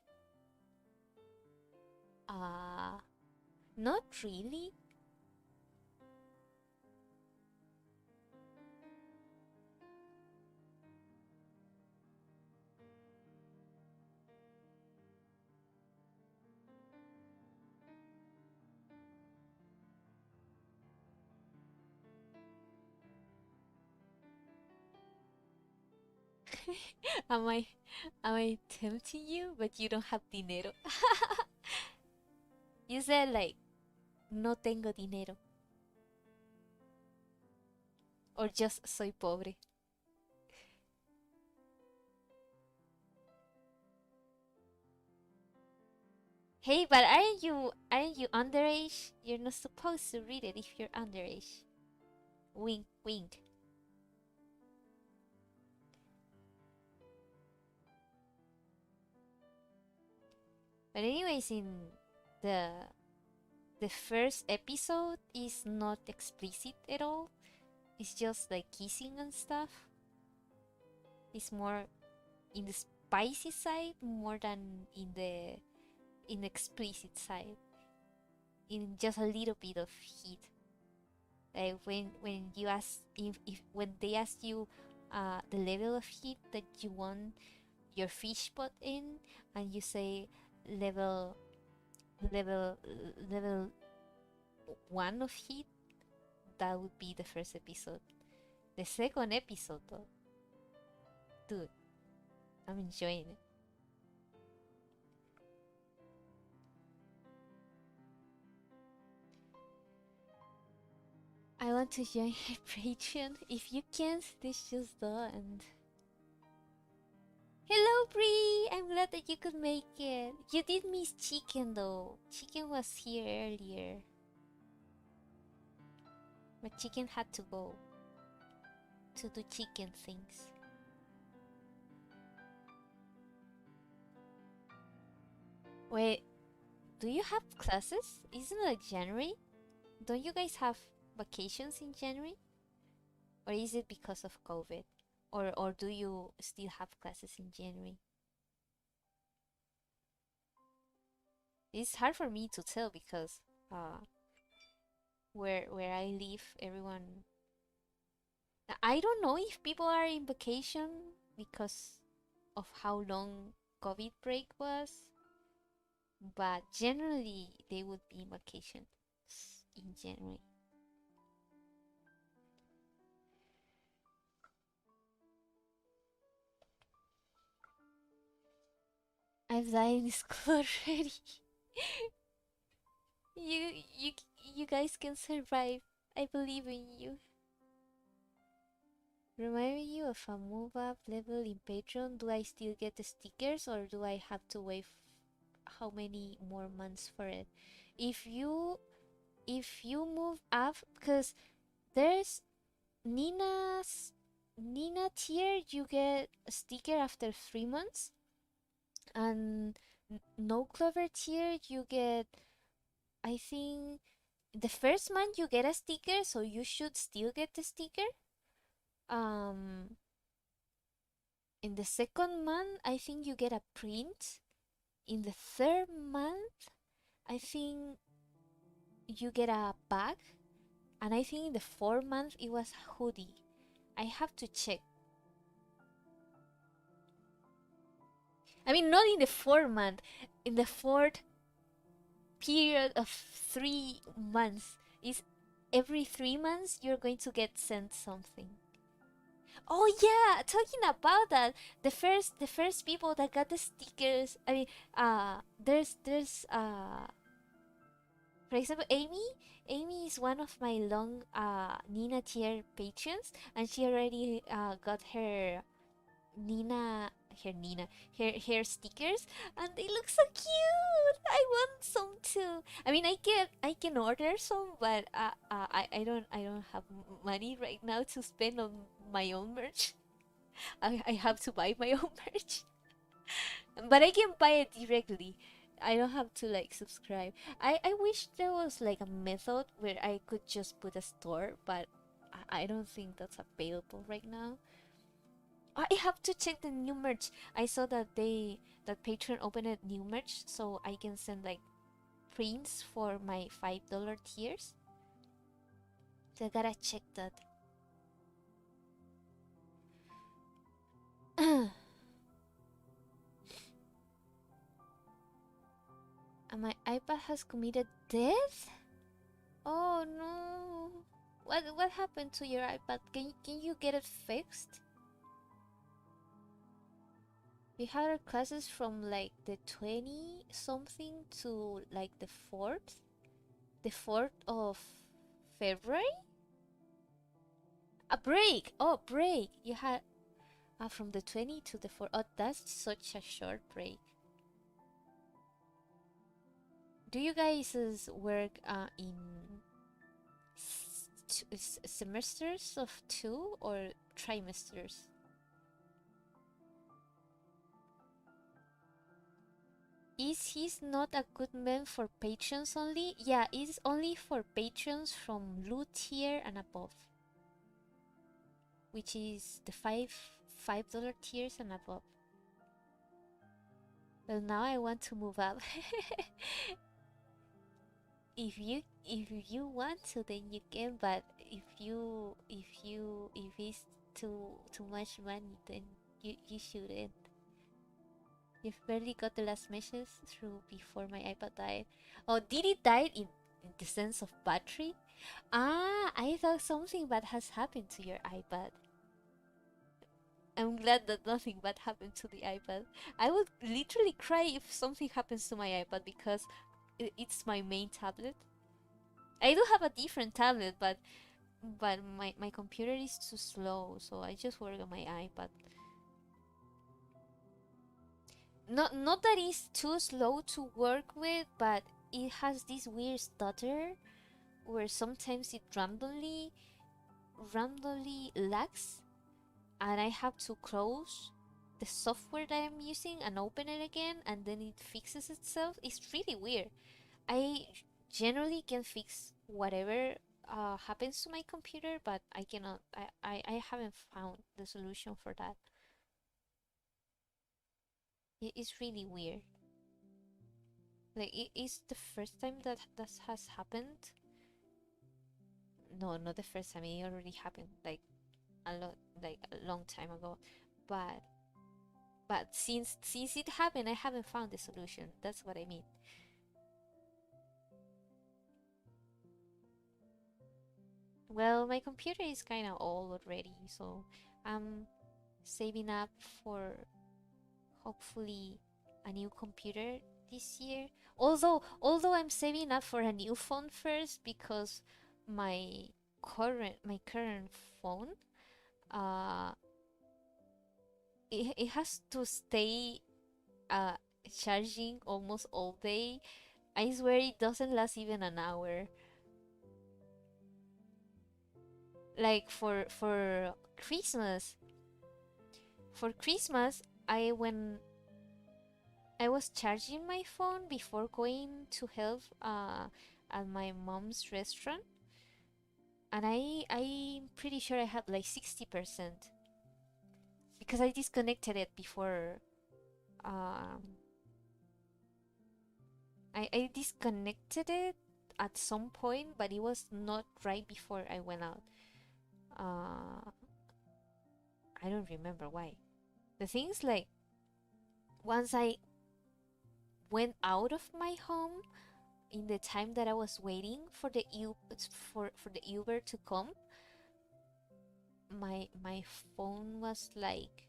Not really. am I am I tempting you? But you don't have dinero. You said like no tengo dinero or just soy pobre. Hey, but aren't you underage? You're not supposed to read it if you're underage. Wink, wink. But anyways, in the the first episode is not explicit at all. It's just like kissing and stuff. It's more in the spicy side more than in the explicit side. In just a little bit of heat. Like when you ask if when they ask you the level of heat that you want your fish pot in, and you say level level level one of heat, that would be the first episode. The second episode, though, dude, I'm enjoying it. I want to join her Patreon. If you can't, this just don't. Hello, Bree! I'm glad that you could make it. You did miss Chicken, though. Chicken was here earlier. But Chicken had to go to do chicken things. Wait, do you have classes? Isn't it like January? Don't you guys have vacations in January? Or is it because of COVID? Or do you still have classes in January? It's hard for me to tell because where I live, everyone, I don't know if people are in vacation because of how long COVID break was, but generally they would be in vacation in January. I've died in school already. you you you guys can survive. I believe in you. Reminding you of a move up level in Patreon, do I still get the stickers or do I have to wait how many more months for it? If you move up, because there's Nina tier, you get a sticker after 3 months, and no clover tier you get, I think, the first month you get a sticker, so you should still get the sticker. Um, in the second month, I think you get a print. In the third month, I think you get a bag, and I think in the fourth month it was a hoodie. I have to check. I mean, not in the fourth month, in the fourth period of 3 months. Is every 3 months you're going to get sent something. Oh yeah, talking about that, the first people that got the stickers. I mean, there's for example, Amy. Amy is one of my long Nina tier patrons, and she already got Nina Nina her stickers, and they look so cute. I want some too. I mean, I can order some, but I don't have money right now to spend on my own merch. I have to buy my own merch, but I can buy it directly. I don't have to like subscribe. I wish there was like a method where I could just put a store, but I don't think that's available right now. I have to check the new merch. I saw that Patreon opened a new merch, so I can send like prints for my $5 tiers. So I gotta check that. And my iPad has committed death. Oh no! What happened to your iPad? Can you get it fixed? We had our classes from like the 20 something to like the 4th of February. A break. Oh, break. You had from the 20 to the 4th. Oh, that's such a short break. Do you guys work in semesters of 2 or trimesters? Is he's not a good man for patrons only? Yeah, it's only for patrons from blue tier and above, which is the $5 tiers and above. Well, now I want to move up. If you want to, then you can. But if it's too much money, then you shouldn't. You've barely got the last message through before my iPad died. Oh, did it die in the sense of battery? Ah, I thought something bad has happened to your iPad. I'm glad that nothing bad happened to the iPad. I would literally cry if something happens to my iPad because it's my main tablet. I do have a different tablet, but my computer is too slow, so I just work on my iPad. Not that it's too slow to work with, but it has this weird stutter where sometimes it randomly lags, and I have to close the software that I'm using and open it again, and then it fixes itself. It's really weird. I generally can fix whatever happens to my computer, but I cannot. I haven't found the solution for that. It's really weird. Like it is the first time that that has happened. No, not the first time. It already happened like a long time ago. But since it happened, I haven't found the solution. That's what I mean. Well, my computer is kind of old already, so I'm saving up for hopefully a new computer this year. Although I'm saving up for a new phone first because my current phone uh it has to stay uh charging almost all day. I swear it doesn't last even an hour. Like for Christmas, I when I was charging my phone before going to help at my mom's restaurant, and I'm pretty sure I had like 60% because I disconnected it before. Um, I disconnected it at some point, but it was not right before I went out. Uh, I don't remember why. The thing's like once I went out of my home in the time that I was waiting for for the Uber to come, my phone was like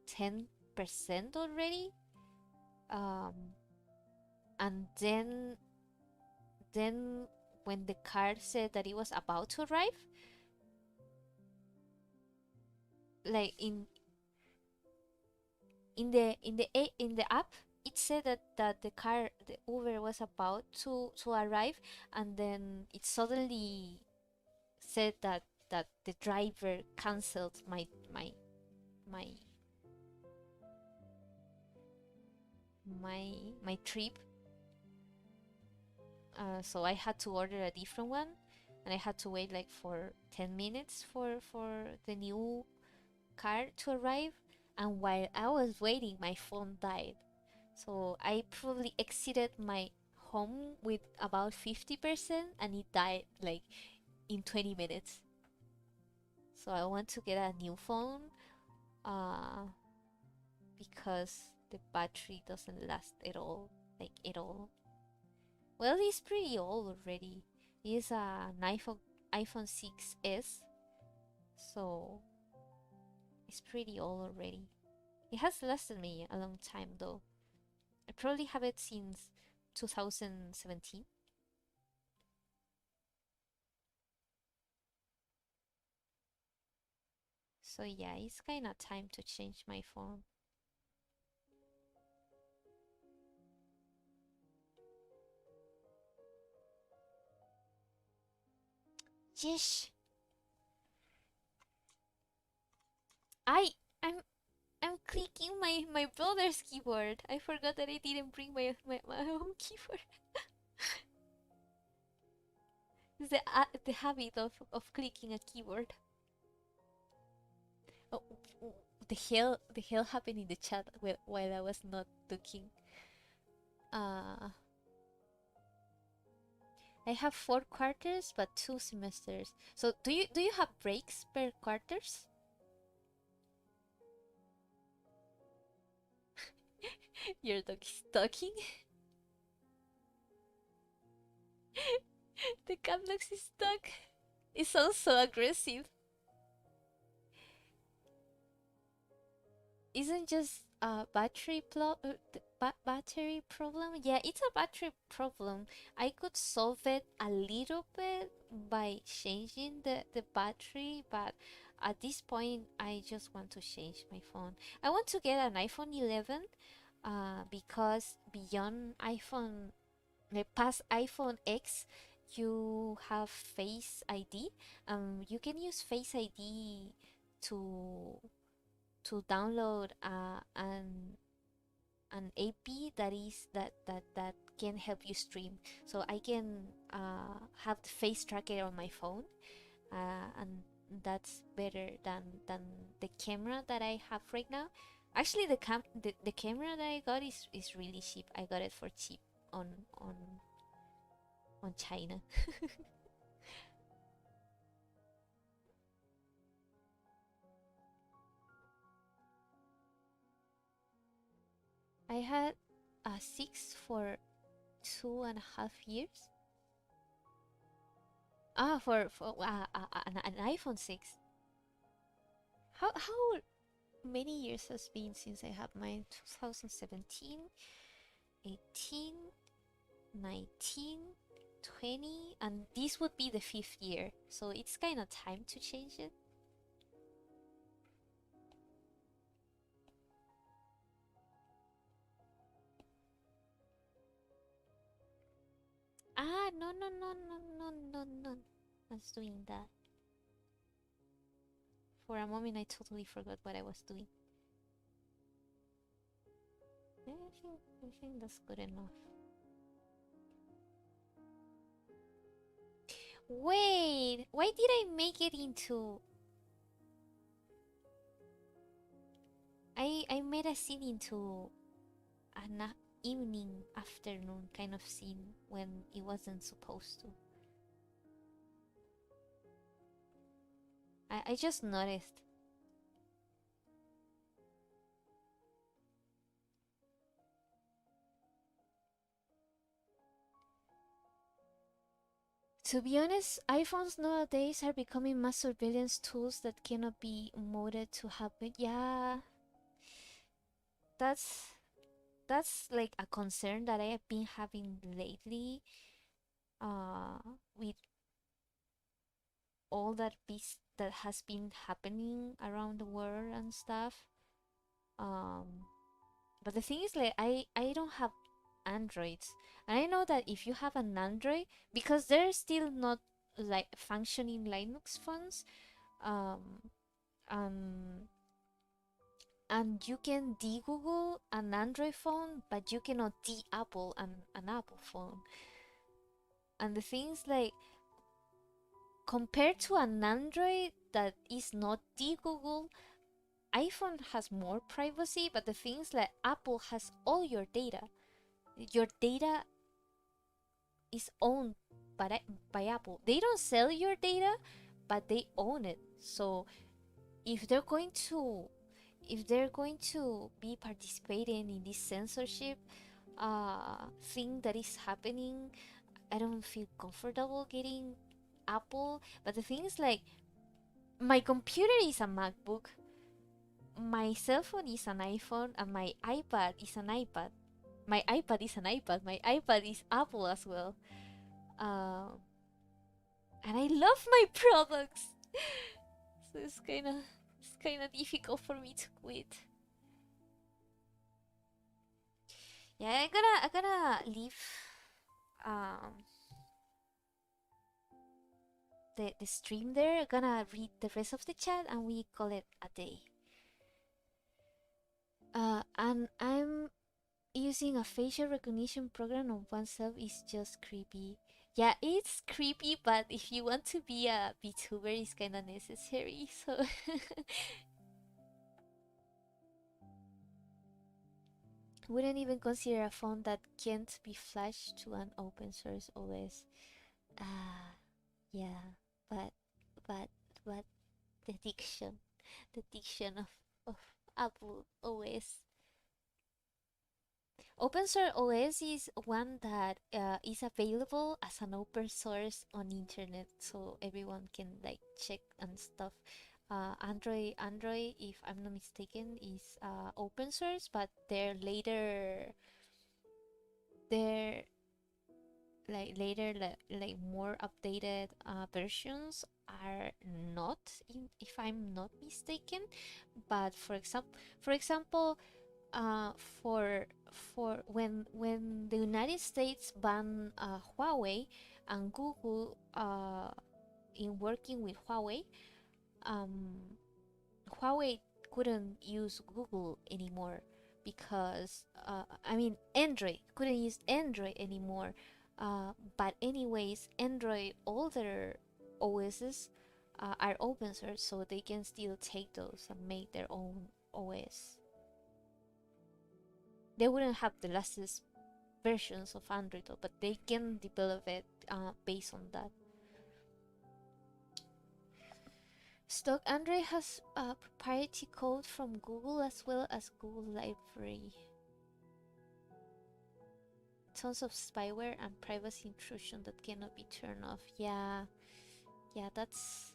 10% already. Um, and then when the car said that it was about to arrive, like in the app, it said that the Uber was about to arrive, and then it suddenly said that the driver canceled my my trip. So I had to order a different one, and I had to wait like for 10 minutes for the new car to arrive. And while I was waiting, my phone died. So I probably exited my home with about 50%, and it died like in 20 minutes. So I want to get a new phone uh, because the battery doesn't last at all, like at all. Well, it's pretty old already. It's an iPhone 6s, so it's pretty old already. It has lasted me a long time though. I probably have it since 2017. So yeah, it's kind of time to change my phone. Yes, I I'm I'm clicking my brother's keyboard. I forgot that I didn't bring my own keyboard. It's the habit of clicking a keyboard. Oh, the hell happened in the chat while I was not looking. Uh, I have 4 quarters but 2 semesters. So do you have breaks per quarters? Your dog is talking. The cat looks is stuck. It sounds so aggressive. Isn't just a battery problem? Yeah, it's a battery problem. I could solve it a little bit by changing the battery, but at this point, I just want to change my phone. I want to get an iPhone 11, because beyond iPhone, past iPhone X, you have Face ID. You can use Face ID to download an AP that can help you stream. So I can have the face tracker on my phone, and that's better than the camera that I have right now. Actually, the camera that I got is really cheap. I got it for cheap on on on China. I had a 6 for 2.5 years. For an iPhone 6. How many years has been since I had mine? 2017, 18, 19, 20, and this would be the 5th year. So it's kind of time to change it. No, no, no, no, no, no, no. I was doing that. For a moment, I totally forgot what I was doing. Yeah, I think that's good enough. Wait, why did I make it into... I made a scene into an evening, afternoon kind of scene when it wasn't supposed to. I just noticed. To be honest, iPhones nowadays are becoming mass surveillance tools that cannot be modded to happen. Yeah, that's like a concern that I have been having lately. Uh, with all that has been happening around the world and stuff. Um, but the thing is, like, I don't have Androids, and I know that if you have an Android, because they're still not like functioning Linux phones, um, um, and you can de-Google an Android phone, but you cannot de-Apple an Apple phone. And the things like, compared to an Android that is not de-Google, iPhone has more privacy, but the things like Apple has all your data. Your data is owned by Apple. They don't sell your data, but they own it. So if they're going to be participating in this censorship thing that is happening, I don't feel comfortable getting Apple. But the thing is, like, my computer is a MacBook, my cell phone is an iPhone and my iPad is an iPad. My iPad is an iPad. My iPad is Apple as well. Um, and I love my products. So it's kind of difficult for me to quit. Yeah, I'm gonna leave um the stream there. I'm gonna read the rest of the chat and we call it a day. And I'm using a facial recognition program on oneself is just creepy. Yeah, it's creepy, but if you want to be a VTuber, it's kind of necessary. So wouldn't even consider a phone that can't be flashed to an open source OS. Ah, yeah, but but but the diction of Apple OS. Open source OS is one that is available as an open source on internet, so everyone can like check and stuff. Android, if I'm not mistaken, is open source, but their like more updated versions are not, if I'm not mistaken. But for example, uh, for for when the United States banned Huawei, and Google in working with Huawei, um, Huawei couldn't use Google anymore because I mean Android couldn't use Android anymore. But anyways, Android older OSs are open source, so they can still take those and make their own OS. They wouldn't have the latest versions of Android, though, but they can develop it based on that. Stock Android has proprietary code from Google as well as Google Library. Tons of spyware and privacy intrusion that cannot be turned off. Yeah, yeah, that's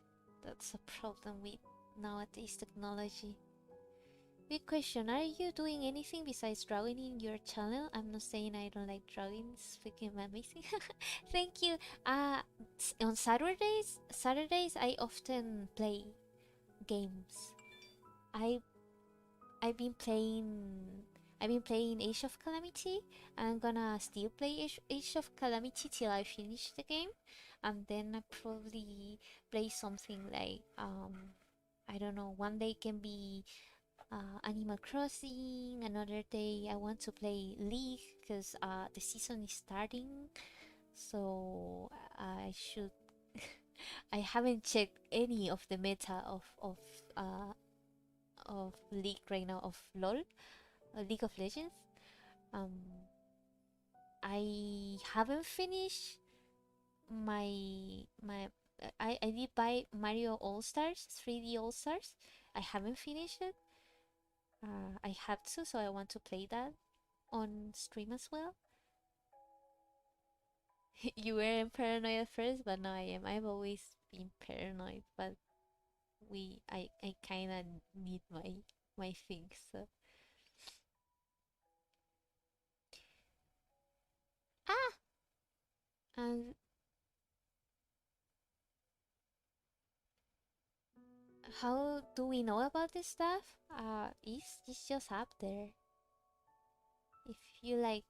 a problem with nowadays technology. Big question: are you doing anything besides drawing in your channel? I'm not saying I don't like drawing. It's freaking amazing. Thank you. On Saturdays I often play games. I I've been playing I've been playing Age of Calamity, and I'm gonna still play Age of Calamity till I finish the game, and then I probably play something like I don't know. One day can be Animal Crossing. Another day I want to play League because the season is starting. So I should. I haven't checked any of the meta of League right now, of LOL, League of Legends. Um, I haven't finished my. I did buy Mario All Stars 3D All Stars. I haven't finished it. I have to, so I want to play that on stream as well. You were paranoid at first, but now I am. I've always been paranoid, but I kind of need my things. So. Ah, and how do we know about this stuff? It's just up there. If you like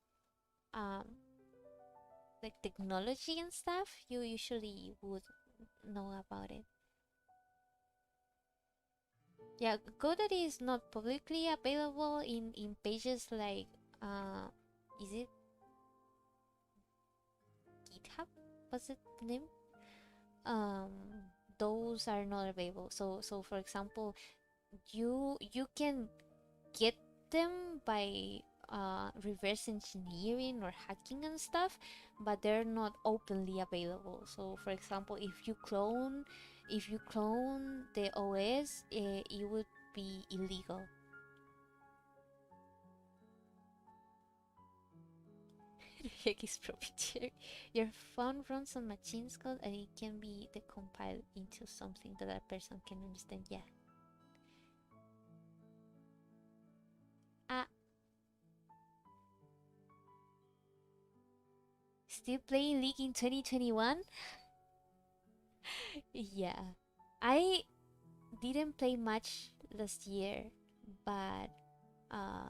technology and stuff, you usually would know about it. Yeah, GoDaddy is not publicly available in pages like is it GitHub? Was it the name? Um, those are not available. So for example, you can get them by reverse engineering or hacking and stuff, but they're not openly available. So for example, if you clone the OS, it would be illegal. Heck is proprietary. Your phone runs on machines code and it can be decompiled into something that a person can understand. Yeah. Still playing League in 2021? Yeah. I didn't play much last year, but uh,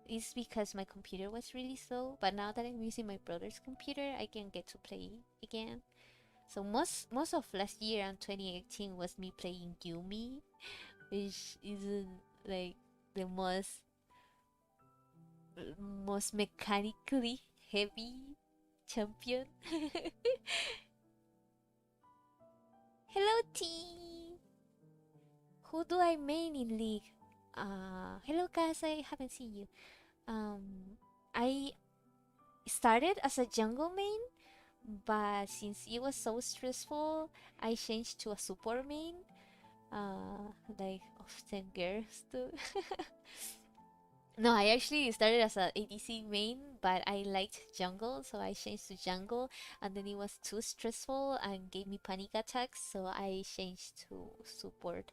it's because my computer was really slow. But now that I'm using my brother's computer, I can get to play again. So most of last year and 2018 was me playing Yumi, which isn't like the most mechanically heavy champion. Hello T. Who do I main in League? Hello guys, I haven't seen you. I started as a jungle main, but since it was so stressful, I changed to a support main. Like often girls do. No, I actually started as a ADC main, but I liked jungle, so I changed to jungle, and then it was too stressful and gave me panic attacks, so I changed to support.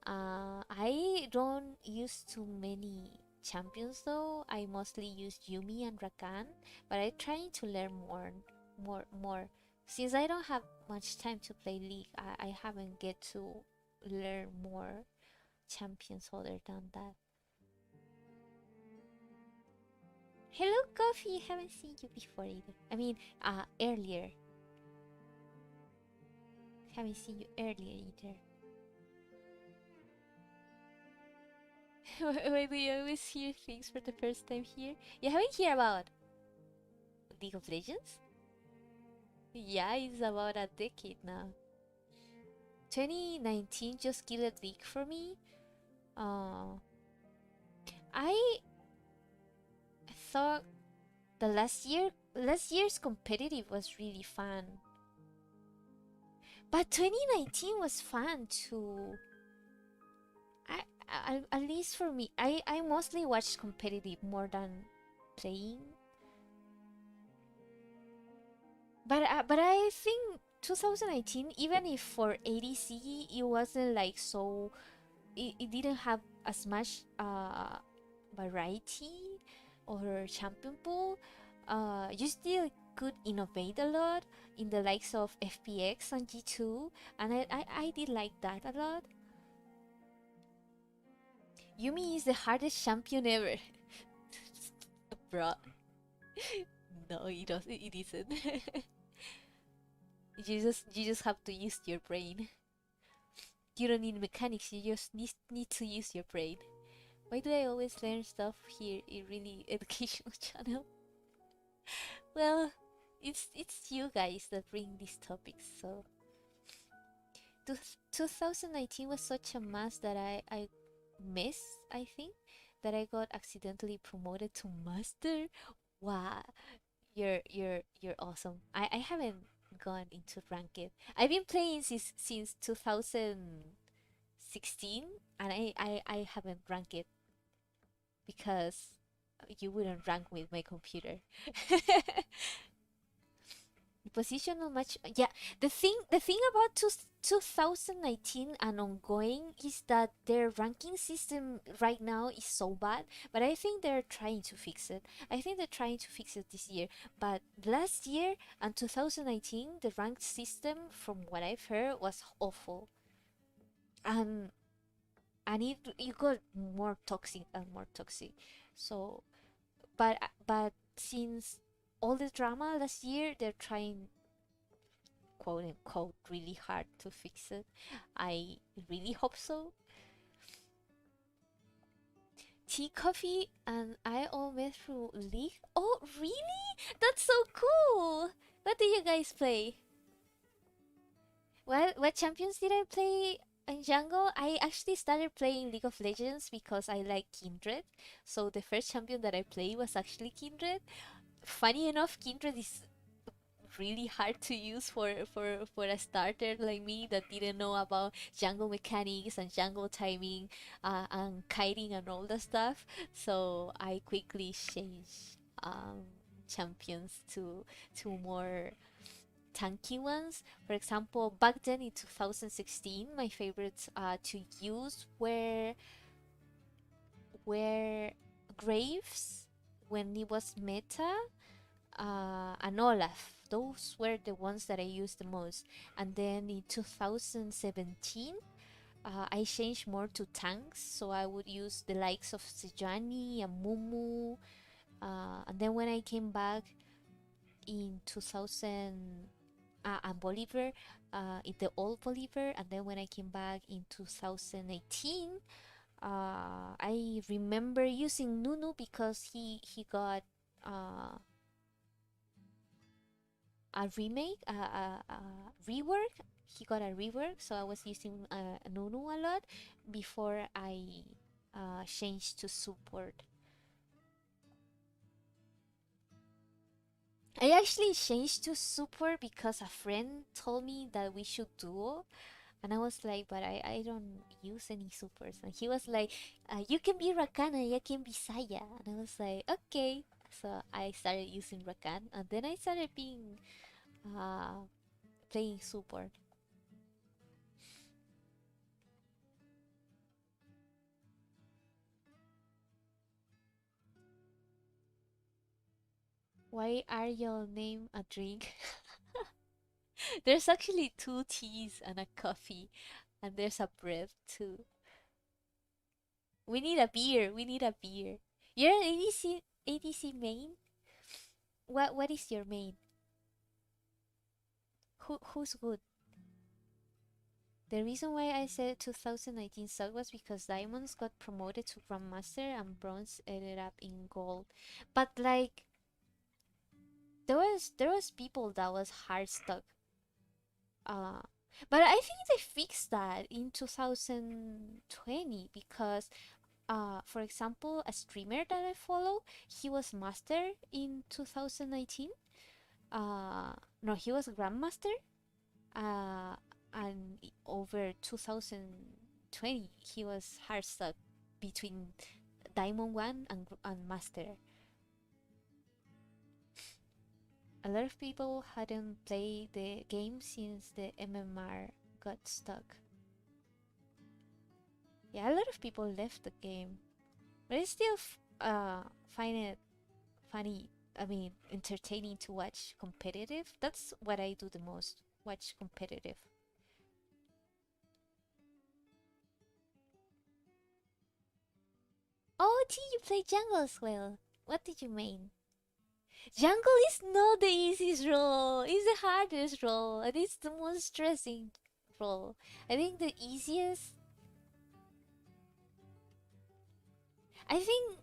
I don't use too many champions though. I mostly use Yumi and Rakan, but I'm trying to learn more. Since I don't have much time to play League, I haven't get to learn more champions other than that. Hello, Coffee. Haven't seen you before either. I mean, earlier. Haven't seen you earlier either. Why do you always hear things for the first time here? You haven't heard about League of Legends? Yeah, it's about a decade now. 2019 just killed League for me. Uh, I thought the last year's competitive was really fun. But 2019 was fun too. At least for me, I mostly watch competitive more than playing. But I think 2019, even if for ADC it wasn't like so, it didn't have as much variety or champion pool. You still could innovate a lot in the likes of FPX and G2, and I did like that a lot. Yumi is the hardest champion ever. Bruh. No, it doesn't. It isn't. You just have to use your brain. You don't need mechanics. You just need to use your brain. Why do I always learn stuff here in really educational channel? Well, it's you guys that bring these topics. So, 2019 was such a mess that I missed. I think that I got accidentally promoted to master. Wow, you're awesome. I haven't gone into ranked. I've been playing since 2016, and I haven't ranked because you wouldn't rank with my computer. Positional match, yeah. The thing about 2019 and ongoing is that their ranking system right now is so bad, but I think they're trying to fix it. I think they're trying to fix it this year, but last year and 2019 the ranked system, from what I've heard, was awful, and it got more toxic and more toxic. So, but since all the drama last year, they're trying, quote unquote, really hard to fix it. I really hope so. Tea, coffee, and I all met through League. Oh, really? That's so cool! What do you guys play? What champions did I play in jungle? I actually started playing League of Legends because I like Kindred. So the first champion that I played was actually Kindred. Funny enough, Kindred is really hard to use for a starter like me that didn't know about jungle mechanics and jungle timing, and kiting and all the stuff. So I quickly changed champions to more tanky ones. For example, back then in 2016, my favorites to use were Graves when it was meta, and Olaf. Those were the ones that I used the most. And then in 2017, I changed more to tanks, so I would use the likes of Sejani and Mumu. And then when I came back in 2000, and Bolivar, in the old Bolivar, and then when I came back in 2018, I remember using Nunu because he got uh, a remake, a rework. He got a rework, so I was using Nunu a lot before I changed to support. I actually changed to support because a friend told me that we should duo, and I was like, but I don't use any supers. And he was like, you can be Rakan and I can be Saya. And I was like, okay. So I started using Rakan, and then I started being uh, playing support. Why are your name a drink? There's actually two teas and a coffee, and there's a bread too. We need a beer. We need a beer. You're an ADC main. What is your main? Who's good? The reason why I said 2019 sucked was because Diamonds got promoted to Grandmaster and Bronze ended up in Gold. But like there was people that was hard stuck. Uh but I think they fixed that in 2020 because for example a streamer that I follow, he was master in 2019. Uh no, he was grandmaster uh, and over 2020 he was hard stuck between Diamond 1 and Master. A lot of people hadn't played the game since the MMR got stuck. Yeah, a lot of people left the game, but I still find it funny. I mean, entertaining to watch competitive. That's what I do the most. Watch competitive. Oh, T, you play jungle as well. What did you mean? Jungle is not the easiest role. It's the hardest role, and it's the most stressing role. I think the easiest. I think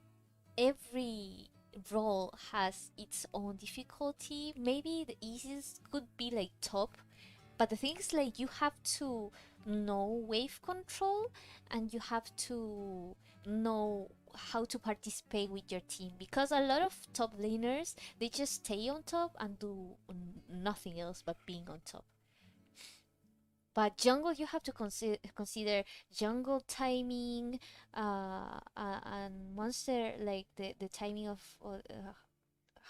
every role has its own difficulty. Maybe the easiest could be like top, but the thing is like you have to know wave control and you have to know how to participate with your team because a lot of top laners they just stay on top and do nothing else but being on top. But jungle, you have to consider jungle timing, and monster like the timing of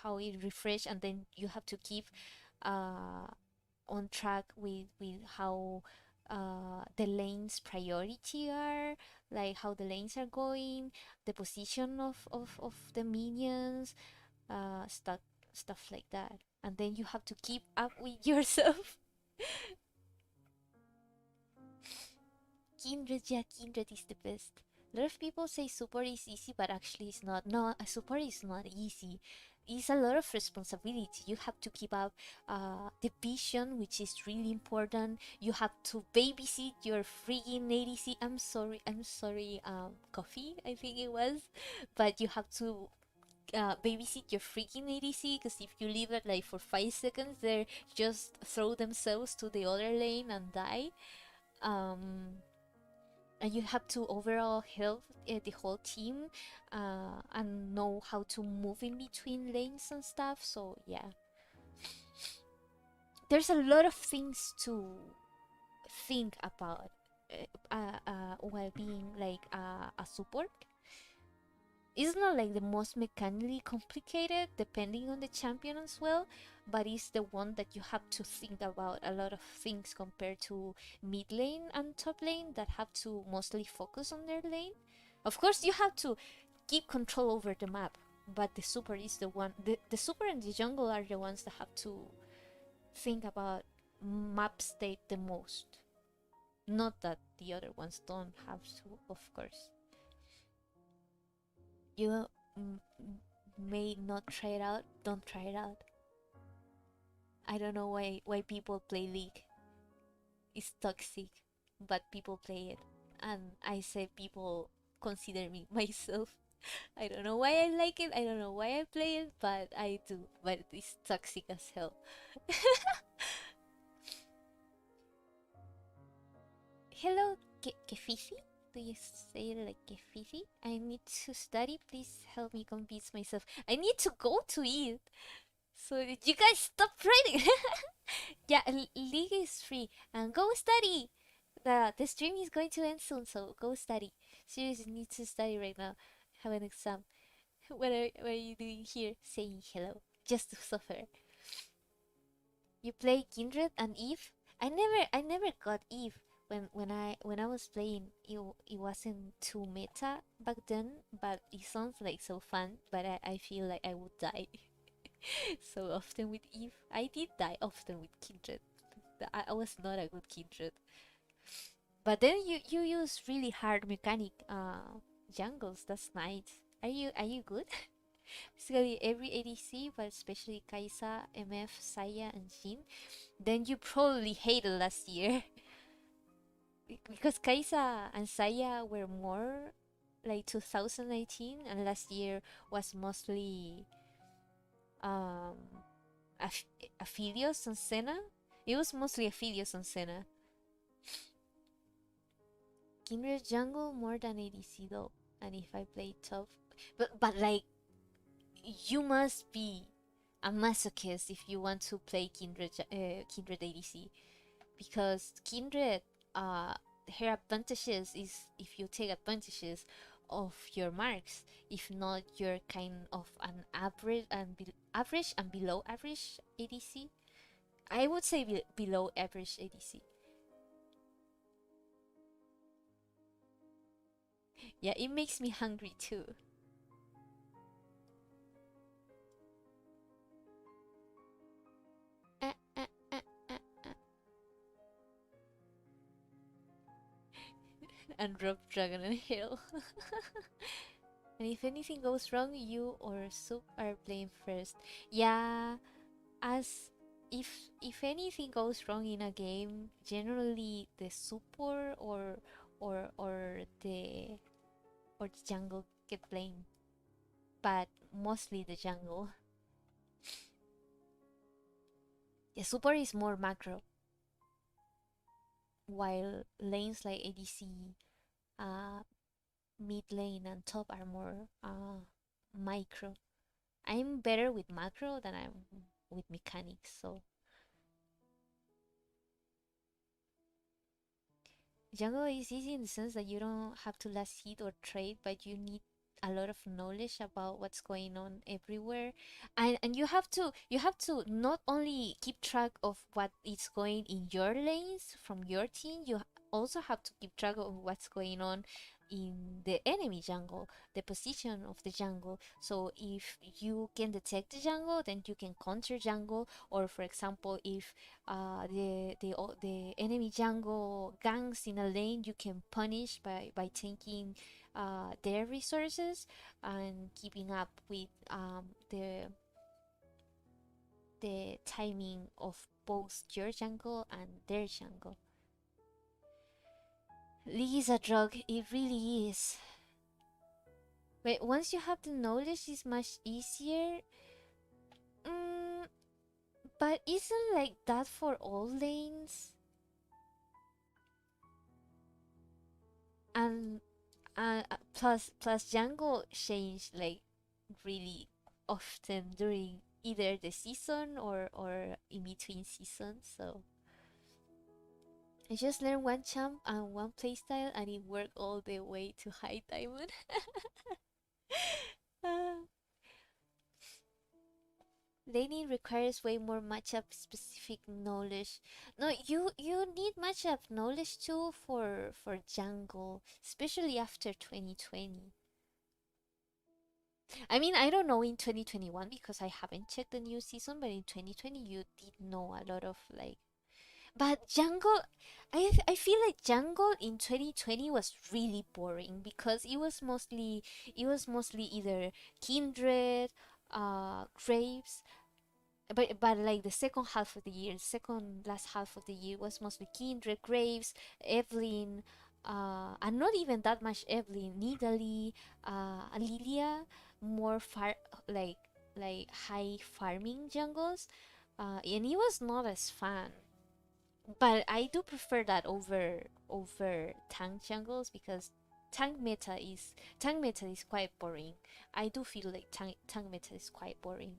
how it refresh, and then you have to keep uh, on track with how the lanes priority are, like how the lanes are going, the position of the minions, stuff like that. And then you have to keep up with yourself. Kindred, yeah, Kindred is the best. A lot of people say support is easy, but actually it's not. No, a support is not easy. It's a lot of responsibility. You have to keep up the vision, which is really important. You have to babysit your freaking ADC. I'm sorry, Coffee, I think it was. But you have to babysit your freaking ADC because if you leave it like for 5 seconds, they just throw themselves to the other lane and die. Um, and you have to overall help the whole team and know how to move in between lanes and stuff. So yeah, there's a lot of things to think about while being like a support. It's not like the most mechanically complicated, depending on the champion as well, but it's the one that you have to think about a lot of things compared to mid lane and top lane that have to mostly focus on their lane. Of course, you have to keep control over the map. but the super is the one. The super and the jungle are the ones that have to think about map state the most. Not that the other ones don't have to, of course. You may not try it out. Don't try it out. I don't know why people play League. It's toxic, but people play it, and I say people consider me myself. I don't know why I like it. I don't know why I play it, but I do. But it's toxic as hell. Hello, Kefisi? Do you say it like Kefisi? I need to study. Please help me convince myself. I need to go to it. So you guys stop writing. Yeah, League is free. And go study. The stream is going to end soon, so go study. Seriously, need to study right now. Have an exam. What are you doing here? Saying hello. Just to suffer. You play Kindred and Eve? I never got Eve. When I was playing, it wasn't too meta back then, but it sounds like so fun. But I feel like I would die so often with Eve. I did die often with Kindred. I was not a good Kindred. But then you use really hard mechanic jungles. That's nice. Are you good? Basically every ADC, but especially Kaisa, MF, Saya, and Jin. Then you probably hated last year because Kaisa and Saya were more like 2019, and last year was mostly um Aphelios and Senna. It was mostly Aphelios and Senna. Kindred jungle more than ADC though, and if I play top, but like you must be a masochist if you want to play Kindred ADC, because Kindred uh her advantages is if you take advantages of your marks. If not, you're kind of an average and below average ADC. I would say below average ADC. Yeah, it makes me hungry too. Uh, uh, uh, uh, uh. And Rob Dragon and Hill. And if anything goes wrong, you or Soup are blamed first. Yeah, as if anything goes wrong in a game, generally the support or the jungle get blamed, but mostly the jungle. The support is more macro, while lanes like ADC, uh, mid lane and top are more micro. I'm better with macro than I'm with mechanics, so jungle is easy in the sense that you don't have to last hit or trade, but you need a lot of knowledge about what's going on everywhere, and you have to not only keep track of what is going in your lanes from your team, you also have to keep track of what's going on in the enemy jungle, the position of the jungle. So if you can detect the jungle, then you can counter jungle, or for example, if the enemy jungle ganks in a lane, you can punish by taking their resources and keeping up with the timing of both your jungle and their jungle. Lee is a drug, it really is. But once you have the knowledge, it's much easier. Mm, but isn't like that for all lanes? And plus jungle change like really often during either the season or in between seasons. So I just learned one champ and one playstyle, and it worked all the way to high diamond. uh, Laning requires way more matchup specific knowledge. No, you need matchup knowledge too for jungle, especially after 2020. I mean, I don't know in 2021 because I haven't checked the new season, but in 2020 you did know a lot of like. But Jungle, I feel like Jungle in 2020 was really boring because it was mostly either Kindred, Graves, but like the second half of the year, second last half of the year was mostly Kindred, Graves, Evelyn, and not even that much Evelyn, Nidalee, Lilia, more like high farming jungles, and it was not as fun. But I do prefer that over tank jungles because tank meta is quite boring. I do feel like tank meta is quite boring.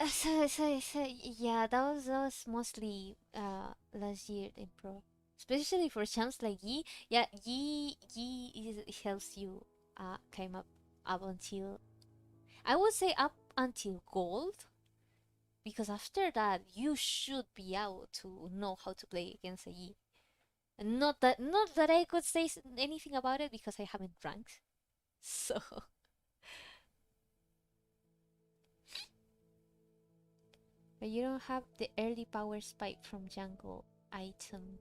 So yeah, that was mostly last year in pro, especially for champs like Yi. Yeah, Yi helps you climb up until, I would say, up until gold, because after that you should be able to know how to play against a Yi. And not that I could say anything about it because I haven't ranked. So, but you don't have the early power spike from jungle item.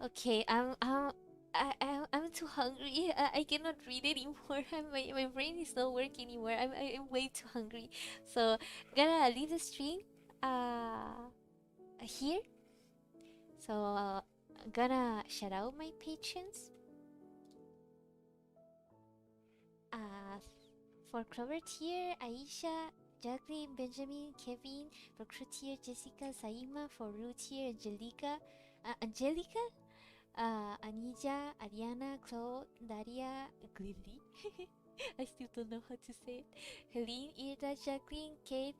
Okay. I'm too hungry. I cannot read anymore. My brain is not working anymore. I'm way too hungry. So gonna leave the stream here. So gonna shout out my patrons. Uh, for Clover tier, Aisha, Jacqueline, Benjamin, Kevin. For Crew tier, Jessica, Saima. For Root tier, Angelica, Anija, Ariana, Claude, Daria, Glily. I still don't know how to say it. Helene, Ida, Jacqueline, Kate,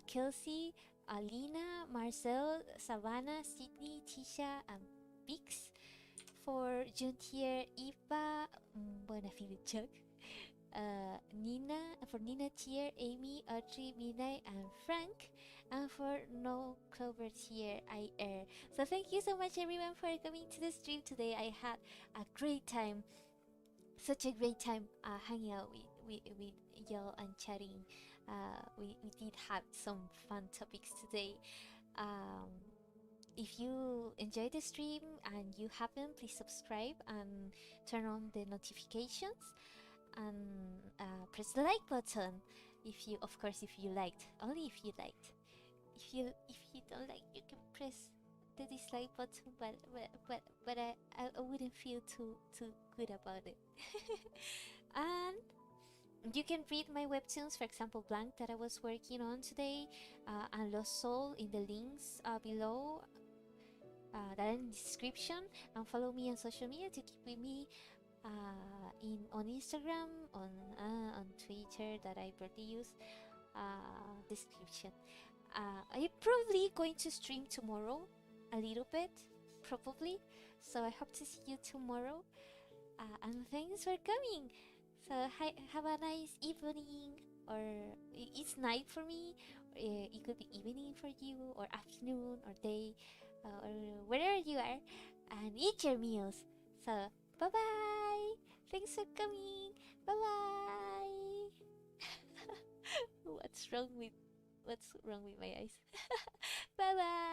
Kelsey, Alina, Marcel, Savannah, Sydney, Tisha, and Bix. For Juntier, Eva, Bonafide Chuck, Nina, for Nina Tier, Amy, Audrey, Midnight, and Frank. And for No Clover Tier, I Air. So thank you so much everyone for coming to the stream today. I had a great time, such a great time hanging out with y'all and chatting. We did have some fun topics today. Um, if you enjoyed the stream and you haven't, please subscribe and turn on the notifications and press the like button. If you, of course, if you liked, only if you liked. If you don't like, you can press the dislike button. But I wouldn't feel too good about it. And you can read my webtoons, for example, Blank that I was working on today, and Lost Soul in the links below, that are in the description, and follow me on social media to keep with me in on Instagram, on Twitter that I barely use. Description. I'm probably going to stream tomorrow, a little bit, probably. So I hope to see you tomorrow. And thanks for coming. So have a nice evening, or it's night for me. It could be evening for you, or afternoon, or day, or wherever you are, and eat your meals. So bye bye. Thanks for coming. Bye bye. What's wrong with my eyes? Bye bye.